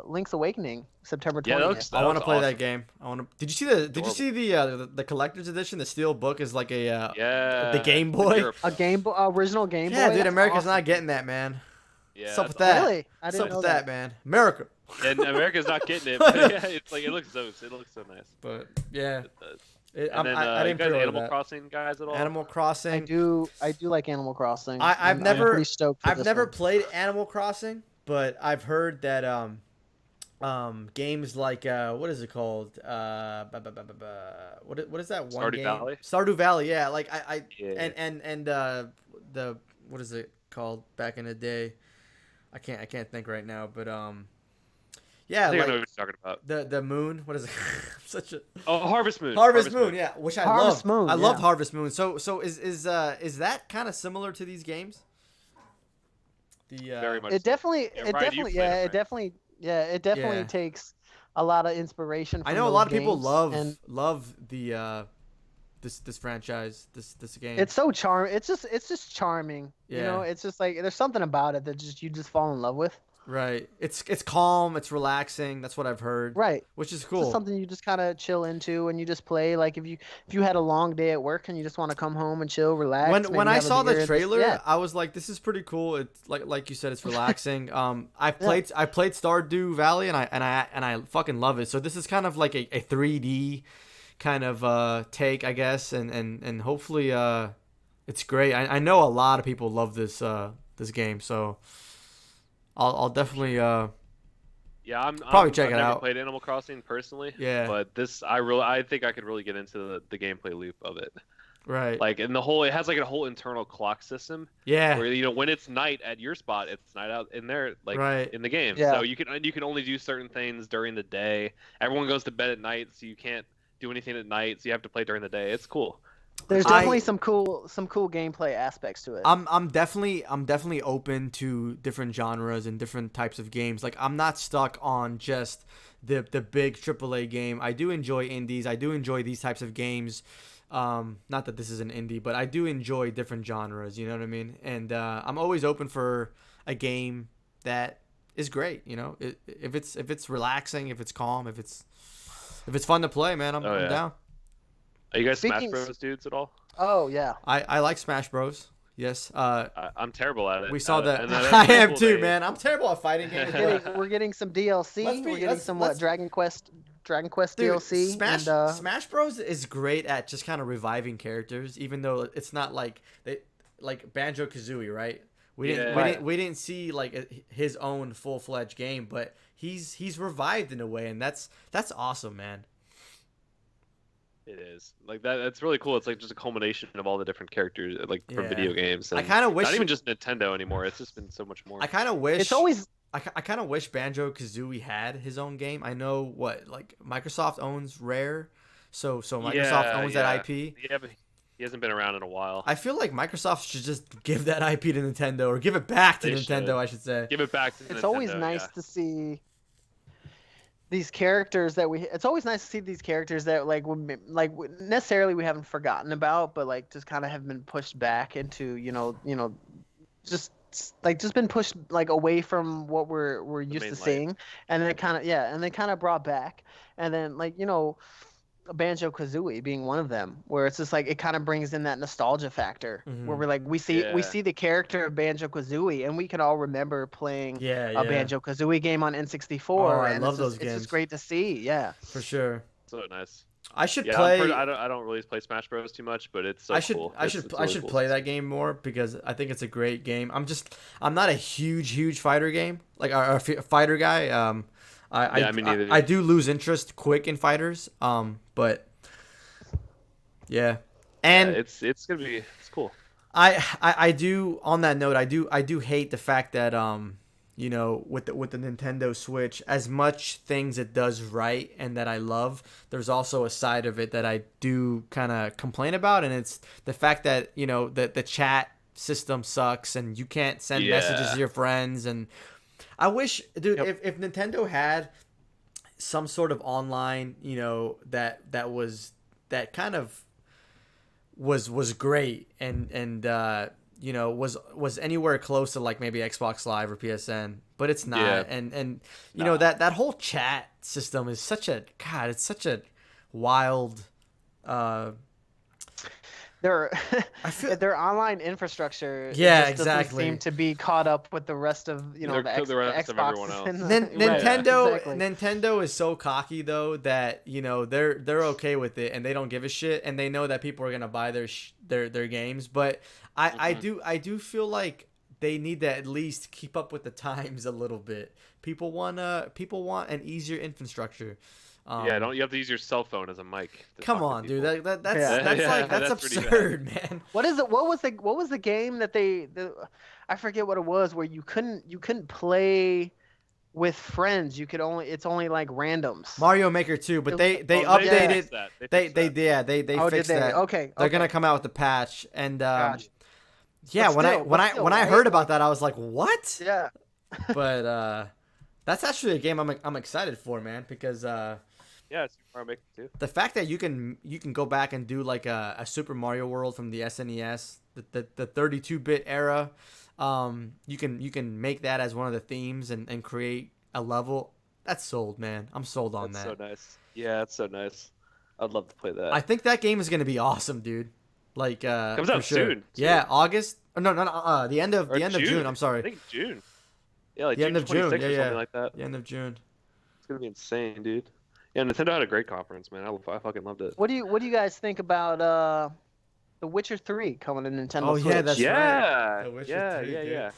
Link's Awakening September 20th. Yeah, that looks- I want to was play that awesome. game. I want to. Did you see the collector's edition? The steel book is like a Yeah. the Game The Boy? Europe- Original Game yeah, Boy. dude. That's America's awesome. not getting that, man. Yeah, What's up that's with that? Really? I What's didn't up know with that. man? America. And America's not getting it. But yeah, it's like it looks so nice. But yeah, It does. And then I you didn't guys pre-order Animal that. Crossing guys at all? Animal Crossing. I do like Animal Crossing. I've I'm never pretty stoked for I've this never one. played Animal Crossing, but I've heard that games like what is it called what is that one Stardew game Valley? Stardew Valley, yeah, like I Yeah. and the what is it called back in the day, I can't think right now, but I yeah, think I know like what you're talking about. the moon, what is it? Such a Oh, Harvest Moon. Harvest Moon, yeah, which I Harvest loved. Moon, I yeah. loved Harvest Moon. So is that kind of similar to these games? The Very much. It definitely, Yeah, it Ryan, definitely, you've played yeah, it, it right? definally, yeah, it definitely Yeah. takes a lot of inspiration from I know a those lot of people games, love and the this franchise, this game. it's so it's just charming. You know, Yeah. it's just like there's something about it that you just fall in love with. Right. It's calm, it's relaxing. That's what I've heard. Right. Which is It's just cool. something you just kind of chill into and you just play. Like if you had a long day at work and you just want to come home and chill, relax. When maybe I have a saw beer the and trailer, yeah, I was like, this is pretty cool. It's like you said, it's relaxing. I Yeah. played Stardew Valley and I fucking love it. So this is kind of like a 3D kind of take, I guess, and hopefully it's great. I know a lot of people love this game, so I'll definitely Yeah, Probably check I've it never out. played Animal Crossing personally. Yeah. But I think I could really get into the gameplay loop of it. right. Like it has like a whole internal clock system Yeah. where when it's night at your spot, it's night out in there, like Right. in the game. Yeah. So you can only do certain things during the day. Everyone goes to bed at night, so you can't do anything at night. So you have to play during the day. It's cool. there's I- definitely some cool gameplay aspects to it. I'm definitely open to different genres and different types of games. Like I'm not stuck on just the big AAA game. I do enjoy indies. I do enjoy these types of games. Not that this is an indie, but I do enjoy different genres. You know what I mean? And I'm always open for a game that is great. You know, if it's relaxing, if it's calm, if it's fun to play, man, I'm yeah. down. Are you guys Speaking- Smash Bros dudes at all? Oh yeah. I like Smash Bros. Yes. I'm terrible at it. We saw that. And then I it's am cool too, they- man. I'm terrible at fighting games. We're getting some DLC. We're getting some what Dragon Quest Dude, DLC. Smash and, Smash Bros is great at just kind of reviving characters, even though it's not like Banjo Kazooie, right? We didn't see like his own full fledged game, but he's revived in a way, and that's awesome, man. It is like that. That's really cool. It's like just a culmination of all the different characters, like from Yeah. video games. I And kind of wish not even just Nintendo anymore. It's just been so much more. I kind of wish it's always I kind of wish Banjo Kazooie had his own game. I know like Microsoft owns Rare, so Microsoft owns that IP. Yeah, but he hasn't been around in a while. I feel like Microsoft should just give that IP to Nintendo, or give it back to They Nintendo, should. I should say. Give it back to it's Nintendo, always nice to see these characters that it's always nice to see these characters that necessarily we haven't forgotten about, but like just kind of have been pushed back into just been pushed like away from what we're used main to light. seeing, and then kind of brought back, and then Banjo Kazooie being one of them, where it's just like it kind of brings in that nostalgia factor, where we're like we see the character of Banjo Kazooie, and we can all remember playing a Banjo Kazooie game on N64. Oh, I and love it's those just, games. It's just great to see, yeah. For sure. So nice. I should Yeah, play. I don't really play Smash Bros too much, but it's so cool. I should play that game more because I think it's a great game. I'm not a huge fighter game like a fighter guy. Me neither. I do lose interest quick in fighters. But yeah, and it's gonna be cool. I do, on that note, I do hate the fact that with the Nintendo Switch, as much things it does right and that I love, there's also a side of it that I do kind of complain about, and it's the fact that the chat system sucks and you can't send messages to your friends. And I wish, dude, if Nintendo had some sort of online, that kind of was great and was anywhere close to like maybe Xbox Live or PSN, but it's not. Yeah. And that whole chat system is such a wild their I feel their online infrastructure Yeah, just doesn't exactly. seem to be caught up with the rest of The rest of everyone Xboxes else. and Right. Nintendo exactly. Nintendo is so cocky though that they're okay with it and they don't give a shit and they know that people are gonna buy their games. But I do feel like they need to at least keep up with the times a little bit. People want an easier infrastructure. Yeah, don't you have to use your cell phone as a mic to Come talk to on, dude. people. That's Yeah. that's Yeah, like that's that's pretty bad. absurd, man. What is it? What was the game that I forget what it was where you couldn't play with friends. You could only it's only like randoms. Mario Maker 2, but they Oh, updated fixed that. they fixed they that. yeah they Oh, did fixed they? that. Okay. They're gonna okay. come out with the patch and Gotcha. yeah, But when I still- when but I still, when I right? heard about that, I was like, "What?" Yeah. But that's actually a game I'm excited for, man, because Yeah, Super Mario Maker 2. the fact that you can go back and do like a Super Mario World from the SNES, the 32-bit era, you can make that as one of the themes and create a level. That's sold, man. I'm sold on That's that. so nice. Yeah, that's so nice. I'd love to play that. I think that game is gonna be awesome, dude. Like Comes for out sure. soon, too. Yeah, August. Oh, no, the end of Or June. I'm I sorry. think June. Yeah, like The June end of June. 26th Yeah, or yeah. something like that. The end of June. It's gonna be insane, dude. Yeah, Nintendo had a great conference, man. I fucking loved it. What do you guys think about The Witcher 3 coming to Nintendo Oh, Switch? yeah, that's Yeah, right. The Witcher yeah, 3, yeah, dude. yeah.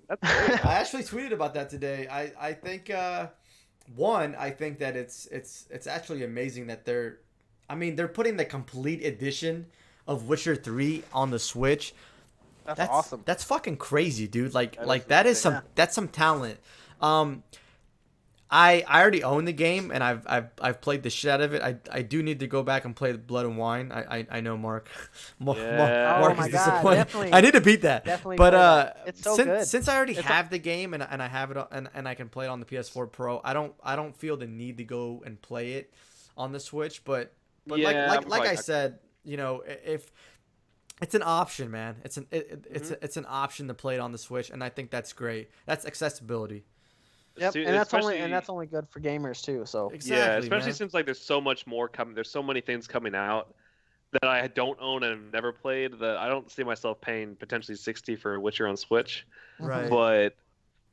That's great. I actually tweeted about that today. I think I think that it's actually amazing that they're putting the complete edition of Witcher 3 on the Switch. That's awesome. That's fucking crazy, dude. Like That like is that is insane. some that's some talent. I already own the game and I've played the shit out of it. I do need to go back and play Blood and Wine. I know Mark. Yeah. Mark Oh my is God, disappointed. definitely- I need to beat that. definitely But play that. It's so since good. since I already It's have the game and I have it and I can play it on the PS4 Pro, I don't feel the need to go and play it on the Switch. But Yeah, like I'm probably I not- said, if it's an option, man. It's an option to play it on the Switch, and I think that's great. That's accessibility. Yep, See, and that's especially- only good for gamers too. So Exactly, yeah, especially man. since like there's so much more coming. There's so many things coming out that I don't own and have never played that I don't see myself paying potentially 60 for Witcher on Switch. Right. But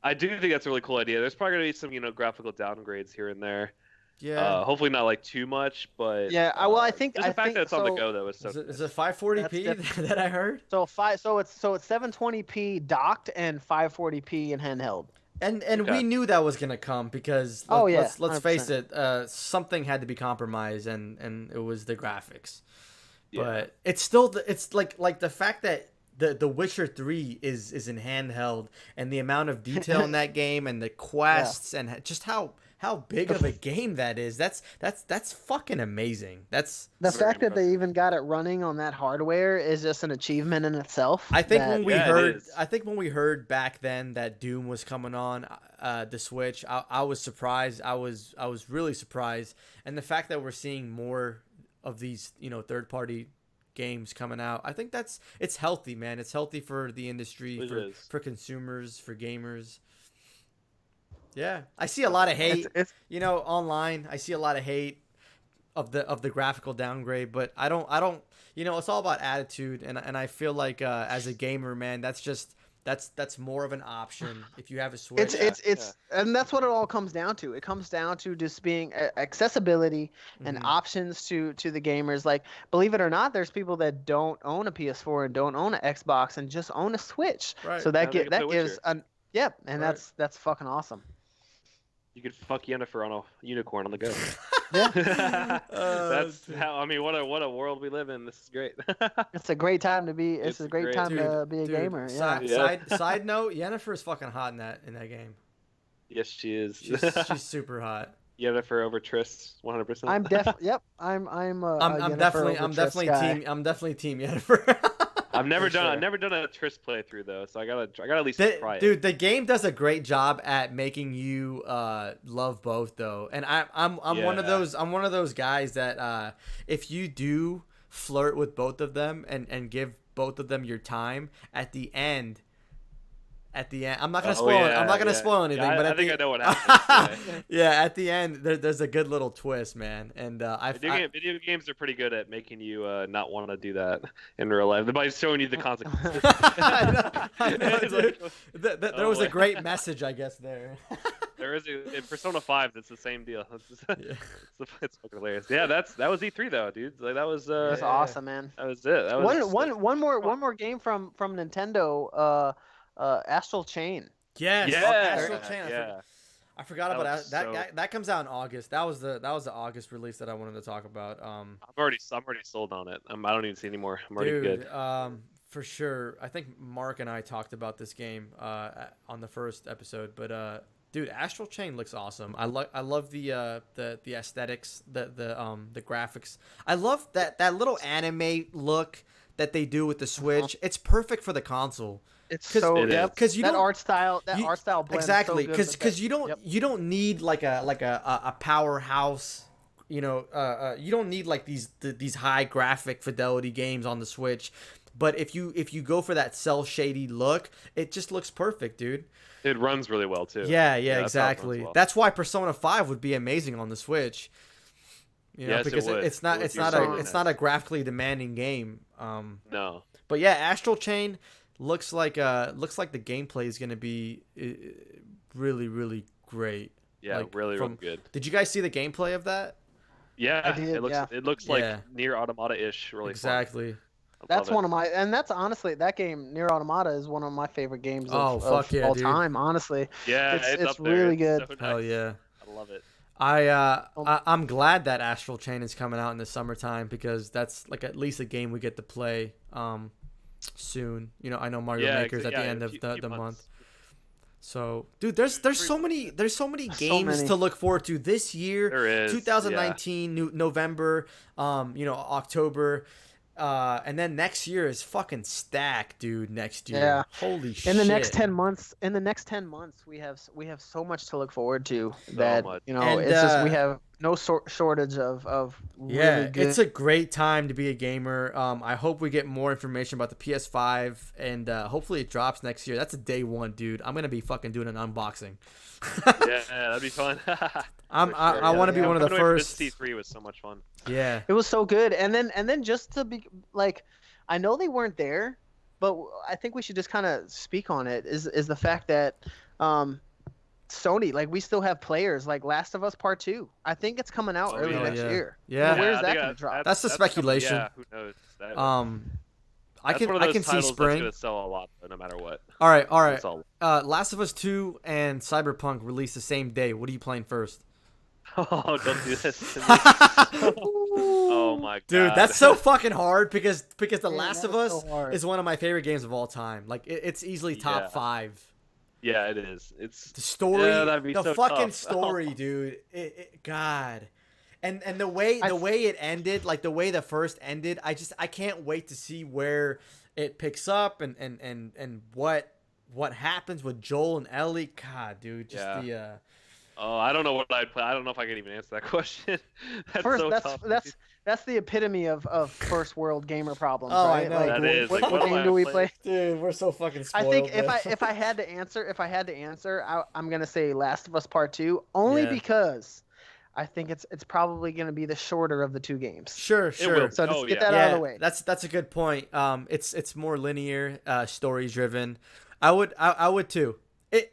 I do think that's a really cool idea. There's probably gonna be some graphical downgrades here and there. Yeah. Hopefully not like too much, but Yeah, well, I think- just the I fact think that it's on the so- go though is so. Is it 540p That's that I heard? so it's 720p docked and 540p in handheld. And we Okay. knew that was gonna come because Oh, yeah, let's face 100%. it, something had to be compromised and it was the graphics. Yeah. But it's still it's like the fact that the Witcher 3 is in handheld and the amount of detail in that game and the quests and just how big of a game that is. That's fucking amazing. That's The Very fact that they even got it running on that hardware is just an achievement in itself. I think that- when we Yeah, it heard, is. I think when we heard back then that Doom was coming on the Switch, I was surprised. I was really surprised, and the fact that we're seeing more of these, third-party games coming out, I think it's healthy, man. It's healthy for the industry, It is. for consumers, for gamers. Yeah, I see a lot of hate, it's online. I see a lot of hate of the graphical downgrade, but I don't it's all about attitude, and I feel like as a gamer, man, that's more of an option if you have a Switch. it's and that's what it all comes down to. It comes down to just being accessibility and Mhm. options to the gamers. Like, believe it or not, there's people that don't own a PS4 and don't own an Xbox and just own a Switch. Right. So Now that they can that play gives Witcher. an and Right. that's fucking awesome. You could fuck Yennefer on a unicorn on the go. Yeah. That's dude. how. I mean, what a world we live in. This is great. It's a great time to be. It's It's a great great. time Dude, to be a dude, gamer. Yeah. Side note, Yennefer is fucking hot in that game. Yes, she is. She's super hot. Yennefer over Triss, 100%. I'm Yep. I'm I'm Yennefer definitely over Triss guy. I'm definitely team Yennefer. I've never For done. sure. I've never done a Triss playthrough though, so I gotta at least try it. Dude, the game does a great job at making you love both though, and I'm one of Yeah. those guys that if you do flirt with both of them and give both of them your time at the end at the end. I'm not gonna Oh, spoil it. yeah, I'm not gonna yeah. spoil anything. Yeah, but I at think the, I know what happens. yeah, at the end, there's a good little twist, man. And Video games are pretty good at making you not want to do that in real life. By showing you the consequences. I know, It's dude. like, There oh, was a wait. great message, I guess, there. There is in Persona 5. That's the same deal. Yeah. It's fucking hilarious. Yeah, that was E3 though, dude. Like that was That's awesome, man. that was it. That was One more game from Nintendo. Astral Chain. Yes. Yeah, Astral Chain. yeah. I forgot That about was that. That comes out in August. That was the August release that I wanted to talk about. I'm already sold on it. I don't even see anymore. I'm already Dude, good. For sure. I think Mark and I talked about this game on the first episode, but dude, Astral Chain looks awesome. I love the aesthetics, the graphics. I love that little anime look that they do with the Switch. It's perfect for the console. It's so because you that don't art style blends exactly so good because you don't need like a powerhouse. You don't need like these high graphic fidelity games on the Switch. But if you go for that cell shady look, it just looks perfect, dude. It runs really well too. Yeah, that's how it runs exactly. well. That's why Persona 5 would be amazing on the Switch. Yes, because it would. it's not It would it's be not so a nice. it's not a graphically demanding game. No. But yeah, Astral Chain looks like the gameplay is gonna be really, really great. Yeah, Like, really good. Did you guys see the gameplay of that? Yeah, I did, it looks like Yeah. Near Automata-ish. Really Exactly. fun. I That's love one of my, and that's honestly that game Near Automata is one of my favorite games Oh, of fuck yeah, all dude. time. Honestly, it. Yeah, it's up there. really It's good. so nice. Hell yeah. I love it. I'm glad that Astral Chain is coming out in the summertime because that's like at least a game we get to play soon. I know Mario Maker's at the end of the month. So, dude, there's so many games to look forward to this year. There is 2019 November, October, and then next year is fucking stacked, dude. Next year, Yeah. holy shit. In the next 10 months, we have so much to look forward to that much. And, it's just we have no shortage of Yeah, really good. it's a great time to be a gamer. I hope we get more information about the PS5, and hopefully it drops next year. That's a day one, dude. I'm gonna be fucking doing an unboxing. Yeah, that'd be fun. I want to be one of the first. C3 was so much fun. Yeah. It was so good, and then just to be like, I know they weren't there, but I think we should just kind of speak on it. Is the fact that Sony, like, we still have players like Last of Us Part 2. I think it's coming out early next year. Yeah. Where's I that think going to drop? That's the speculation. Yeah, who knows? I That's one of can those see titles spring. That's gonna sell a lot, no matter what. All right. That's all. Last of Us 2 and Cyberpunk released the same day. What are you playing first? Oh, don't do this to me. Oh my god, Dude, that's so fucking hard because The Last of that is Us so hard. is one of my favorite games of all time. Like it's easily top Yeah. 5. Yeah, it is. It's The story, Yeah, that'd be the so fucking tough. story, dude. God, and the way it ended, like the way the first ended, I can't wait to see where it picks up and what happens with Joel and Ellie. God, dude, just Oh, I don't know what I'd play. I don't know if I can even answer that question. That's First, so tough. that's the epitome of first world gamer problems, Oh, right? I know. Like, That is, what like, what game am I do we playing? play? Dude, we're so fucking I spoiled. think man. if I had to answer, I'm gonna say Last of Us Part 2, only Yeah. because I think it's probably gonna be the shorter of the two games. Sure. will. So just Oh, get yeah. that out of the way. That's a good point. It's more linear, story driven. I would too.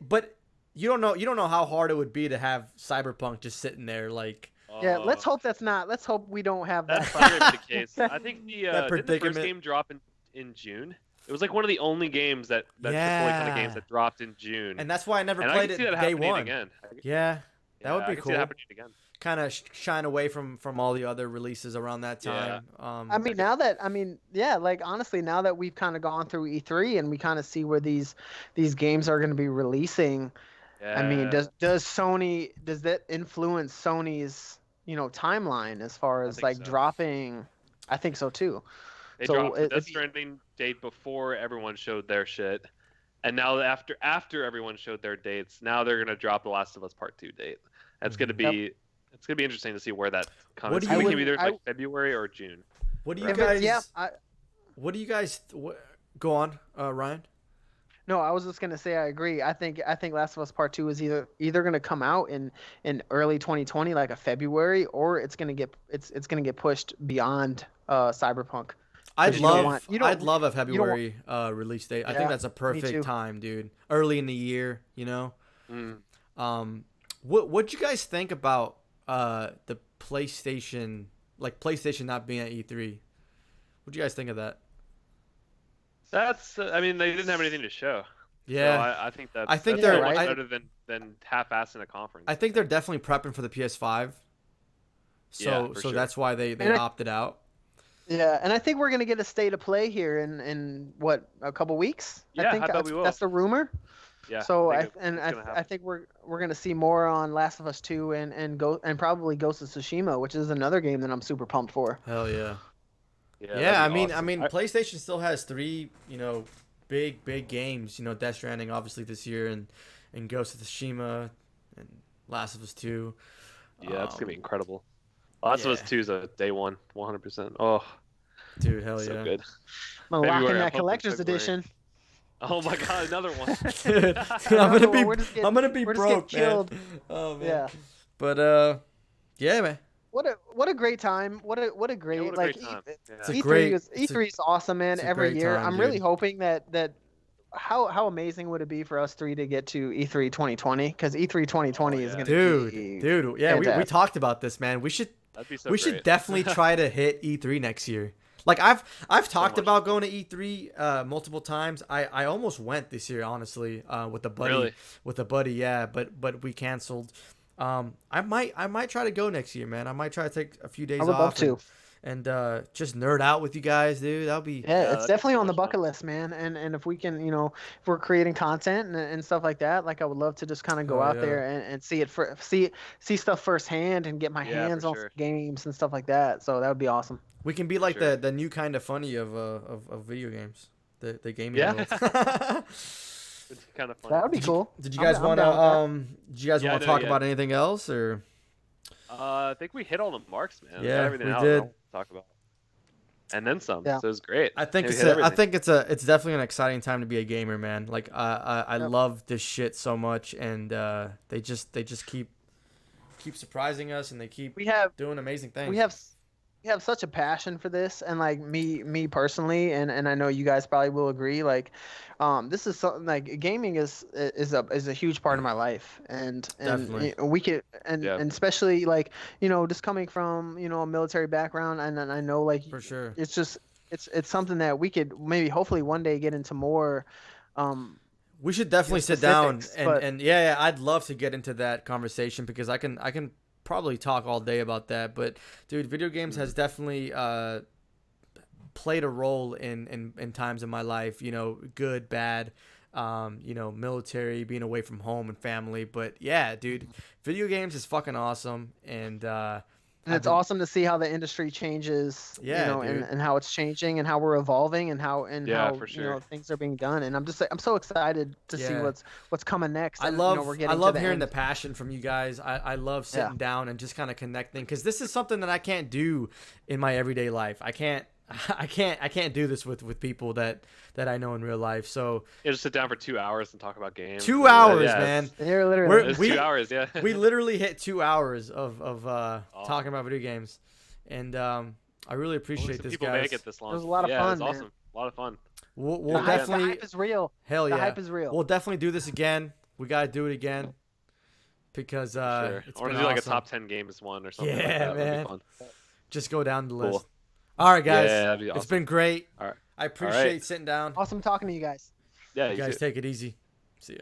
But you don't know how hard it would be to have Cyberpunk just sitting there like. Yeah, let's hope Let's hope we don't have that. That's probably the case. I think That didn't the first predicament. game drop in June? It was like one of the only games that AAA kind of games that dropped in June. And that's why I never And I played can it see that day happening one. again. Yeah, that would I be can cool. See that happening again. Kind of shine away from all the other releases around that Yeah. time. I mean, like honestly, now that we've kind of gone through E3 and we kind of see where these games are going to be releasing. Yeah. I mean, does that influence Sony's timeline as far as think like so. dropping? I think so too. They so dropped the if Death you- Stranding date before everyone showed their shit, and now after everyone showed their dates, now they're gonna drop the Last of Us Part 2 date. That's gonna be it's gonna be interesting to see where that comes. What do It's gonna you- be either like February or June. what do you Right. guys? Yeah, What do you guys? Go on, Ryan. No, I was just gonna say I agree. I think Last of Us Part Two is either gonna come out in early 2020, like a February, or it's gonna get pushed beyond Cyberpunk. I'd 'Cause you don't love want you I'd don't love a you don't want, February release date. I think yeah, that's a me perfect too. time, dude. Early in the year, you know. Mm. What'd you guys think about the PlayStation, like PlayStation not being at E3? What'd you guys think of that? That's I mean they didn't have anything to show. So Yeah, I think I think that's Yeah, so they're much right. better than half-assing a conference. I think they're definitely prepping for the PS5. Yeah, So for so sure. that's why they And I, opted out. yeah, and I think we're gonna get a state of play here in what, a couple weeks. I Yeah, think I bet we will. that's the rumor. Yeah, So I think it's I gonna I happen. think we're gonna see more on Last of Us 2 and probably Ghost of Tsushima, which is another game that I'm super pumped for. Hell yeah. Yeah, that'd Yeah, be I awesome. mean, PlayStation still has three, big games. Death Stranding obviously this year, and Ghost of Tsushima, and Last of Us 2. Yeah, that's gonna be Um, incredible. Last of Us yeah, 2 is a day one, 100%. Oh, dude, hell so yeah. good. I'm locking February, I'm that hoping collector's February. edition. Oh my God, another one. Dude, Another one. I'm gonna be We're just getting broke, man. killed. Oh man. Yeah. But yeah, man. What a great time. What a Yeah, great, what a like, great time. It's a Yeah. great E3 is awesome, man. it's a Every great year, time, I'm really dude. hoping that how amazing would it be for us three to get to E3 2020? Because E3 Oh 2020 is yeah, gonna Dude, be dude, yeah, we fantastic. talked about this, man. We should that'd be so we should great. definitely try to hit E3 next year. Like I've So talked much about fun. going to E3 multiple times. I almost went this year, honestly, with a buddy. Really? With a buddy, yeah, but we canceled. I might try to go next year, man. I might try to take a few days I would love off to. and just nerd out with you guys, dude. That'll be Yeah, Yeah, it's that'd be definitely so on the much fun. bucket list, man. And if we can, if we're creating content and stuff like that, like I would love to just kind of go oh out yeah. there and see it for see stuff firsthand and get my Yeah, for hands on some sure. games and stuff like that. So that would be awesome. We can be For like sure. the new kind of funny of video games, the gaming Yeah. world. It's kind of funny. That would be cool. Did you I'm guys I'm want to down with Yeah, want I to know, talk yeah. about anything else or? I think we hit all the marks, man. We got Yeah, everything we out did. that I wanted to talk about. And then some. Yeah. So it was great. I think Yeah, we it's hit a, I everything. think it's definitely an exciting time to be a gamer, man. Like I Yep. love this shit so much, and they just keep surprising us, and they keep We have doing amazing things. we have such a passion for this, and like me personally, and I know you guys probably will agree, like this is something, like gaming is a huge part of my life, and Definitely. we could, Yeah. and especially like, just coming from, a military background, and then I know, like, For sure. it's just it's something that we could maybe hopefully one day get into more um We should definitely sit down specifics, and but yeah, I'd love to get into that conversation because I can probably talk all day about that. But dude, video games has definitely played a role in times in my life. Good, bad. Military, being away from home and family. But yeah, dude, video games is fucking awesome, and and it's awesome to see how the industry changes, Yeah, and, dude. and how it's changing and how we're evolving and Yeah, how for sure. things are being done. And I'm so excited to see Yeah. what's coming next. I And, love we're I getting love to the hearing end. the passion from you guys. I love sitting down and just kind of connecting because this is something that I can't do in my everyday life. I can't do this with people that I know in real life. So Yeah, just sit down for 2 hours and talk about games. 2 hours, Yeah, man. They're literally We're- It's we- 2 hours, yeah. We literally hit 2 hours of Awesome. talking about video games, and I really appreciate Some this, people guys. make it this long. It was a lot of yeah, fun, it was man. awesome. A lot of fun. We'll the hype, definitely the hype is real. hell yeah. The hype is real. We'll definitely do this again. We gotta do it again because Sure. it's Or been do like a awesome. top 10 games one or something like Yeah, that. That'd man. be fun. Just go down the Cool. list. All right, guys. Yeah, that'd be awesome. It's been great. All right. I appreciate right. sitting down. Awesome talking to you guys. Yeah, You you guys too. take it easy. See ya.